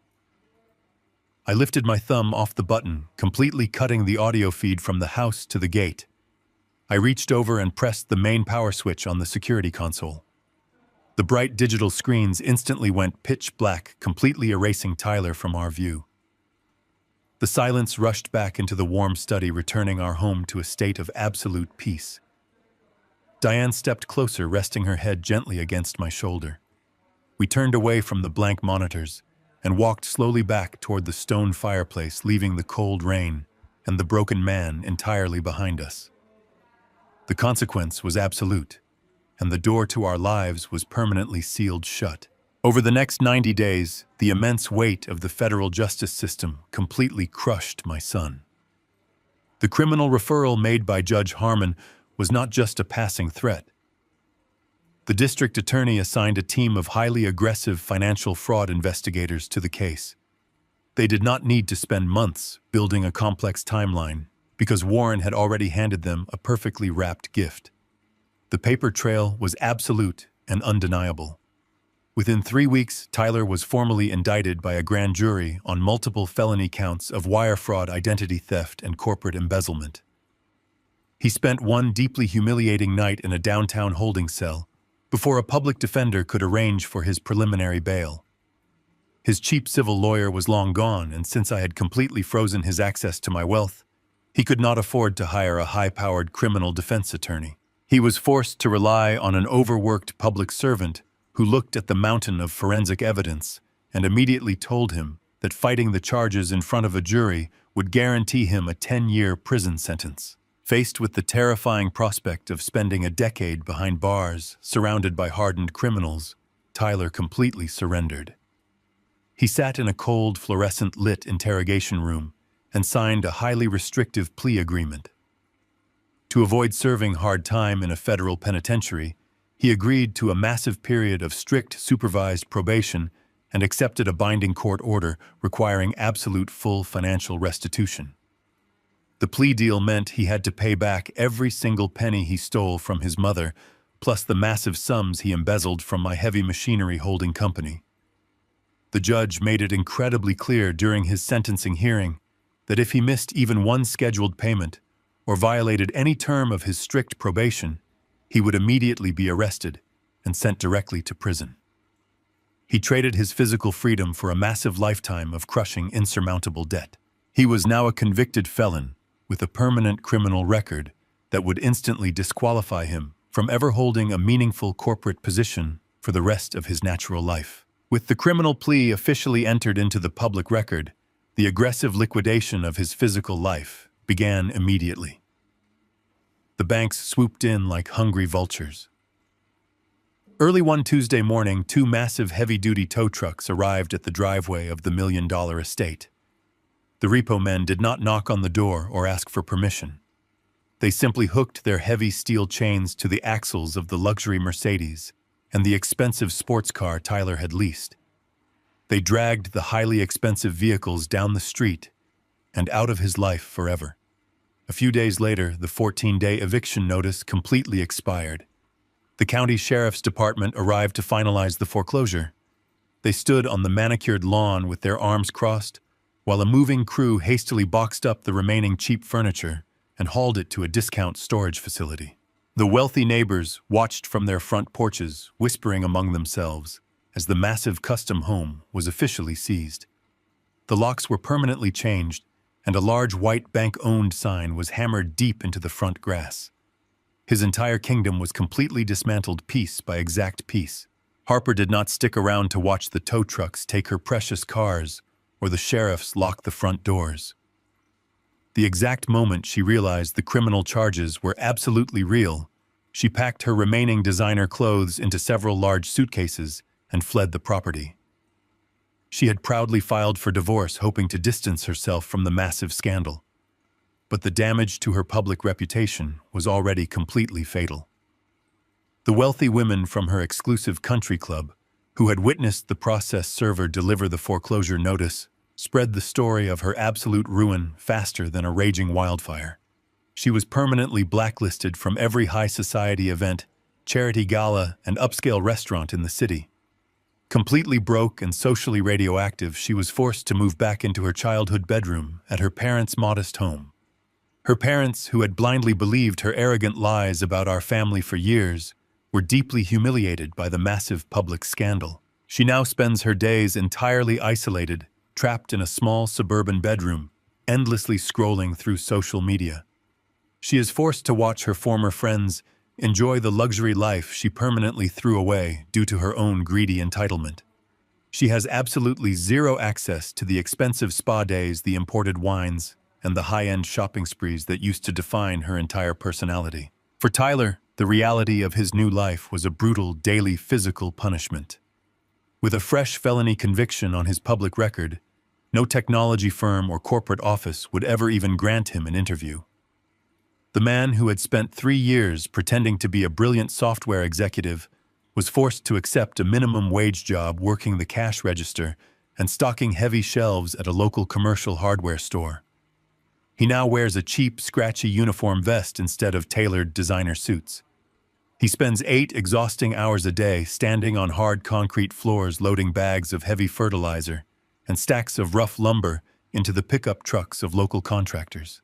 I lifted my thumb off the button, completely cutting the audio feed from the house to the gate. I reached over and pressed the main power switch on the security console. The bright digital screens instantly went pitch black, completely erasing Tyler from our view. The silence rushed back into the warm study, returning our home to a state of absolute peace. Diane stepped closer, resting her head gently against my shoulder. We turned away from the blank monitors and walked slowly back toward the stone fireplace, leaving the cold rain and the broken man entirely behind us. The consequence was absolute, and the door to our lives was permanently sealed shut. Over the next 90 days, the immense weight of the federal justice system completely crushed my son. The criminal referral made by Judge Harmon was not just a passing threat. The district attorney assigned a team of highly aggressive financial fraud investigators to the case. They did not need to spend months building a complex timeline because Warren had already handed them a perfectly wrapped gift. The paper trail was absolute and undeniable. Within 3 weeks, Tyler was formally indicted by a grand jury on multiple felony counts of wire fraud, identity theft, and corporate embezzlement. He spent one deeply humiliating night in a downtown holding cell before a public defender could arrange for his preliminary bail. His cheap civil lawyer was long gone, and since I had completely frozen his access to my wealth, he could not afford to hire a high-powered criminal defense attorney. He was forced to rely on an overworked public servant who looked at the mountain of forensic evidence and immediately told him that fighting the charges in front of a jury would guarantee him a 10-year prison sentence. Faced with the terrifying prospect of spending a decade behind bars, surrounded by hardened criminals, Tyler completely surrendered. He sat in a cold, fluorescent-lit interrogation room and signed a highly restrictive plea agreement. To avoid serving hard time in a federal penitentiary, he agreed to a massive period of strict supervised probation and accepted a binding court order requiring absolute full financial restitution. The plea deal meant he had to pay back every single penny he stole from his mother, plus the massive sums he embezzled from my heavy machinery holding company. The judge made it incredibly clear during his sentencing hearing that if he missed even one scheduled payment or violated any term of his strict probation, he would immediately be arrested and sent directly to prison. He traded his physical freedom for a massive lifetime of crushing insurmountable debt. He was now a convicted felon with a permanent criminal record that would instantly disqualify him from ever holding a meaningful corporate position for the rest of his natural life. With the criminal plea officially entered into the public record, the aggressive liquidation of his physical life began immediately. The banks swooped in like hungry vultures. Early one Tuesday morning, 2 massive heavy-duty tow trucks arrived at the driveway of the million-dollar estate. The repo men did not knock on the door or ask for permission. They simply hooked their heavy steel chains to the axles of the luxury Mercedes and the expensive sports car Tyler had leased. They dragged the highly expensive vehicles down the street and out of his life forever. A few days later, the 14-day eviction notice completely expired. The county sheriff's department arrived to finalize the foreclosure. They stood on the manicured lawn with their arms crossed, while a moving crew hastily boxed up the remaining cheap furniture and hauled it to a discount storage facility. The wealthy neighbors watched from their front porches, whispering among themselves, as the massive custom home was officially seized. The locks were permanently changed, and a large white bank-owned sign was hammered deep into the front grass. His entire kingdom was completely dismantled piece by exact piece. Harper did not stick around to watch the tow trucks take her precious cars or the sheriffs lock the front doors. The exact moment she realized the criminal charges were absolutely real, she packed her remaining designer clothes into several large suitcases and fled the property. She had proudly filed for divorce, hoping to distance herself from the massive scandal. But the damage to her public reputation was already completely fatal. The wealthy women from her exclusive country club, who had witnessed the process server deliver the foreclosure notice, spread the story of her absolute ruin faster than a raging wildfire. She was permanently blacklisted from every high society event, charity gala, and upscale restaurant in the city. Completely broke and socially radioactive, she was forced to move back into her childhood bedroom at her parents' modest home. Her parents, who had blindly believed her arrogant lies about our family for years, were deeply humiliated by the massive public scandal. She now spends her days entirely isolated, trapped in a small suburban bedroom, endlessly scrolling through social media. She is forced to watch her former friends enjoy the luxury life she permanently threw away due to her own greedy entitlement. She has absolutely zero access to the expensive spa days, the imported wines, and the high-end shopping sprees that used to define her entire personality. For Tyler, the reality of his new life was a brutal daily physical punishment. With a fresh felony conviction on his public record, no technology firm or corporate office would ever even grant him an interview. The man who had spent 3 years pretending to be a brilliant software executive was forced to accept a minimum wage job working the cash register and stocking heavy shelves at a local commercial hardware store. He now wears a cheap, scratchy uniform vest instead of tailored designer suits. He spends 8 exhausting hours a day standing on hard concrete floors loading bags of heavy fertilizer and stacks of rough lumber into the pickup trucks of local contractors.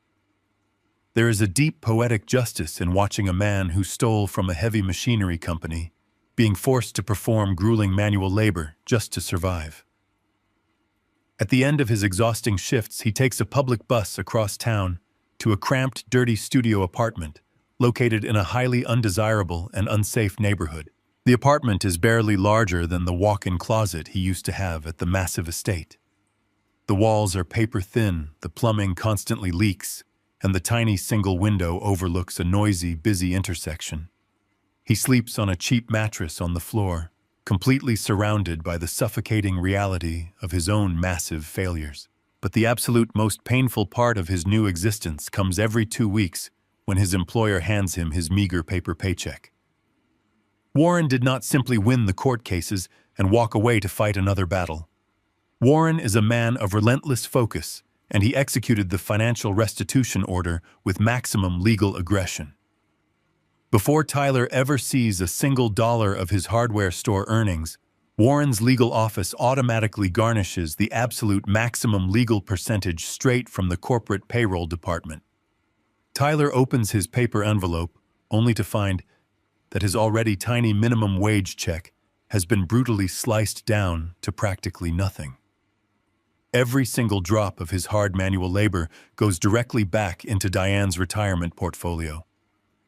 There is a deep poetic justice in watching a man who stole from a heavy machinery company being forced to perform grueling manual labor just to survive. At the end of his exhausting shifts, he takes a public bus across town to a cramped, dirty studio apartment located in a highly undesirable and unsafe neighborhood. The apartment is barely larger than the walk-in closet he used to have at the massive estate. The walls are paper-thin, the plumbing constantly leaks, and the tiny single window overlooks a noisy, busy intersection. He sleeps on a cheap mattress on the floor, completely surrounded by the suffocating reality of his own massive failures. But the absolute most painful part of his new existence comes every 2 weeks when his employer hands him his meager paper paycheck. Warren did not simply win the court cases and walk away to fight another battle. Warren is a man of relentless focus, and he executed the financial restitution order with maximum legal aggression. Before Tyler ever sees a single dollar of his hardware store earnings, Warren's legal office automatically garnishes the absolute maximum legal percentage straight from the corporate payroll department. Tyler opens his paper envelope only to find that his already tiny minimum wage check has been brutally sliced down to practically nothing. Every single drop of his hard manual labor goes directly back into Diane's retirement portfolio.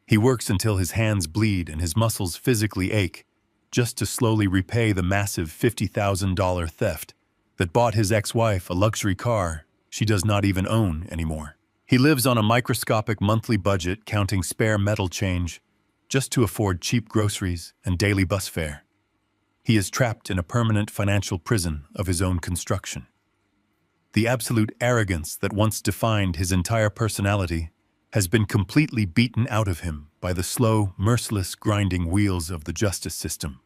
He works until his hands bleed and his muscles physically ache, just to slowly repay the massive $50,000 theft that bought his ex-wife a luxury car she does not even own anymore. He lives on a microscopic monthly budget, counting spare metal change just to afford cheap groceries and daily bus fare. He is trapped in a permanent financial prison of his own construction. The absolute arrogance that once defined his entire personality has been completely beaten out of him by the slow, merciless grinding wheels of the justice system.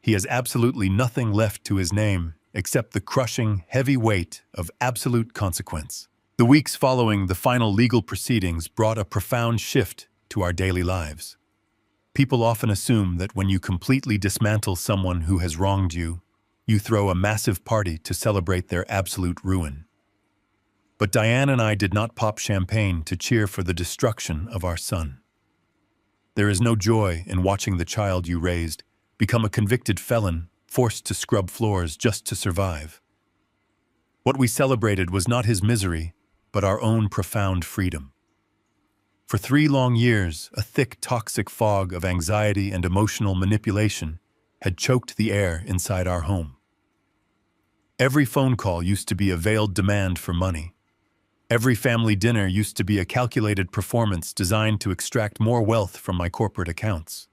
He has absolutely nothing left to his name except the crushing, heavy weight of absolute consequence. The weeks following the final legal proceedings brought a profound shift to our daily lives. People often assume that when you completely dismantle someone who has wronged you, you throw a massive party to celebrate their absolute ruin. But Diane and I did not pop champagne to cheer for the destruction of our son. There is no joy in watching the child you raised become a convicted felon forced to scrub floors just to survive. What we celebrated was not his misery, but our own profound freedom. For 3 long years, a thick, toxic fog of anxiety and emotional manipulation had choked the air inside our home. Every phone call used to be a veiled demand for money. Every family dinner used to be a calculated performance designed to extract more wealth from my corporate accounts.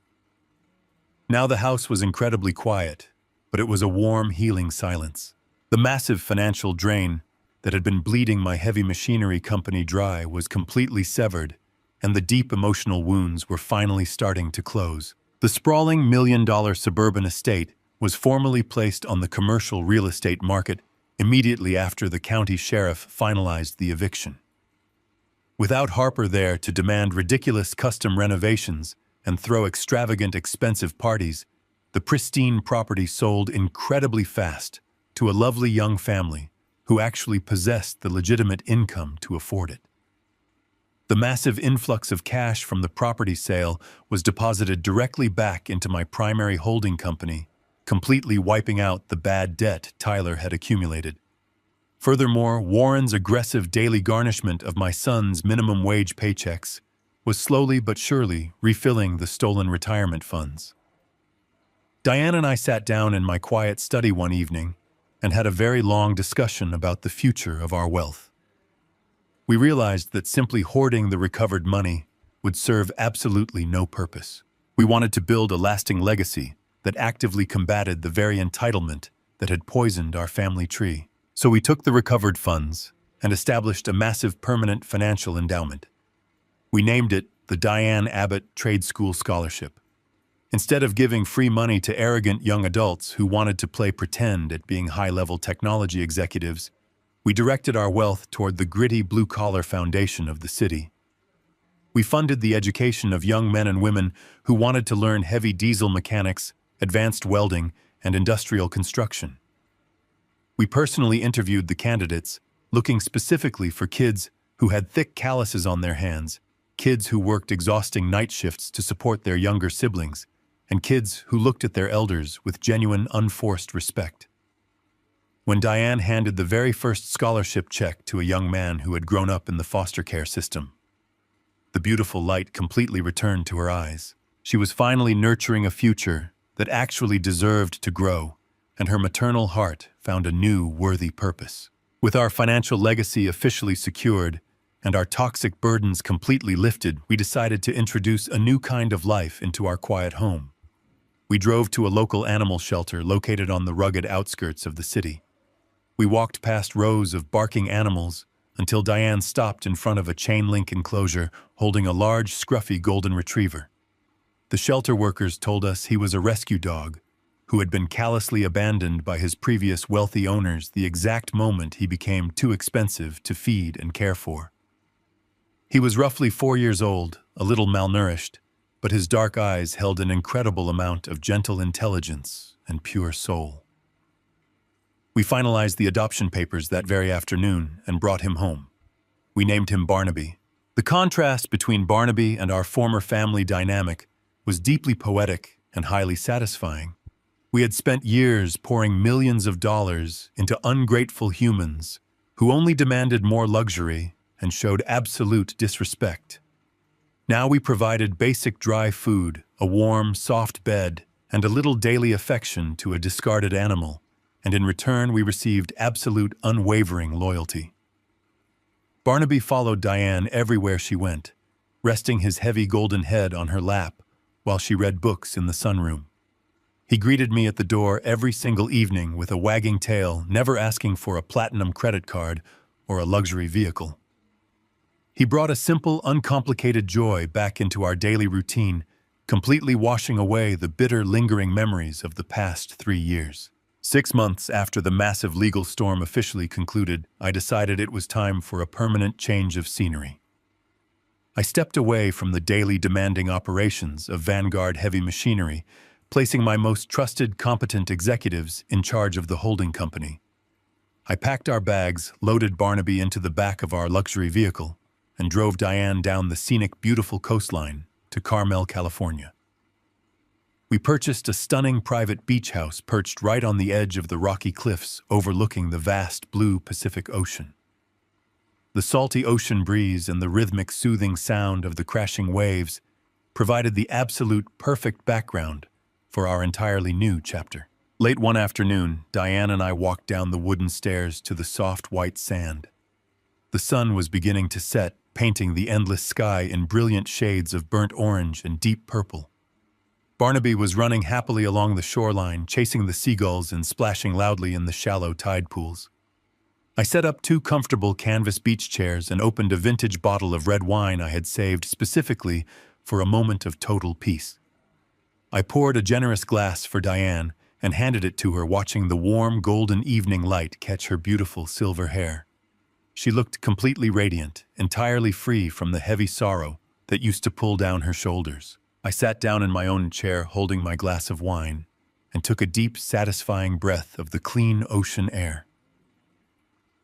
Now the house was incredibly quiet, but it was a warm, healing silence. The massive financial drain that had been bleeding my heavy machinery company dry was completely severed, and the deep emotional wounds were finally starting to close. The sprawling $1 million suburban estate was formally placed on the commercial real estate market immediately after the county sheriff finalized the eviction. Without Harper there to demand ridiculous custom renovations and throw extravagant, expensive parties, the pristine property sold incredibly fast to a lovely young family who actually possessed the legitimate income to afford it. The massive influx of cash from the property sale was deposited directly back into my primary holding company, completely wiping out the bad debt Tyler had accumulated. Furthermore, Warren's aggressive daily garnishment of my son's minimum wage paychecks was slowly but surely refilling the stolen retirement funds. Diane and I sat down in my quiet study one evening and had a very long discussion about the future of our wealth. We realized that simply hoarding the recovered money would serve absolutely no purpose. We wanted to build a lasting legacy that actively combated the very entitlement that had poisoned our family tree. So we took the recovered funds and established a massive permanent financial endowment. We named it the Diane Abbott Trade School Scholarship. Instead of giving free money to arrogant young adults who wanted to play pretend at being high-level technology executives, we directed our wealth toward the gritty blue-collar foundation of the city. We funded the education of young men and women who wanted to learn heavy diesel mechanics, advanced welding, and industrial construction. We personally interviewed the candidates, looking specifically for kids who had thick calluses on their hands, kids who worked exhausting night shifts to support their younger siblings, and kids who looked at their elders with genuine, unforced respect. When Diane handed the very first scholarship check to a young man who had grown up in the foster care system, the beautiful light completely returned to her eyes. She was finally nurturing a future that actually deserved to grow, and her maternal heart found a new, worthy purpose. With our financial legacy officially secured and our toxic burdens completely lifted, we decided to introduce a new kind of life into our quiet home. We drove to a local animal shelter located on the rugged outskirts of the city. We walked past rows of barking animals until Diane stopped in front of a chain-link enclosure holding a large, scruffy golden retriever. The shelter workers told us he was a rescue dog who had been callously abandoned by his previous wealthy owners the exact moment he became too expensive to feed and care for. He was roughly 4 years old, a little malnourished, but his dark eyes held an incredible amount of gentle intelligence and pure soul. We finalized the adoption papers that very afternoon and brought him home. We named him Barnaby. The contrast between Barnaby and our former family dynamic was deeply poetic and highly satisfying. We had spent years pouring millions of dollars into ungrateful humans who only demanded more luxury and showed absolute disrespect. Now we provided basic dry food, a warm, soft bed, and a little daily affection to a discarded animal, and in return we received absolute, unwavering loyalty. Barnaby followed Diane everywhere she went, resting his heavy golden head on her lap while she read books in the sunroom. He greeted me at the door every single evening with a wagging tail, never asking for a platinum credit card or a luxury vehicle. He brought a simple, uncomplicated joy back into our daily routine, completely washing away the bitter, lingering memories of the past 3 years. 6 months after the massive legal storm officially concluded, I decided it was time for a permanent change of scenery. I stepped away from the daily demanding operations of Vanguard Heavy Machinery, placing my most trusted, competent executives in charge of the holding company. I packed our bags, loaded Barnaby into the back of our luxury vehicle, and drove Diane down the scenic, beautiful coastline to Carmel, California. We purchased a stunning private beach house perched right on the edge of the rocky cliffs overlooking the vast blue Pacific Ocean. The salty ocean breeze and the rhythmic, soothing sound of the crashing waves provided the absolute perfect background for our entirely new chapter. Late one afternoon, Diane and I walked down the wooden stairs to the soft white sand. The sun was beginning to set, painting the endless sky in brilliant shades of burnt orange and deep purple. Barnaby was running happily along the shoreline, chasing the seagulls and splashing loudly in the shallow tide pools. I set up 2 comfortable canvas beach chairs and opened a vintage bottle of red wine I had saved specifically for a moment of total peace. I poured a generous glass for Diane and handed it to her, watching the warm, golden evening light catch her beautiful silver hair. She looked completely radiant, entirely free from the heavy sorrow that used to pull down her shoulders. I sat down in my own chair holding my glass of wine and took a deep, satisfying breath of the clean ocean air.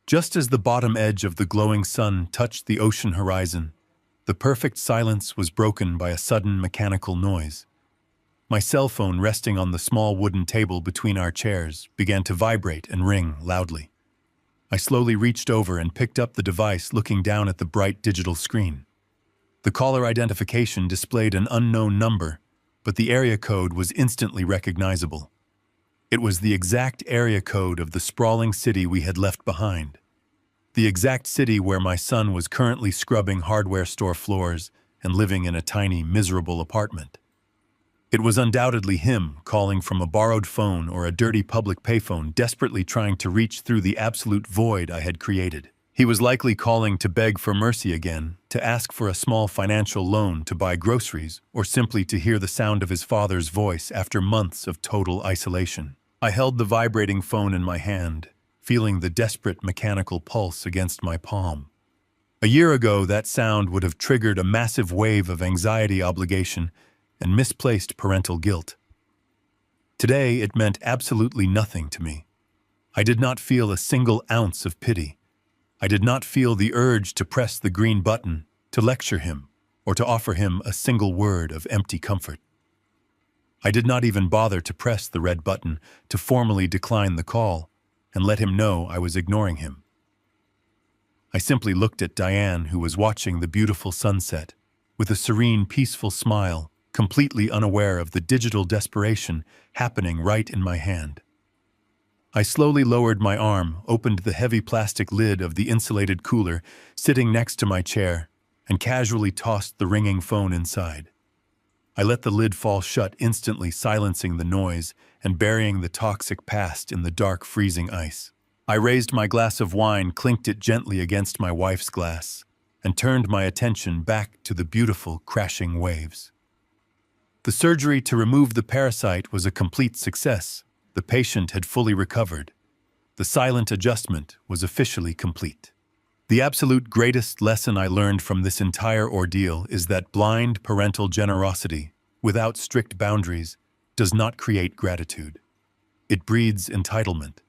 Just as the bottom edge of the glowing sun touched the ocean horizon, the perfect silence was broken by a sudden mechanical noise. My cell phone, resting on the small wooden table between our chairs, began to vibrate and ring loudly. I slowly reached over and picked up the device, looking down at the bright digital screen. The caller identification displayed an unknown number, but the area code was instantly recognizable. It was the exact area code of the sprawling city we had left behind. The exact city where my son was currently scrubbing hardware store floors and living in a tiny, miserable apartment. It was undoubtedly him, calling from a borrowed phone or a dirty public payphone, desperately trying to reach through the absolute void I had created. He was likely calling to beg for mercy again, to ask for a small financial loan to buy groceries, or simply to hear the sound of his father's voice after months of total isolation. I held the vibrating phone in my hand, feeling the desperate mechanical pulse against my palm. A year ago, that sound would have triggered a massive wave of anxiety, obligation, and misplaced parental guilt. Today, it meant absolutely nothing to me. I did not feel a single ounce of pity. I did not feel the urge to press the green button, to lecture him, or to offer him a single word of empty comfort. I did not even bother to press the red button to formally decline the call and let him know I was ignoring him. I simply looked at Diane, who was watching the beautiful sunset, with a serene, peaceful smile, completely unaware of the digital desperation happening right in my hand. I slowly lowered my arm, opened the heavy plastic lid of the insulated cooler sitting next to my chair, and casually tossed the ringing phone inside. I let the lid fall shut, instantly silencing the noise and burying the toxic past in the dark, freezing ice. I raised my glass of wine, clinked it gently against my wife's glass, and turned my attention back to the beautiful, crashing waves. The surgery to remove the parasite was a complete success. The patient had fully recovered. The silent adjustment was officially complete. The absolute greatest lesson I learned from this entire ordeal is that blind parental generosity, without strict boundaries, does not create gratitude. It breeds entitlement.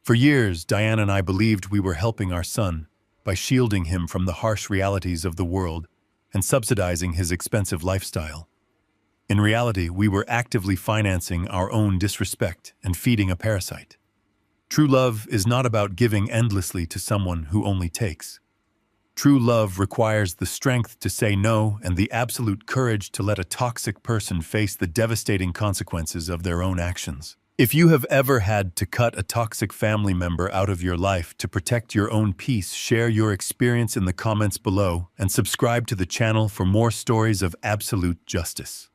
For years, Diane and I believed we were helping our son by shielding him from the harsh realities of the world and subsidizing his expensive lifestyle. In reality, we were actively financing our own disrespect and feeding a parasite. True love is not about giving endlessly to someone who only takes. True love requires the strength to say no and the absolute courage to let a toxic person face the devastating consequences of their own actions. If you have ever had to cut a toxic family member out of your life to protect your own peace, share your experience in the comments below and subscribe to the channel for more stories of absolute justice.